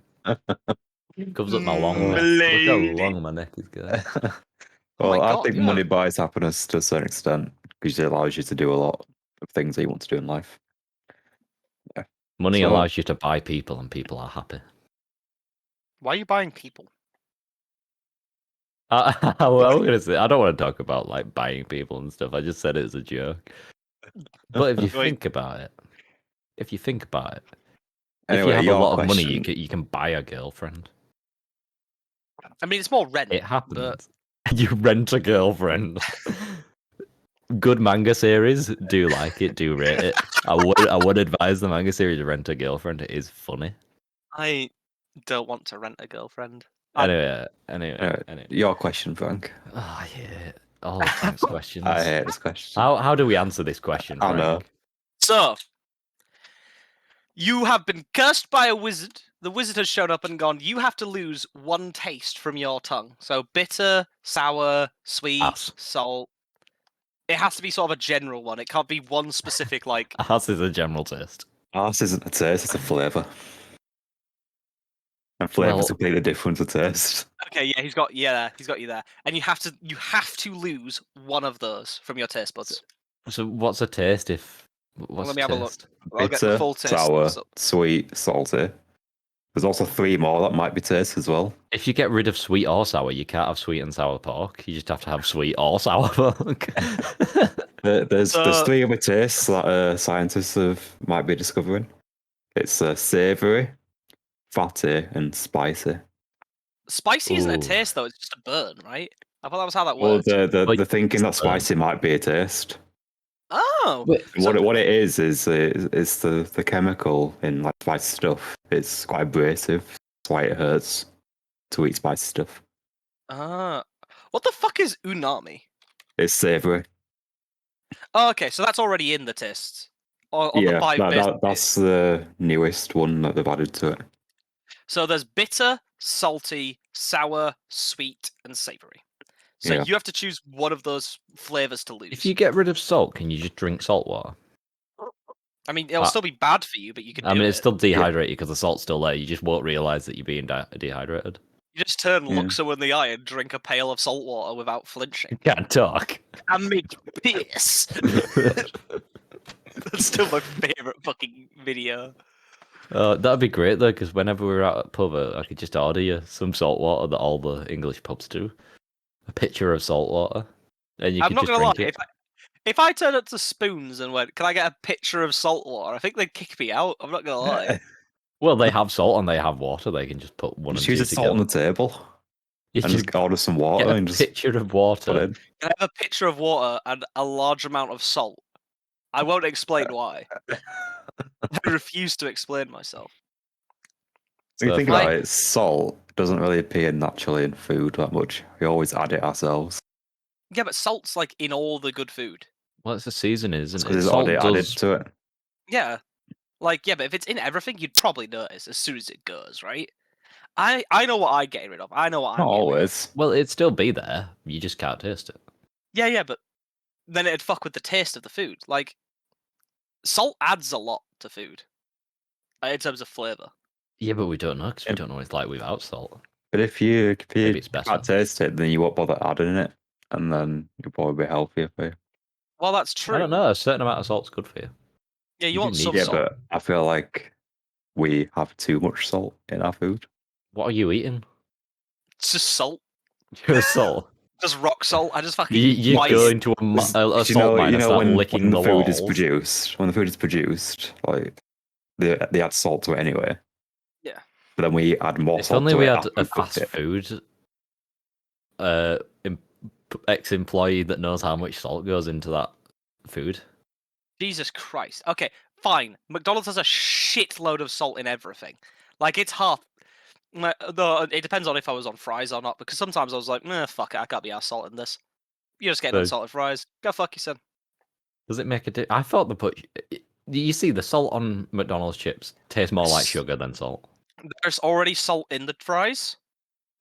[SPEAKER 1] Covers up my long neck. Look how long my neck is going.
[SPEAKER 2] Well, I think money buys happiness to a certain extent because it allows you to do a lot of things that you want to do in life. Yeah.
[SPEAKER 1] Money allows you to buy people, and people are happy.
[SPEAKER 3] Why are you buying people?
[SPEAKER 1] I was gonna say I don't want to talk about like buying people and stuff. I just said it as a joke. But if you
[SPEAKER 3] Wait.
[SPEAKER 1] think about it, if you
[SPEAKER 2] Anyway,
[SPEAKER 1] have a
[SPEAKER 2] your
[SPEAKER 1] lot of money,
[SPEAKER 2] question.
[SPEAKER 1] you can buy a girlfriend.
[SPEAKER 3] I mean, it's more rent.
[SPEAKER 1] It happens.
[SPEAKER 3] But...
[SPEAKER 1] You rent a girlfriend. Good manga series. Do like it. Do rate it. I would advise the manga series to rent a girlfriend. It is funny.
[SPEAKER 3] I don't want to rent a girlfriend.
[SPEAKER 1] Anyway.
[SPEAKER 2] Your question, Frank.
[SPEAKER 1] Oh yeah. All of Frank's questions.
[SPEAKER 2] I hate this question.
[SPEAKER 1] How do we answer this question,
[SPEAKER 2] I know.
[SPEAKER 1] Frank?
[SPEAKER 3] So, you have been cursed by a wizard. The wizard has shown up and gone, you have to lose one taste from your tongue. So, bitter, sour, sweet,
[SPEAKER 1] Ass.
[SPEAKER 3] salt. It has to be sort of a general one. It can't be one specific, like...
[SPEAKER 1] Ass is a general taste.
[SPEAKER 2] Arse isn't a taste, it's a flavour. And flavour's
[SPEAKER 1] Well-
[SPEAKER 2] completely different to taste.
[SPEAKER 3] Okay, yeah, he's got you there. And you have to lose one of those from your taste buds.
[SPEAKER 1] So what's a taste if? What's
[SPEAKER 3] Let me
[SPEAKER 1] a
[SPEAKER 3] have a look.
[SPEAKER 1] taste?
[SPEAKER 3] I'll get the
[SPEAKER 2] Bitter,
[SPEAKER 3] full taste.
[SPEAKER 2] sour,
[SPEAKER 3] So-
[SPEAKER 2] sweet, salty. There's also 3 more that might be taste as well.
[SPEAKER 1] If you get rid of sweet or sour, you can't have sweet and sour pork. You just have to have sweet or sour pork.
[SPEAKER 2] There's
[SPEAKER 3] So-
[SPEAKER 2] 3 other tastes that scientists might be discovering. It's savoury, fatty, and spicy.
[SPEAKER 3] Spicy isn't a
[SPEAKER 1] Ooh.
[SPEAKER 3] taste though; it's just a burn, right? I thought that was how that
[SPEAKER 2] Well,
[SPEAKER 3] worked.
[SPEAKER 2] they're thinking that
[SPEAKER 1] it's a burn.
[SPEAKER 2] spicy might be a taste.
[SPEAKER 3] Oh,
[SPEAKER 2] What it is the chemical in like spicy stuff. It's quite abrasive. That's why it hurts to eat spicy stuff.
[SPEAKER 3] What the fuck is unami?
[SPEAKER 2] It's savoury.
[SPEAKER 3] Oh, okay, so that's already in the tastes. On the
[SPEAKER 2] Yeah,
[SPEAKER 3] 5 basic
[SPEAKER 2] that's the newest one that they've added to it.
[SPEAKER 3] So there's bitter, salty, sour, sweet, and savory. So
[SPEAKER 2] Yeah.
[SPEAKER 3] you have to choose one of those flavors to lose.
[SPEAKER 1] If you get rid of salt, can you just drink salt water?
[SPEAKER 3] I mean, it'll still be bad for you, but you can.
[SPEAKER 1] I
[SPEAKER 3] do
[SPEAKER 1] mean,
[SPEAKER 3] it.
[SPEAKER 1] it's still dehydrated because the salt's still there. You just won't realize that you're being dehydrated.
[SPEAKER 3] You just turn,
[SPEAKER 2] Yeah.
[SPEAKER 3] look someone in the eye, and drink a pail of salt water without flinching.
[SPEAKER 1] Can't talk.
[SPEAKER 3] And make piss. That's still my favorite fucking video.
[SPEAKER 1] That'd be great though, because whenever we're out at pub, I could just order you some salt water that all the English pubs do. A pitcher of salt water, and you
[SPEAKER 3] I'm
[SPEAKER 1] could
[SPEAKER 3] not
[SPEAKER 1] just
[SPEAKER 3] gonna lie.
[SPEAKER 1] drink it.
[SPEAKER 3] If I turn up to Spoons and went, "Can I get a pitcher of salt water?" I think they'd kick me out. I'm not gonna lie.
[SPEAKER 1] Well, they have salt and they have water. They can just put one
[SPEAKER 2] Just
[SPEAKER 1] and
[SPEAKER 2] use
[SPEAKER 1] two
[SPEAKER 2] a salt on
[SPEAKER 1] together.
[SPEAKER 2] the table
[SPEAKER 1] You
[SPEAKER 2] and
[SPEAKER 1] just
[SPEAKER 2] just order some water
[SPEAKER 1] get a
[SPEAKER 2] and just
[SPEAKER 1] pitcher of
[SPEAKER 2] put
[SPEAKER 1] water.
[SPEAKER 2] in.
[SPEAKER 3] Can I have a pitcher of water and a large amount of salt? I won't explain why. I refuse to explain myself.
[SPEAKER 2] When you
[SPEAKER 1] So
[SPEAKER 2] think
[SPEAKER 1] if I-
[SPEAKER 2] about it, salt doesn't really appear naturally in food that much. We always add it ourselves.
[SPEAKER 3] Yeah, but salt's like in all the good food.
[SPEAKER 1] Well, it's a season, isn't it?
[SPEAKER 2] Because it's
[SPEAKER 1] Salt
[SPEAKER 2] already added
[SPEAKER 1] does.
[SPEAKER 2] to it.
[SPEAKER 3] Yeah. Like, yeah, but if it's in everything, you'd probably notice as soon as it goes, right? I know what I'm getting rid of. I know what I'm
[SPEAKER 2] Not
[SPEAKER 3] getting rid of.
[SPEAKER 2] always.
[SPEAKER 1] Well, it'd still be there. You just can't taste it.
[SPEAKER 3] Yeah, but then it'd fuck with the taste of the food. Like, salt adds a lot to food in terms of flavour.
[SPEAKER 1] Yeah, but we don't know because we
[SPEAKER 2] Yeah.
[SPEAKER 1] don't know what it's like without salt.
[SPEAKER 2] But if you
[SPEAKER 1] Maybe it's better.
[SPEAKER 2] can't taste it, then you won't bother adding it, and then you'll probably be healthier for you.
[SPEAKER 3] Well, that's true.
[SPEAKER 1] I don't know. A certain amount of salt's good for you.
[SPEAKER 3] Yeah, you
[SPEAKER 1] You
[SPEAKER 3] want
[SPEAKER 1] do need
[SPEAKER 3] some
[SPEAKER 2] Yeah,
[SPEAKER 3] salt.
[SPEAKER 2] but I feel like we have too much salt in our food.
[SPEAKER 1] What are you eating?
[SPEAKER 3] It's just salt.
[SPEAKER 1] Just salt.
[SPEAKER 3] Just rock salt. I just fucking
[SPEAKER 1] You
[SPEAKER 3] white
[SPEAKER 1] go
[SPEAKER 3] it.
[SPEAKER 1] into a
[SPEAKER 2] Because,
[SPEAKER 1] salt mine and start
[SPEAKER 2] when
[SPEAKER 1] licking
[SPEAKER 2] the
[SPEAKER 1] the
[SPEAKER 2] food is
[SPEAKER 1] walls.
[SPEAKER 2] produced, like they add salt to it anyway.
[SPEAKER 3] Yeah.
[SPEAKER 2] But then we add more
[SPEAKER 1] If
[SPEAKER 2] salt
[SPEAKER 1] only
[SPEAKER 2] to
[SPEAKER 1] we
[SPEAKER 2] it
[SPEAKER 1] had
[SPEAKER 2] after
[SPEAKER 1] a
[SPEAKER 2] we cook
[SPEAKER 1] fast
[SPEAKER 2] it.
[SPEAKER 1] food ex-employee that knows how much salt goes into that food.
[SPEAKER 3] Jesus Christ. Okay, fine. McDonald's has a shitload of salt in everything. Like, it's half. Though it depends on if I was on fries or not, because sometimes I was like, fuck it, I can't be arsed salting this. You're just getting
[SPEAKER 1] So-
[SPEAKER 3] unsalted fries. Go fuck yourself.
[SPEAKER 1] Does it make a difference? I thought you see the salt on McDonald's chips tastes more like sugar than salt.
[SPEAKER 3] There's already salt in the fries,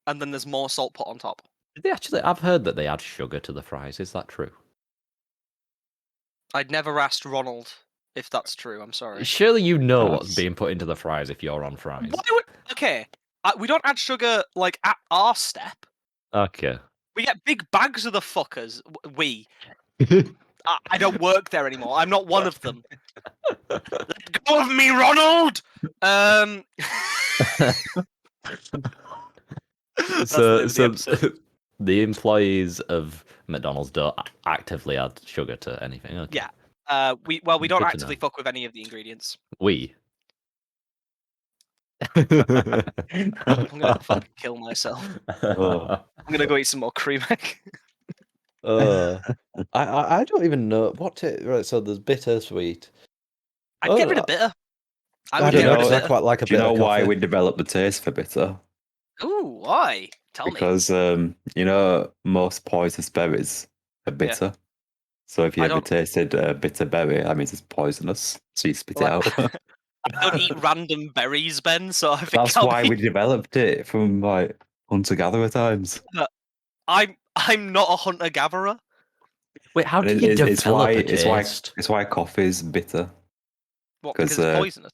[SPEAKER 3] and then there's more salt put on top.
[SPEAKER 1] Did they actually? I've heard that they add sugar to the fries. Is that true?
[SPEAKER 3] I'd never asked Ronald if that's true. I'm sorry.
[SPEAKER 1] Surely you know what's
[SPEAKER 2] That's-
[SPEAKER 1] being put into the fries if you're on fries.
[SPEAKER 3] Why would... Okay, we don't add sugar like at our step.
[SPEAKER 1] Okay.
[SPEAKER 3] We get big bags of the fuckers. We. I don't work there anymore. I'm not one of them. Let go of me, Ronald. That's the
[SPEAKER 1] so
[SPEAKER 3] name of the episode.
[SPEAKER 1] the employees of McDonald's don't actively add sugar to anything. Okay.
[SPEAKER 3] Yeah. We don't
[SPEAKER 1] Good to
[SPEAKER 3] actively
[SPEAKER 1] know.
[SPEAKER 3] fuck with any of the ingredients.
[SPEAKER 1] We.
[SPEAKER 3] I'm gonna fucking kill myself.
[SPEAKER 2] Oh.
[SPEAKER 3] I'm gonna go eat some more cream egg.
[SPEAKER 1] I don't even know what it. Right, so there's bitter, sweet.
[SPEAKER 3] I'd get rid of bitter. I
[SPEAKER 1] I
[SPEAKER 3] would
[SPEAKER 1] don't
[SPEAKER 3] get
[SPEAKER 1] know
[SPEAKER 3] rid of
[SPEAKER 1] because I
[SPEAKER 3] bitter.
[SPEAKER 1] quite like a
[SPEAKER 2] Do you
[SPEAKER 1] bit
[SPEAKER 2] know
[SPEAKER 1] of
[SPEAKER 2] why
[SPEAKER 1] coffee.
[SPEAKER 2] we developed the taste for bitter?
[SPEAKER 3] Ooh, why? Tell me.
[SPEAKER 2] Because most poisonous berries are bitter. So if you
[SPEAKER 3] I
[SPEAKER 2] ever
[SPEAKER 3] don't-
[SPEAKER 2] tasted a bitter berry, that means it's poisonous. So you spit it
[SPEAKER 3] Like,
[SPEAKER 2] out.
[SPEAKER 3] I don't eat random berries, Ben. So I think
[SPEAKER 2] That's
[SPEAKER 3] I'll
[SPEAKER 2] why
[SPEAKER 3] be-
[SPEAKER 2] we developed it from like hunter-gatherer times.
[SPEAKER 3] I'm not a hunter gatherer.
[SPEAKER 1] Wait, how
[SPEAKER 2] And
[SPEAKER 1] did you
[SPEAKER 2] it's why
[SPEAKER 1] develop a taste?
[SPEAKER 2] it's why coffee is bitter.
[SPEAKER 3] What?
[SPEAKER 2] 'Cause,
[SPEAKER 3] Because it's poisonous.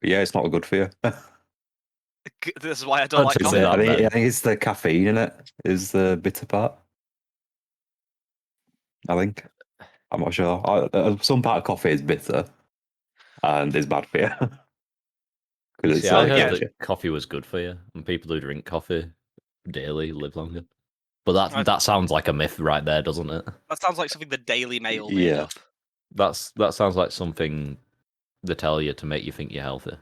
[SPEAKER 2] Yeah, it's not good for you.
[SPEAKER 3] This is why I don't
[SPEAKER 1] Don't
[SPEAKER 3] like
[SPEAKER 1] tell
[SPEAKER 3] coffee.
[SPEAKER 1] me that.
[SPEAKER 2] I think it's the caffeine in it is the bitter part. I think. I'm not sure. Some part of coffee is bitter and is bad for you.
[SPEAKER 1] You
[SPEAKER 2] Because
[SPEAKER 1] see,
[SPEAKER 2] it's
[SPEAKER 1] I
[SPEAKER 2] like
[SPEAKER 1] heard
[SPEAKER 3] yeah.
[SPEAKER 1] that coffee was good for you, and people who drink coffee daily live longer. But
[SPEAKER 3] I-
[SPEAKER 1] that sounds like a myth right there, doesn't it?
[SPEAKER 3] That sounds like something the Daily Mail made
[SPEAKER 2] Yeah.
[SPEAKER 3] up.
[SPEAKER 1] That sounds like something they tell you to make you think you're healthy.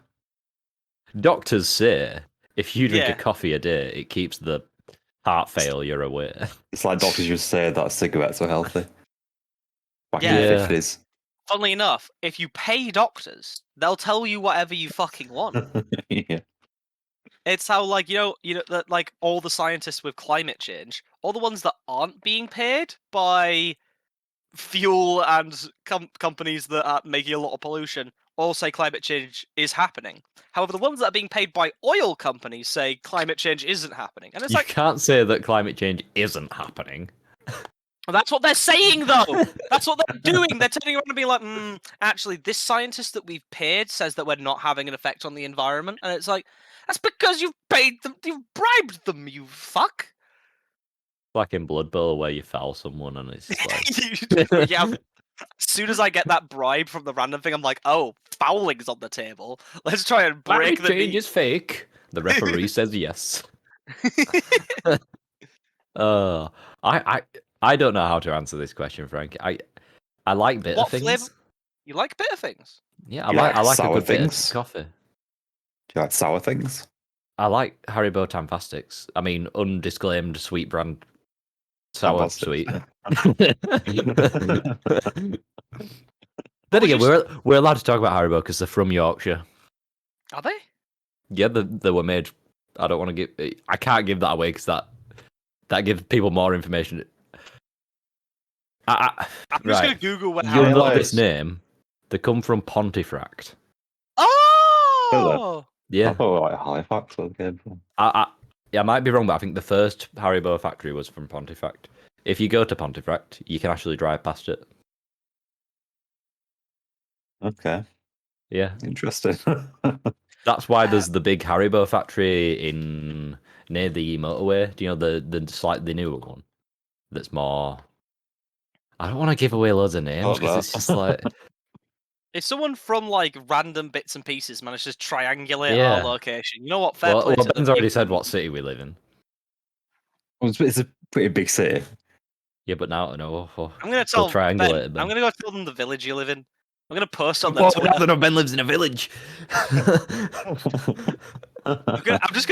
[SPEAKER 1] Doctors say if you drink a
[SPEAKER 3] Yeah.
[SPEAKER 1] coffee a day, it keeps the heart failure away.
[SPEAKER 2] It's like doctors just say that cigarettes are healthy. Back in
[SPEAKER 3] Yeah.
[SPEAKER 2] the
[SPEAKER 1] Yeah.
[SPEAKER 2] 50s.
[SPEAKER 3] Funnily enough, if you pay doctors, they'll tell you whatever you fucking want.
[SPEAKER 2] Yeah.
[SPEAKER 3] It's how that like all the scientists with climate change, all the ones that aren't being paid by fuel and companies that are making a lot of pollution, all say climate change is happening. However, the ones that are being paid by oil companies say climate change isn't happening, and it's
[SPEAKER 1] You
[SPEAKER 3] like
[SPEAKER 1] can't say that climate change isn't happening.
[SPEAKER 3] that's what they're saying though. That's what they're doing. They're turning around and being like, actually, this scientist that we've paid says that we're not having an effect on the environment, and it's like, that's because you've paid them, you've bribed them, you fuck.
[SPEAKER 1] Like in Blood Bowl, where you foul someone and it's like,
[SPEAKER 3] Yeah. As soon as I get that bribe from the random thing, I'm like, oh, fouling's on the table. Let's try and break
[SPEAKER 1] climate
[SPEAKER 3] the
[SPEAKER 1] change
[SPEAKER 3] knee.
[SPEAKER 1] is fake. The referee says yes. I don't know how to answer this question, Frank. I like bitter
[SPEAKER 3] What
[SPEAKER 1] things.
[SPEAKER 3] flavour? You like bitter things?
[SPEAKER 1] Yeah,
[SPEAKER 2] You like
[SPEAKER 1] I like a
[SPEAKER 2] sour
[SPEAKER 1] good bit
[SPEAKER 2] things?
[SPEAKER 1] of coffee.
[SPEAKER 2] Do you like sour things?
[SPEAKER 1] I like Haribo Tanfastics. I mean, undisclaimed sweet brand sour
[SPEAKER 2] Fantastic.
[SPEAKER 1] sweet. Then again, we're allowed to talk about Haribo because they're from Yorkshire.
[SPEAKER 3] Are they?
[SPEAKER 1] Yeah, they were made. I don't want to give. I can't give that away because that gives people more information.
[SPEAKER 3] I'm just
[SPEAKER 1] Right.
[SPEAKER 3] gonna Google where
[SPEAKER 1] You'll know
[SPEAKER 3] Haribo
[SPEAKER 1] this
[SPEAKER 3] is.
[SPEAKER 1] name. They come from Pontefract.
[SPEAKER 3] Oh!
[SPEAKER 1] Yeah,
[SPEAKER 2] I thought like Halifax was good.
[SPEAKER 1] I might be wrong, but I think the first Haribo factory was from Pontefract. If you go to Pontefract, you can actually drive past it.
[SPEAKER 2] Okay,
[SPEAKER 1] Yeah,
[SPEAKER 2] interesting.
[SPEAKER 1] that's why there's the big Haribo factory near the motorway. Do you know the slightly newer one? That's more. I don't want to give away loads of names because it's just like
[SPEAKER 3] If someone from like random bits and pieces manages to triangulate
[SPEAKER 1] Yeah.
[SPEAKER 3] our location, you know what? Fair
[SPEAKER 1] well,
[SPEAKER 3] play to them.
[SPEAKER 1] Ben's already said what city we live in.
[SPEAKER 2] It's a pretty big city.
[SPEAKER 1] Yeah, but now I know.
[SPEAKER 3] I'm gonna tell Ben.
[SPEAKER 1] triangulate it,
[SPEAKER 3] I'm gonna go tell them the village you live in. I'm gonna post on
[SPEAKER 1] Well,
[SPEAKER 3] their
[SPEAKER 1] now
[SPEAKER 3] Twitter.
[SPEAKER 1] that know Ben lives in a village.
[SPEAKER 3] I'm just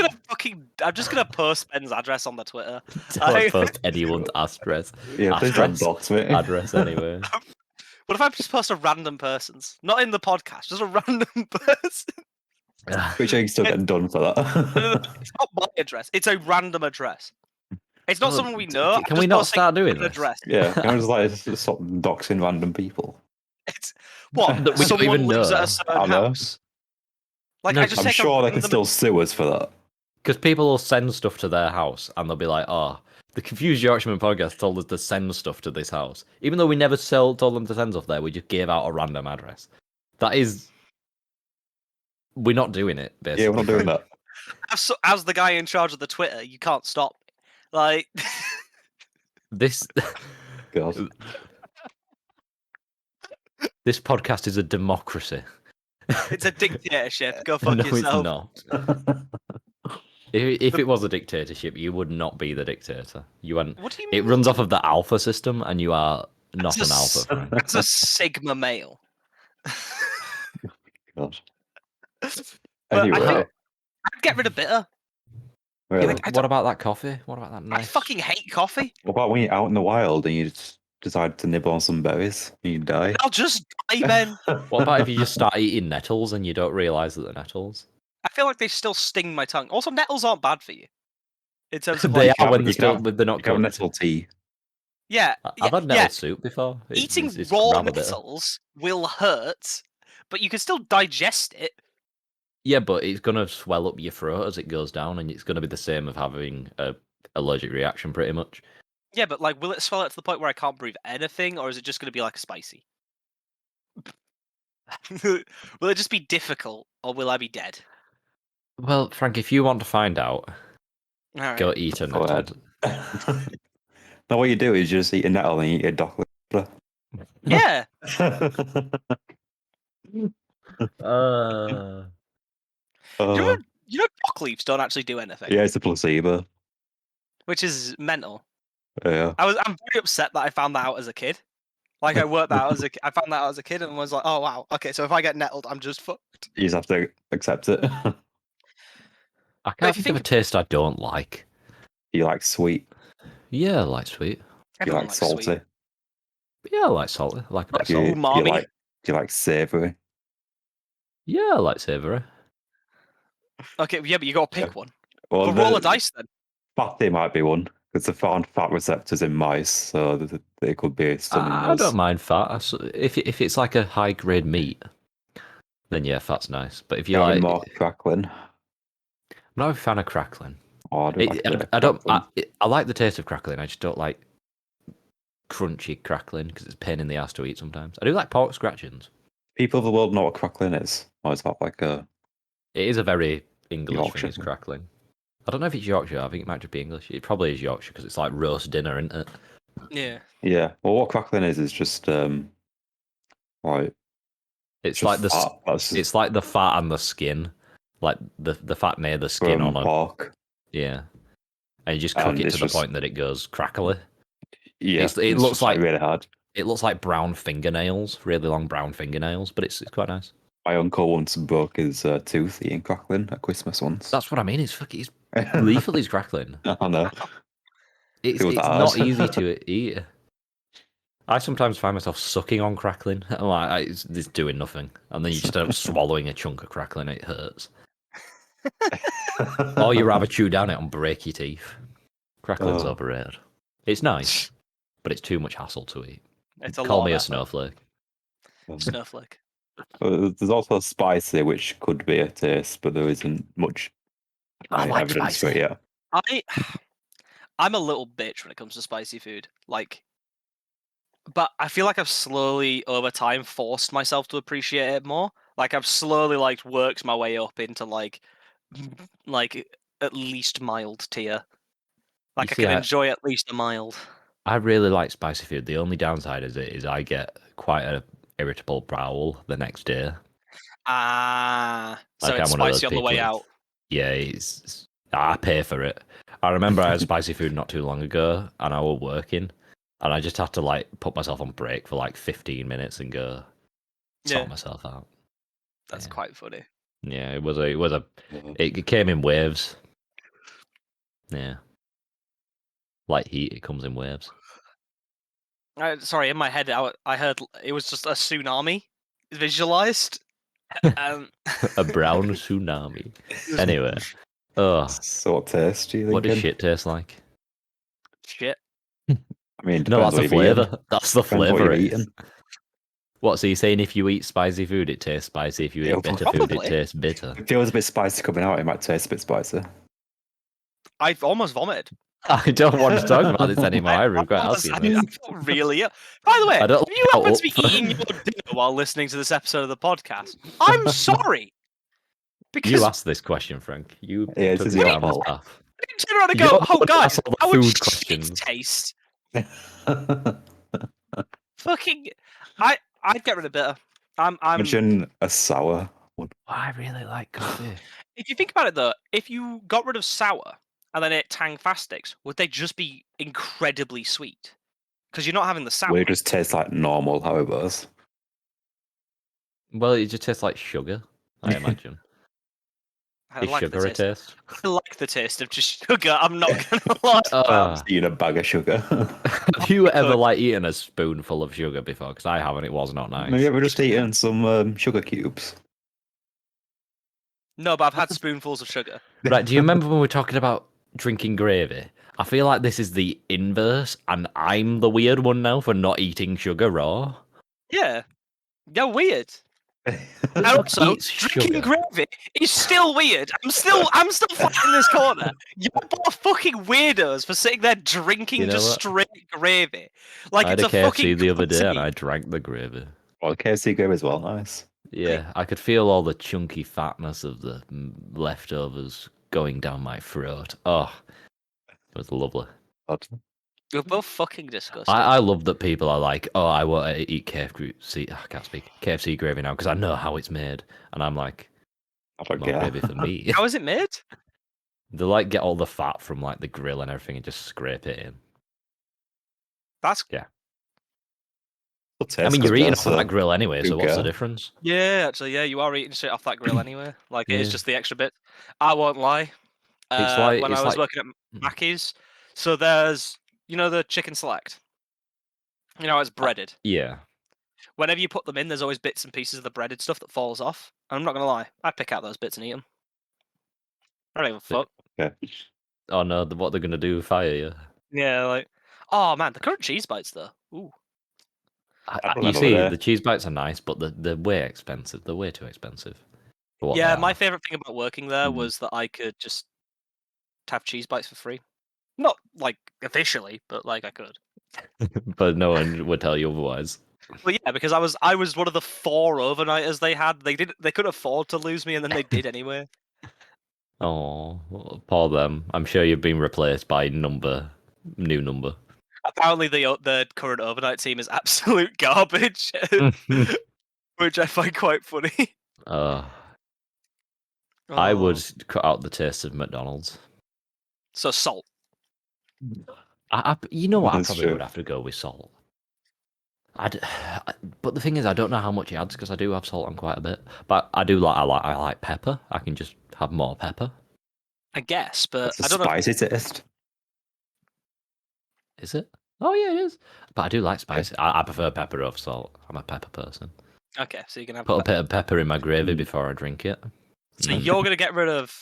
[SPEAKER 3] gonna post Ben's address on the Twitter.
[SPEAKER 1] Don't post anyone's address.
[SPEAKER 2] Yeah, please don't
[SPEAKER 1] Address.
[SPEAKER 2] dox me.
[SPEAKER 1] Address anyway.
[SPEAKER 3] What if I just post a random person's? Not in the podcast, just a random person.
[SPEAKER 2] Which I can still get done for that.
[SPEAKER 3] It's not my address. It's a random address. It's not
[SPEAKER 1] Well,
[SPEAKER 3] someone we know.
[SPEAKER 1] can
[SPEAKER 3] I'm
[SPEAKER 1] we
[SPEAKER 3] just
[SPEAKER 1] not
[SPEAKER 3] posting
[SPEAKER 1] start doing
[SPEAKER 3] an
[SPEAKER 1] this?
[SPEAKER 3] address.
[SPEAKER 2] Yeah, can I just like stop doxing random people?
[SPEAKER 3] It's what
[SPEAKER 1] That we don't
[SPEAKER 3] someone
[SPEAKER 1] even
[SPEAKER 3] lives
[SPEAKER 1] know.
[SPEAKER 3] at a
[SPEAKER 2] I
[SPEAKER 3] certain
[SPEAKER 2] know.
[SPEAKER 3] house. Like
[SPEAKER 1] No,
[SPEAKER 3] I just
[SPEAKER 2] I'm
[SPEAKER 3] take
[SPEAKER 2] sure
[SPEAKER 3] a
[SPEAKER 2] they can
[SPEAKER 3] random-
[SPEAKER 2] still sue us for that.
[SPEAKER 1] Because people will send stuff to their house and they'll be like, oh, the Confused Yorkshireman podcast told us to send stuff to this house. Even though we never told them to send stuff there, we just gave out a random address. That is. We're not doing it, basically.
[SPEAKER 2] Yeah, we're not doing that.
[SPEAKER 3] As the guy in charge of the Twitter, you can't stop me. Like
[SPEAKER 1] This.
[SPEAKER 2] God.
[SPEAKER 1] This podcast is a democracy.
[SPEAKER 3] it's a dictatorship. Go fuck
[SPEAKER 1] no,
[SPEAKER 3] yourself.
[SPEAKER 1] it's not. If it was a dictatorship, you would not be the dictator. You wouldn't.
[SPEAKER 3] What do you
[SPEAKER 1] It
[SPEAKER 3] mean?
[SPEAKER 1] runs off of the alpha system, and you are not
[SPEAKER 3] As
[SPEAKER 1] an
[SPEAKER 3] a
[SPEAKER 1] alpha,
[SPEAKER 3] s-
[SPEAKER 1] Frank.
[SPEAKER 3] as a Sigma male.
[SPEAKER 2] God.
[SPEAKER 3] But I think
[SPEAKER 2] Anyway,
[SPEAKER 3] I'd get rid of bitter.
[SPEAKER 2] really.
[SPEAKER 3] I
[SPEAKER 1] What about that coffee? What about that
[SPEAKER 3] I
[SPEAKER 1] nice?
[SPEAKER 3] fucking hate coffee.
[SPEAKER 2] What about when you're out in the wild and you just decide to nibble on some berries and you die?
[SPEAKER 3] I'll just die, Ben.
[SPEAKER 1] What about if you just start eating nettles and you don't realize that they're nettles?
[SPEAKER 3] I feel like they still sting my tongue. Also, nettles aren't bad for you. In terms of
[SPEAKER 1] They
[SPEAKER 3] like,
[SPEAKER 1] are when they're
[SPEAKER 2] You
[SPEAKER 1] still
[SPEAKER 2] can
[SPEAKER 1] they're not
[SPEAKER 2] you can have
[SPEAKER 1] cooked.
[SPEAKER 2] nettle tea.
[SPEAKER 3] yeah,
[SPEAKER 1] I've had
[SPEAKER 3] yeah.
[SPEAKER 1] nettle soup before.
[SPEAKER 3] Eating
[SPEAKER 1] It's
[SPEAKER 3] raw
[SPEAKER 1] rather bitter.
[SPEAKER 3] nettles will hurt, but you can still digest it.
[SPEAKER 1] Yeah, but it's gonna swell up your throat as it goes down, and it's gonna be the same of having a allergic reaction, pretty much.
[SPEAKER 3] Yeah, but like, will it swell it to the point where I can't breathe anything, or is it just going to be like spicy? Will it just be difficult, or will I be dead?
[SPEAKER 1] Well, Frank, if you want to find out,
[SPEAKER 3] All right.
[SPEAKER 1] go eat a
[SPEAKER 2] Go
[SPEAKER 1] nettle.
[SPEAKER 2] ahead. Now what you do is you just eat a nettle and you eat a dock.
[SPEAKER 3] Yeah.
[SPEAKER 1] Uh,
[SPEAKER 3] You know, dock leaves don't actually do anything,
[SPEAKER 2] Yeah, it's a placebo.
[SPEAKER 3] which is mental.
[SPEAKER 2] Yeah.
[SPEAKER 3] I'm very upset that I found that out as a kid. Like I worked that out I found that out as a kid and was like, oh wow, okay, so if I get nettled, I'm just fucked.
[SPEAKER 2] You just have to accept it.
[SPEAKER 1] I
[SPEAKER 3] But
[SPEAKER 1] can't
[SPEAKER 3] if you
[SPEAKER 1] think of a
[SPEAKER 3] think
[SPEAKER 1] taste I don't like.
[SPEAKER 2] You like sweet.
[SPEAKER 1] Yeah, I like sweet.
[SPEAKER 2] You
[SPEAKER 3] everyone
[SPEAKER 2] like
[SPEAKER 3] likes
[SPEAKER 2] salty.
[SPEAKER 3] sweet.
[SPEAKER 1] Yeah, I like salty. I like a bit of
[SPEAKER 3] Like
[SPEAKER 1] salt.
[SPEAKER 3] umami.
[SPEAKER 2] You like savoury.
[SPEAKER 1] Yeah, I like savoury.
[SPEAKER 3] Okay, yeah, but you got to
[SPEAKER 2] Yeah.
[SPEAKER 3] pick one.
[SPEAKER 2] Well,
[SPEAKER 3] We'll roll a dice then.
[SPEAKER 2] fatty might be one because they found fat receptors in mice, so they could be stunning
[SPEAKER 1] I
[SPEAKER 2] those.
[SPEAKER 1] don't mind fat. If it's like a high grade meat, then yeah, fat's nice. But if you
[SPEAKER 2] Having
[SPEAKER 1] like,
[SPEAKER 2] more crackling.
[SPEAKER 1] I'm not a fan of crackling.
[SPEAKER 2] Oh, I do like a bit of
[SPEAKER 1] I don't.
[SPEAKER 2] crackling.
[SPEAKER 1] I like the taste of crackling. I just don't like crunchy crackling because it's a pain in the ass to eat sometimes. I do like pork scratchings.
[SPEAKER 2] People of the world know what crackling is. Or is that like a
[SPEAKER 1] It is a very English
[SPEAKER 2] Yorkshire
[SPEAKER 1] thing. It's
[SPEAKER 2] thing?
[SPEAKER 1] crackling. I don't know if it's Yorkshire. I think it might just be English. It probably is Yorkshire because it's like roast dinner, isn't it?
[SPEAKER 3] Yeah.
[SPEAKER 2] Yeah. Well, what crackling is just like
[SPEAKER 1] It's
[SPEAKER 2] just
[SPEAKER 1] like the
[SPEAKER 2] fat. That's just
[SPEAKER 1] it's like the fat and the skin, like the fat near the skin
[SPEAKER 2] from
[SPEAKER 1] on a
[SPEAKER 2] pork.
[SPEAKER 1] yeah, and you just cook
[SPEAKER 2] And
[SPEAKER 1] it
[SPEAKER 2] it's
[SPEAKER 1] to the
[SPEAKER 2] just
[SPEAKER 1] point that it goes crackly.
[SPEAKER 2] yeah.
[SPEAKER 1] It
[SPEAKER 2] It's
[SPEAKER 1] looks
[SPEAKER 2] just like
[SPEAKER 1] like
[SPEAKER 2] really hard.
[SPEAKER 1] it looks like brown fingernails, really long brown fingernails, but it's quite nice.
[SPEAKER 2] My uncle once broke his tooth eating crackling at Christmas once.
[SPEAKER 1] That's what I mean. It's lethal. It's crackling.
[SPEAKER 2] I know.
[SPEAKER 1] It's
[SPEAKER 2] Feels
[SPEAKER 1] not
[SPEAKER 2] hard.
[SPEAKER 1] easy to eat. I sometimes find myself sucking on crackling. I'm like, it's doing nothing, and then you just end up swallowing a chunk of crackling. It hurts. Or you rather chew down it and break your teeth. Crackling's
[SPEAKER 2] Oh.
[SPEAKER 1] overrated. It's nice, but it's too much hassle to eat.
[SPEAKER 3] It's a
[SPEAKER 1] Call
[SPEAKER 3] lot
[SPEAKER 1] me
[SPEAKER 3] of
[SPEAKER 1] a
[SPEAKER 3] effort.
[SPEAKER 1] snowflake.
[SPEAKER 3] Snowflake.
[SPEAKER 2] There's also spicy, which could be a taste, but there isn't much
[SPEAKER 1] I like
[SPEAKER 2] evidence for
[SPEAKER 1] spicy.
[SPEAKER 2] it yet.
[SPEAKER 3] I'm a little bitch when it comes to spicy food. Like, but I feel like I've slowly over time forced myself to appreciate it more. Like I've slowly like worked my way up into like at least mild tier. Like I
[SPEAKER 1] see,
[SPEAKER 3] can enjoy at least a mild.
[SPEAKER 1] I really like spicy food. The only downside is I get quite a irritable bowel the next day.
[SPEAKER 3] Ah, so
[SPEAKER 1] Like
[SPEAKER 3] it's
[SPEAKER 1] I'm one of those
[SPEAKER 3] spicy on the
[SPEAKER 1] people.
[SPEAKER 3] way out.
[SPEAKER 1] Yeah, I pay for it. I remember I had spicy food not too long ago, and I was working, and I just had to like put myself on break for like 15 minutes and go
[SPEAKER 3] Yeah,
[SPEAKER 1] sort myself out.
[SPEAKER 3] that's
[SPEAKER 1] Yeah.
[SPEAKER 3] quite funny.
[SPEAKER 1] Yeah, it was a
[SPEAKER 2] Yeah.
[SPEAKER 1] it came in waves. Yeah, like heat, it comes in waves.
[SPEAKER 3] Sorry, in my head, I heard it was just a tsunami visualized.
[SPEAKER 1] A brown tsunami. Anyway, oh,
[SPEAKER 2] So what taste do you
[SPEAKER 1] what
[SPEAKER 2] think?
[SPEAKER 1] does shit taste like?
[SPEAKER 3] Shit.
[SPEAKER 2] I mean,
[SPEAKER 1] No,
[SPEAKER 2] depends
[SPEAKER 1] that's the
[SPEAKER 2] what you've eaten.
[SPEAKER 1] flavor. That's the
[SPEAKER 2] Depends what
[SPEAKER 1] flavor.
[SPEAKER 2] you've
[SPEAKER 1] It is.
[SPEAKER 2] eaten.
[SPEAKER 1] What? So you're saying if you eat spicy food, it tastes spicy. If you
[SPEAKER 2] Yeah,
[SPEAKER 1] eat bitter food, it
[SPEAKER 3] probably.
[SPEAKER 1] tastes bitter.
[SPEAKER 2] If it feels a bit spicy coming out, it might taste a bit spicy.
[SPEAKER 3] I've almost vomited.
[SPEAKER 1] I don't want to talk about this anymore. I regret
[SPEAKER 3] almost-
[SPEAKER 1] asking
[SPEAKER 3] I
[SPEAKER 1] this.
[SPEAKER 3] felt really ill. By the way,
[SPEAKER 1] I don't
[SPEAKER 3] if
[SPEAKER 1] like
[SPEAKER 3] you
[SPEAKER 1] how
[SPEAKER 3] happen to be
[SPEAKER 1] up-
[SPEAKER 3] eating your dinner while listening to this episode of the podcast, I'm sorry. Because
[SPEAKER 1] You asked this question, Frank. You
[SPEAKER 2] Yeah,
[SPEAKER 1] took
[SPEAKER 2] this is
[SPEAKER 1] me
[SPEAKER 2] your
[SPEAKER 1] down this
[SPEAKER 2] fault.
[SPEAKER 1] path.
[SPEAKER 3] I didn't turn around and
[SPEAKER 1] You
[SPEAKER 3] go,
[SPEAKER 1] don't
[SPEAKER 3] oh
[SPEAKER 1] want to
[SPEAKER 3] guys,
[SPEAKER 1] ask all the
[SPEAKER 3] how would
[SPEAKER 1] food
[SPEAKER 3] shit
[SPEAKER 1] questions.
[SPEAKER 3] taste? Fucking, I'd get rid of bitter. I'm
[SPEAKER 2] Imagine a sour one.
[SPEAKER 1] I really like coffee.
[SPEAKER 3] If you think about it, though, if you got rid of sour and then ate tang fast sticks, would they just be incredibly sweet? Because you're not having the sour.
[SPEAKER 2] Well, it just tastes like normal how it was.
[SPEAKER 1] Well, it just tastes like sugar, I imagine.
[SPEAKER 3] I
[SPEAKER 1] Is
[SPEAKER 3] like the
[SPEAKER 1] sugar a
[SPEAKER 3] taste.
[SPEAKER 1] taste?
[SPEAKER 3] I like the taste of just sugar. I'm not gonna lie.
[SPEAKER 1] Uh,
[SPEAKER 2] Eating a bag of sugar.
[SPEAKER 1] have you ever
[SPEAKER 3] could.
[SPEAKER 1] like eaten a spoonful of sugar before? Because I haven't. It was not
[SPEAKER 2] Have
[SPEAKER 1] nice.
[SPEAKER 2] you ever just eaten some sugar cubes?
[SPEAKER 3] No, but I've had spoonfuls of sugar.
[SPEAKER 1] Right, do you remember when we were talking about drinking gravy? I feel like this is the inverse, and I'm the weird one now for not eating sugar raw.
[SPEAKER 3] Yeah, you're weird. And
[SPEAKER 1] Who
[SPEAKER 3] also,
[SPEAKER 1] eats
[SPEAKER 3] drinking
[SPEAKER 1] sugar?
[SPEAKER 3] gravy is still weird. I'm still fighting this corner. You're both fucking weirdos for sitting there drinking
[SPEAKER 1] You know
[SPEAKER 3] just
[SPEAKER 1] what?
[SPEAKER 3] straight gravy, like
[SPEAKER 1] I had
[SPEAKER 3] it's
[SPEAKER 1] a
[SPEAKER 3] a fucking
[SPEAKER 1] KFC the other day, and
[SPEAKER 3] commodity.
[SPEAKER 1] I drank the gravy.
[SPEAKER 2] Well, KFC gravy as well, nice.
[SPEAKER 1] Yeah, I could feel all the chunky fatness of the leftovers going down my throat. Oh, it was lovely.
[SPEAKER 2] God.
[SPEAKER 3] You're both fucking disgusting.
[SPEAKER 1] I love that people are like, oh, I want to eat KFC. I can't speak KFC gravy now because I know how it's made, and I'm like,
[SPEAKER 2] I don't
[SPEAKER 1] more
[SPEAKER 2] care.
[SPEAKER 1] gravy for me.
[SPEAKER 3] How is it made?
[SPEAKER 1] They like get all the fat from like the grill and everything and just scrape it in.
[SPEAKER 3] That's
[SPEAKER 1] Yeah.
[SPEAKER 2] Well,
[SPEAKER 1] I mean,
[SPEAKER 2] tastes
[SPEAKER 1] you're eating
[SPEAKER 2] good,
[SPEAKER 1] off of that grill anyway,
[SPEAKER 2] who
[SPEAKER 1] so what's the
[SPEAKER 2] care?
[SPEAKER 1] difference?
[SPEAKER 3] yeah. Actually, yeah, you are eating shit off that grill anyway. Like it is
[SPEAKER 1] Yeah.
[SPEAKER 3] just the extra bit. I won't lie.
[SPEAKER 1] It's like
[SPEAKER 3] When I was working at
[SPEAKER 1] Mm.
[SPEAKER 3] Mackey's, so there's the chicken select. It's breaded.
[SPEAKER 1] Yeah.
[SPEAKER 3] Whenever you put them in, there's always bits and pieces of the breaded stuff that falls off. And I'm not gonna lie, I pick out those bits and eat them. I don't give a fuck.
[SPEAKER 2] Okay.
[SPEAKER 1] Oh no, what they're gonna do? Fire you?
[SPEAKER 3] Yeah, like, oh man, the current cheese bites though. Ooh,
[SPEAKER 2] I don't
[SPEAKER 1] You
[SPEAKER 2] know
[SPEAKER 1] see,
[SPEAKER 2] there.
[SPEAKER 1] the cheese bites are nice, but they're way expensive. They're way too expensive for what they
[SPEAKER 3] yeah. My
[SPEAKER 1] are.
[SPEAKER 3] favorite thing about working there
[SPEAKER 2] Mm.
[SPEAKER 3] was that I could just have cheese bites for free. Not like officially, but like I could.
[SPEAKER 1] But no one would tell you otherwise.
[SPEAKER 3] Well, yeah, because I was one of the 4 overnighters they had. They couldn't afford to lose me, and then they did anyway.
[SPEAKER 1] Oh, poor them. I'm sure you've been replaced by new number.
[SPEAKER 3] Apparently, the current overnight team is absolute garbage, which I find quite funny.
[SPEAKER 1] I would
[SPEAKER 3] Oh.
[SPEAKER 1] cut out the taste of McDonald's.
[SPEAKER 3] So salt.
[SPEAKER 1] You know what? I
[SPEAKER 2] That's
[SPEAKER 1] probably
[SPEAKER 2] true.
[SPEAKER 1] would have to go with salt. But the thing is, I don't know how much it adds because I do have salt on quite a bit. But I like pepper. I can just have more pepper.
[SPEAKER 3] I guess, but
[SPEAKER 2] That's a
[SPEAKER 3] I don't know.
[SPEAKER 2] spicy taste.
[SPEAKER 1] Is it? Oh yeah, it is. But I do like spicy. I prefer pepper over salt. I'm a pepper person.
[SPEAKER 3] Okay, so you can have.
[SPEAKER 1] Put a bit of pepper in my gravy
[SPEAKER 2] Mm.
[SPEAKER 1] before I drink it.
[SPEAKER 3] So
[SPEAKER 1] and then
[SPEAKER 3] you're gonna get rid of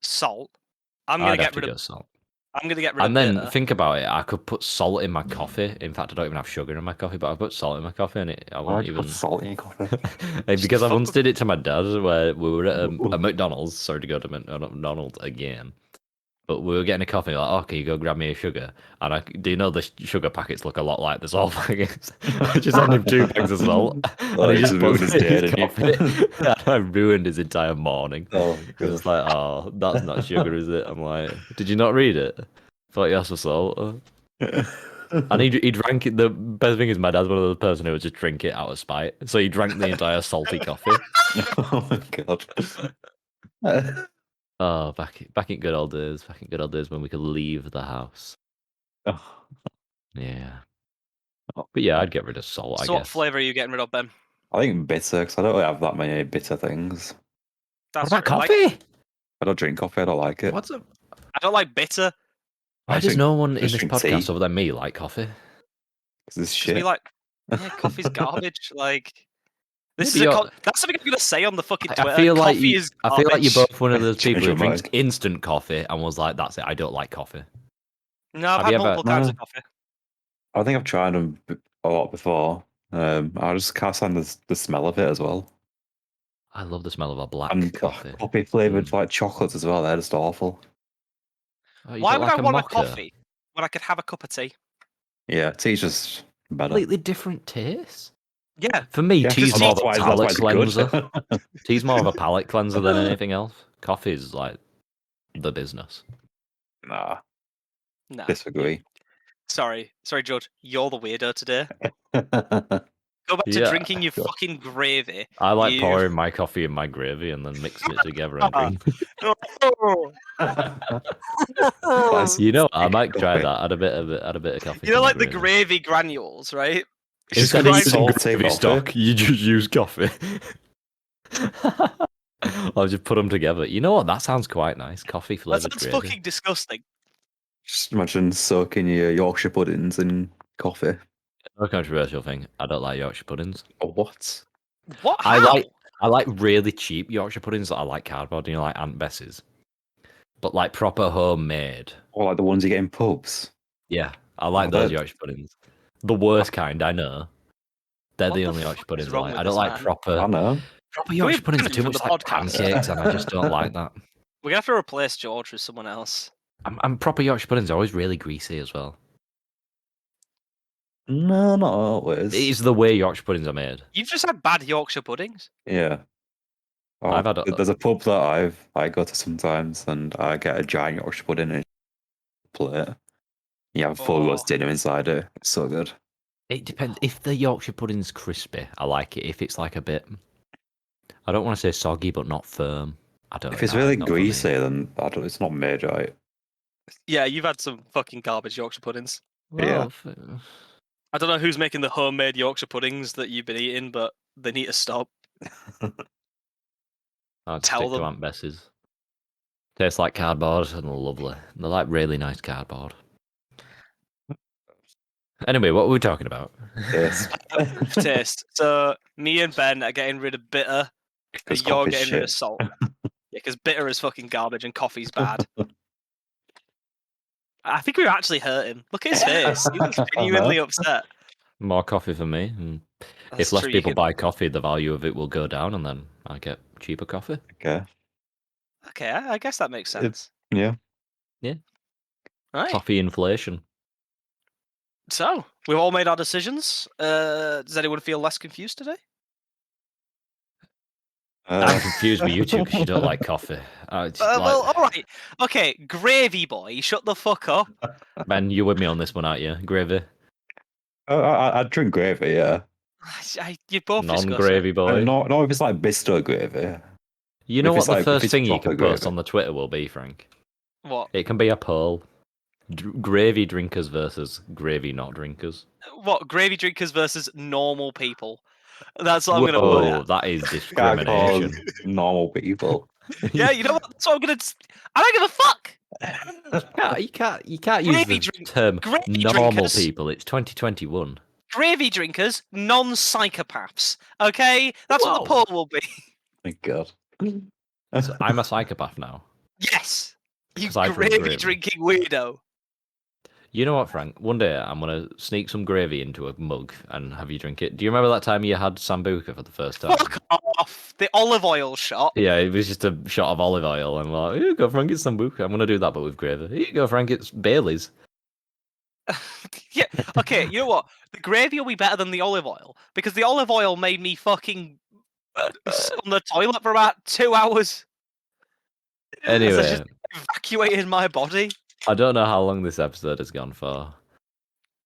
[SPEAKER 3] salt. I'm gonna
[SPEAKER 1] I'd have
[SPEAKER 3] get
[SPEAKER 1] to
[SPEAKER 3] rid
[SPEAKER 1] go
[SPEAKER 3] of.
[SPEAKER 1] salt.
[SPEAKER 3] I'm gonna get rid of
[SPEAKER 1] And then
[SPEAKER 3] bitter.
[SPEAKER 1] think about it. I could put salt in my coffee. In fact, I don't even have sugar in my coffee, but I put salt in my coffee, and I
[SPEAKER 2] Why
[SPEAKER 1] won't
[SPEAKER 2] do you put
[SPEAKER 1] even.
[SPEAKER 2] salt in your coffee?
[SPEAKER 1] Because I
[SPEAKER 3] fuck
[SPEAKER 1] once
[SPEAKER 3] with-
[SPEAKER 1] did it to my dad, where we were at a McDonald's. Sorry to go to McDonald's again, but we were getting a coffee. Like, oh, can you go grab me a sugar? And do you know the sugar packets look a lot like the salt packets? I just handed him 2 bags of salt,
[SPEAKER 2] Oh,
[SPEAKER 1] and he
[SPEAKER 2] you
[SPEAKER 1] just
[SPEAKER 2] just
[SPEAKER 1] puts
[SPEAKER 2] ruined his
[SPEAKER 1] it in
[SPEAKER 2] day,
[SPEAKER 1] his
[SPEAKER 2] didn't you?
[SPEAKER 1] coffee. And I ruined his entire morning.
[SPEAKER 2] Oh,
[SPEAKER 1] It's just like, oh, that's not sugar, is it? I'm like, did you not read it? Thought you asked for salt. And he drank it. The best thing is my dad's one of those person who would just drink it out of spite. So he drank the entire salty coffee.
[SPEAKER 2] Oh my god.
[SPEAKER 1] Oh, back in good old days. Back in good old days when we could leave the house.
[SPEAKER 2] Oh,
[SPEAKER 1] Yeah. But yeah, I'd get rid of salt, I
[SPEAKER 3] So what
[SPEAKER 1] guess.
[SPEAKER 3] flavour are you getting rid of, Ben?
[SPEAKER 2] I think bitter, because I don't really have that many bitter things.
[SPEAKER 3] That's
[SPEAKER 1] What about
[SPEAKER 3] true. Like,
[SPEAKER 1] coffee?
[SPEAKER 2] I don't drink coffee, I don't like it.
[SPEAKER 1] What's up?
[SPEAKER 3] I don't like bitter
[SPEAKER 1] Why
[SPEAKER 2] I
[SPEAKER 1] does
[SPEAKER 2] drink-
[SPEAKER 1] no one in
[SPEAKER 2] just
[SPEAKER 1] this
[SPEAKER 2] drink
[SPEAKER 1] podcast
[SPEAKER 2] tea.
[SPEAKER 1] other than me like coffee?
[SPEAKER 2] Because it's
[SPEAKER 3] because we
[SPEAKER 2] shit.
[SPEAKER 3] like. Yeah, coffee's garbage. Like, this
[SPEAKER 1] Yeah,
[SPEAKER 3] is
[SPEAKER 1] but
[SPEAKER 3] that's something I'm gonna say on the fucking Twitter.
[SPEAKER 1] I feel like
[SPEAKER 3] Coffee is
[SPEAKER 1] I feel like you're
[SPEAKER 3] garbage.
[SPEAKER 1] both one of those
[SPEAKER 2] Change
[SPEAKER 1] people who
[SPEAKER 2] your
[SPEAKER 1] drinks
[SPEAKER 2] mind.
[SPEAKER 1] instant coffee and was like, "That's it. I don't like coffee."
[SPEAKER 3] No, I've
[SPEAKER 1] Have
[SPEAKER 3] had
[SPEAKER 1] you ever-
[SPEAKER 3] multiple kinds
[SPEAKER 2] No.
[SPEAKER 3] of coffee.
[SPEAKER 2] I think I've tried them a lot before. I just can't stand the smell of it as well.
[SPEAKER 1] I love the smell of a black
[SPEAKER 2] And
[SPEAKER 1] coffee.
[SPEAKER 2] coffee flavoured like chocolates as well, they're just awful.
[SPEAKER 1] Oh, you
[SPEAKER 3] Why
[SPEAKER 1] don't
[SPEAKER 3] would
[SPEAKER 1] like
[SPEAKER 3] I want a
[SPEAKER 1] mocha?
[SPEAKER 3] coffee when I could have a cup of tea?
[SPEAKER 2] Yeah, tea's just better.
[SPEAKER 1] Completely different taste.
[SPEAKER 3] Yeah,
[SPEAKER 1] For me,
[SPEAKER 2] Yeah,
[SPEAKER 1] tea's
[SPEAKER 3] because
[SPEAKER 1] more of
[SPEAKER 2] that's
[SPEAKER 1] a
[SPEAKER 2] why
[SPEAKER 1] palate
[SPEAKER 2] it's good.
[SPEAKER 1] cleanser. Tea's more of a palate cleanser than anything else. Coffee is like the business.
[SPEAKER 2] Nah,
[SPEAKER 3] no.
[SPEAKER 2] disagree.
[SPEAKER 3] Sorry, George. You're the weirdo today. Go back to
[SPEAKER 1] Yeah.
[SPEAKER 3] drinking your fucking gravy.
[SPEAKER 1] I like
[SPEAKER 3] You-
[SPEAKER 1] pouring my coffee in my gravy and then mixing it together and drinking.
[SPEAKER 2] That's
[SPEAKER 1] You know, I might try
[SPEAKER 2] coffee.
[SPEAKER 1] that. Add a bit of coffee.
[SPEAKER 3] You know,
[SPEAKER 1] to my
[SPEAKER 3] like the
[SPEAKER 1] gravy.
[SPEAKER 3] gravy granules, right?
[SPEAKER 2] Just
[SPEAKER 1] Instead of
[SPEAKER 2] grind
[SPEAKER 1] using
[SPEAKER 2] salty
[SPEAKER 1] gravy
[SPEAKER 2] coffee.
[SPEAKER 1] stock, you just use coffee. I'll just put them together. You know what? That sounds quite nice. Coffee
[SPEAKER 3] That
[SPEAKER 1] flavored
[SPEAKER 3] sounds
[SPEAKER 1] gravy.
[SPEAKER 3] fucking disgusting.
[SPEAKER 2] Just imagine soaking your Yorkshire puddings in coffee.
[SPEAKER 1] No controversial thing. I don't like Yorkshire puddings.
[SPEAKER 2] Or what?
[SPEAKER 3] What?
[SPEAKER 1] I
[SPEAKER 3] How?
[SPEAKER 1] like really cheap Yorkshire puddings that are like cardboard, you know, like Aunt Bess's. But like proper homemade.
[SPEAKER 2] Or like the ones you get in pubs.
[SPEAKER 1] Yeah, I like
[SPEAKER 2] Oh,
[SPEAKER 1] those
[SPEAKER 2] they're-
[SPEAKER 1] Yorkshire puddings. The worst kind, I know. They're
[SPEAKER 3] What
[SPEAKER 1] the
[SPEAKER 3] the
[SPEAKER 1] only
[SPEAKER 3] fuck
[SPEAKER 1] Yorkshire
[SPEAKER 3] is
[SPEAKER 1] puddings I
[SPEAKER 3] wrong
[SPEAKER 1] like.
[SPEAKER 3] with
[SPEAKER 1] I don't
[SPEAKER 3] this
[SPEAKER 1] like
[SPEAKER 3] man?
[SPEAKER 2] I
[SPEAKER 1] proper
[SPEAKER 2] know.
[SPEAKER 1] Yorkshire puddings are
[SPEAKER 3] ban
[SPEAKER 1] too
[SPEAKER 3] him
[SPEAKER 1] much
[SPEAKER 3] from
[SPEAKER 1] like
[SPEAKER 3] the podcast?
[SPEAKER 1] pancakes, and I just don't like that.
[SPEAKER 3] We're gonna have to replace George with someone else.
[SPEAKER 1] I'm proper Yorkshire puddings are always really greasy as well.
[SPEAKER 2] No, not always.
[SPEAKER 1] It's the way Yorkshire puddings are made.
[SPEAKER 3] You've just had bad Yorkshire puddings.
[SPEAKER 2] Yeah. Oh,
[SPEAKER 1] I've had
[SPEAKER 2] there's a pub that I go to sometimes, and I get a giant Yorkshire pudding in a plate. You have a full roast
[SPEAKER 3] Oh.
[SPEAKER 2] dinner inside it. It's so good.
[SPEAKER 1] It depends. If the Yorkshire pudding's crispy, I like it. If it's like a bit, I don't want to say soggy, but not firm. I don't.
[SPEAKER 2] If it's really
[SPEAKER 1] not for me.
[SPEAKER 2] greasy, then I don't, it's not made right.
[SPEAKER 3] Yeah, you've had some fucking garbage Yorkshire puddings.
[SPEAKER 2] Yeah.
[SPEAKER 3] I don't know who's making the homemade Yorkshire puddings that you've been eating, but they need to stop.
[SPEAKER 1] I'd
[SPEAKER 3] Tell
[SPEAKER 1] stick to
[SPEAKER 3] them.
[SPEAKER 1] Aunt Bess's. Tastes like cardboard and they're lovely. They're like really nice cardboard. Anyway, what were we talking about?
[SPEAKER 2] Yes.
[SPEAKER 3] Taste. So me and Ben are getting rid of bitter,
[SPEAKER 2] Because
[SPEAKER 3] and you're
[SPEAKER 2] coffee's
[SPEAKER 3] getting rid of
[SPEAKER 2] shit.
[SPEAKER 3] salt. Yeah, because bitter is fucking garbage and coffee's bad. I think we actually hurt him. Look at his face. He looks genuinely upset.
[SPEAKER 1] More coffee for me. And
[SPEAKER 3] That's
[SPEAKER 1] if less
[SPEAKER 3] true, you
[SPEAKER 1] people
[SPEAKER 3] can-
[SPEAKER 1] buy coffee, the value of it will go down, and then I get cheaper coffee.
[SPEAKER 2] Okay.
[SPEAKER 3] Okay, I guess that makes sense.
[SPEAKER 2] Yeah.
[SPEAKER 3] Right.
[SPEAKER 1] Coffee inflation.
[SPEAKER 3] So we've all made our decisions. Does anyone feel less confused today?
[SPEAKER 1] I'm confused with you two because you don't like coffee. It's
[SPEAKER 3] Well,
[SPEAKER 1] like-
[SPEAKER 3] all right. Okay, gravy boy, shut the fuck up.
[SPEAKER 1] Ben, you're with me on this one, aren't you? Gravy,
[SPEAKER 2] I drink gravy, yeah.
[SPEAKER 3] You both discuss it.
[SPEAKER 1] non-gravy boy.
[SPEAKER 2] Not if it's like bistro gravy.
[SPEAKER 1] You know
[SPEAKER 2] if
[SPEAKER 1] what
[SPEAKER 2] it's
[SPEAKER 1] the
[SPEAKER 2] like- if
[SPEAKER 1] first
[SPEAKER 2] it's
[SPEAKER 1] thing you
[SPEAKER 2] proper
[SPEAKER 1] can post
[SPEAKER 2] gravy.
[SPEAKER 1] on the Twitter will be, Frank?
[SPEAKER 3] What?
[SPEAKER 1] It can be a poll. Gravy drinkers versus gravy not drinkers.
[SPEAKER 3] What? Gravy drinkers versus normal people. That's what I'm gonna put.
[SPEAKER 1] Whoa, that is
[SPEAKER 2] Can't call
[SPEAKER 1] discrimination.
[SPEAKER 2] normal people.
[SPEAKER 3] Yeah, you know what? That's what I'm gonna. I don't give a fuck.
[SPEAKER 1] You can't use
[SPEAKER 3] Gravy
[SPEAKER 1] the
[SPEAKER 3] drink-
[SPEAKER 1] term
[SPEAKER 3] gravy
[SPEAKER 1] normal
[SPEAKER 3] drinkers.
[SPEAKER 1] people. It's 2021.
[SPEAKER 3] Gravy drinkers, non-psychopaths. Okay, that's what the
[SPEAKER 1] Whoa.
[SPEAKER 3] poll will be.
[SPEAKER 2] Thank God.
[SPEAKER 1] So I'm a psychopath now.
[SPEAKER 3] Yes, you
[SPEAKER 1] 'Cause I drink
[SPEAKER 3] gravy
[SPEAKER 1] gravy.
[SPEAKER 3] drinking weirdo.
[SPEAKER 1] You know what, Frank? One day I'm gonna sneak some gravy into a mug and have you drink it. Do you remember that time you had sambuca for the first time?
[SPEAKER 3] Fuck off. The olive oil shot.
[SPEAKER 1] Yeah, it was just a shot of olive oil, and like, here you go, Frank, it's sambuca. I'm gonna do that, but with gravy. Here you go, Frank, it's Bailey's.
[SPEAKER 3] Yeah. Okay. You know what? The gravy will be better than the olive oil because the olive oil made me fucking sit on the toilet for about 2 hours. As I
[SPEAKER 1] Anyway,
[SPEAKER 3] just evacuated my body.
[SPEAKER 1] I don't know how long this episode has gone for.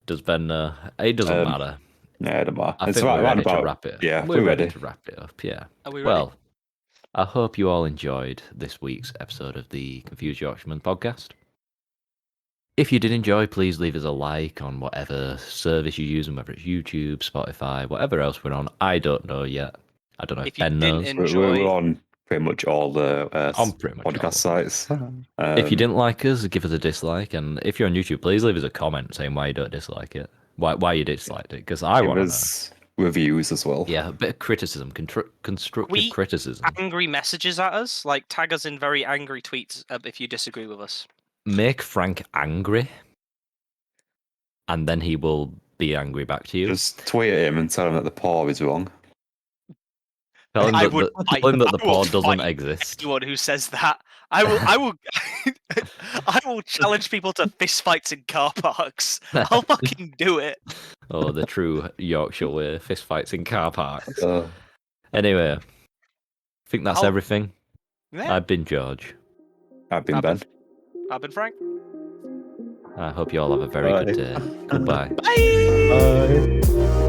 [SPEAKER 1] Does Ben know? It doesn't matter.
[SPEAKER 2] Yeah, it don't matter.
[SPEAKER 1] I
[SPEAKER 2] It's
[SPEAKER 1] think we're
[SPEAKER 2] right
[SPEAKER 1] ready
[SPEAKER 2] about,
[SPEAKER 1] to wrap it.
[SPEAKER 2] yeah,
[SPEAKER 1] we're
[SPEAKER 2] we're
[SPEAKER 1] ready
[SPEAKER 2] ready.
[SPEAKER 1] to wrap it up. Yeah.
[SPEAKER 3] Are we ready?
[SPEAKER 1] Well, I hope you all enjoyed this week's episode of the Confused Yorkshireman podcast. If you did enjoy, please leave us a like on whatever service you're using, whether it's YouTube, Spotify, whatever else we're on. I don't know yet. I don't know if
[SPEAKER 3] If you
[SPEAKER 1] Ben
[SPEAKER 3] didn't
[SPEAKER 1] knows.
[SPEAKER 2] We're on pretty much all the
[SPEAKER 1] On pretty much all
[SPEAKER 2] podcast
[SPEAKER 1] of
[SPEAKER 2] sites.
[SPEAKER 1] If you didn't like us, give us a dislike. And if you're on YouTube, please leave us a comment saying why you don't dislike it. Why you disliked it. Because I
[SPEAKER 2] give
[SPEAKER 1] want to know.
[SPEAKER 2] us reviews as well.
[SPEAKER 1] Yeah, a bit of criticism, constructive
[SPEAKER 3] We-
[SPEAKER 1] criticism.
[SPEAKER 3] Angry messages at us, like tag us in very angry tweets if you disagree with us.
[SPEAKER 1] Make Frank angry, and then he will be angry back to you.
[SPEAKER 2] Just tweet at him and tell him that the paw is wrong.
[SPEAKER 1] Tell him
[SPEAKER 3] I
[SPEAKER 1] that
[SPEAKER 3] would
[SPEAKER 1] the,
[SPEAKER 3] fight-
[SPEAKER 1] tell him that the
[SPEAKER 3] I will
[SPEAKER 1] pod doesn't
[SPEAKER 3] fight
[SPEAKER 1] exist.
[SPEAKER 3] Anyone who says that, I will, I will challenge people to fistfights in car parks. I'll fucking do it.
[SPEAKER 1] Oh, the true Yorkshire way, fist fights in car parks.
[SPEAKER 2] Uh,
[SPEAKER 1] Anyway, I think that's
[SPEAKER 3] I'll-
[SPEAKER 1] everything.
[SPEAKER 3] Yeah,
[SPEAKER 1] I've been George.
[SPEAKER 2] I've been
[SPEAKER 3] I've been-
[SPEAKER 2] Ben.
[SPEAKER 3] I've been Frank.
[SPEAKER 1] I hope you all have a very good day. Goodbye.
[SPEAKER 3] Bye.
[SPEAKER 2] Bye.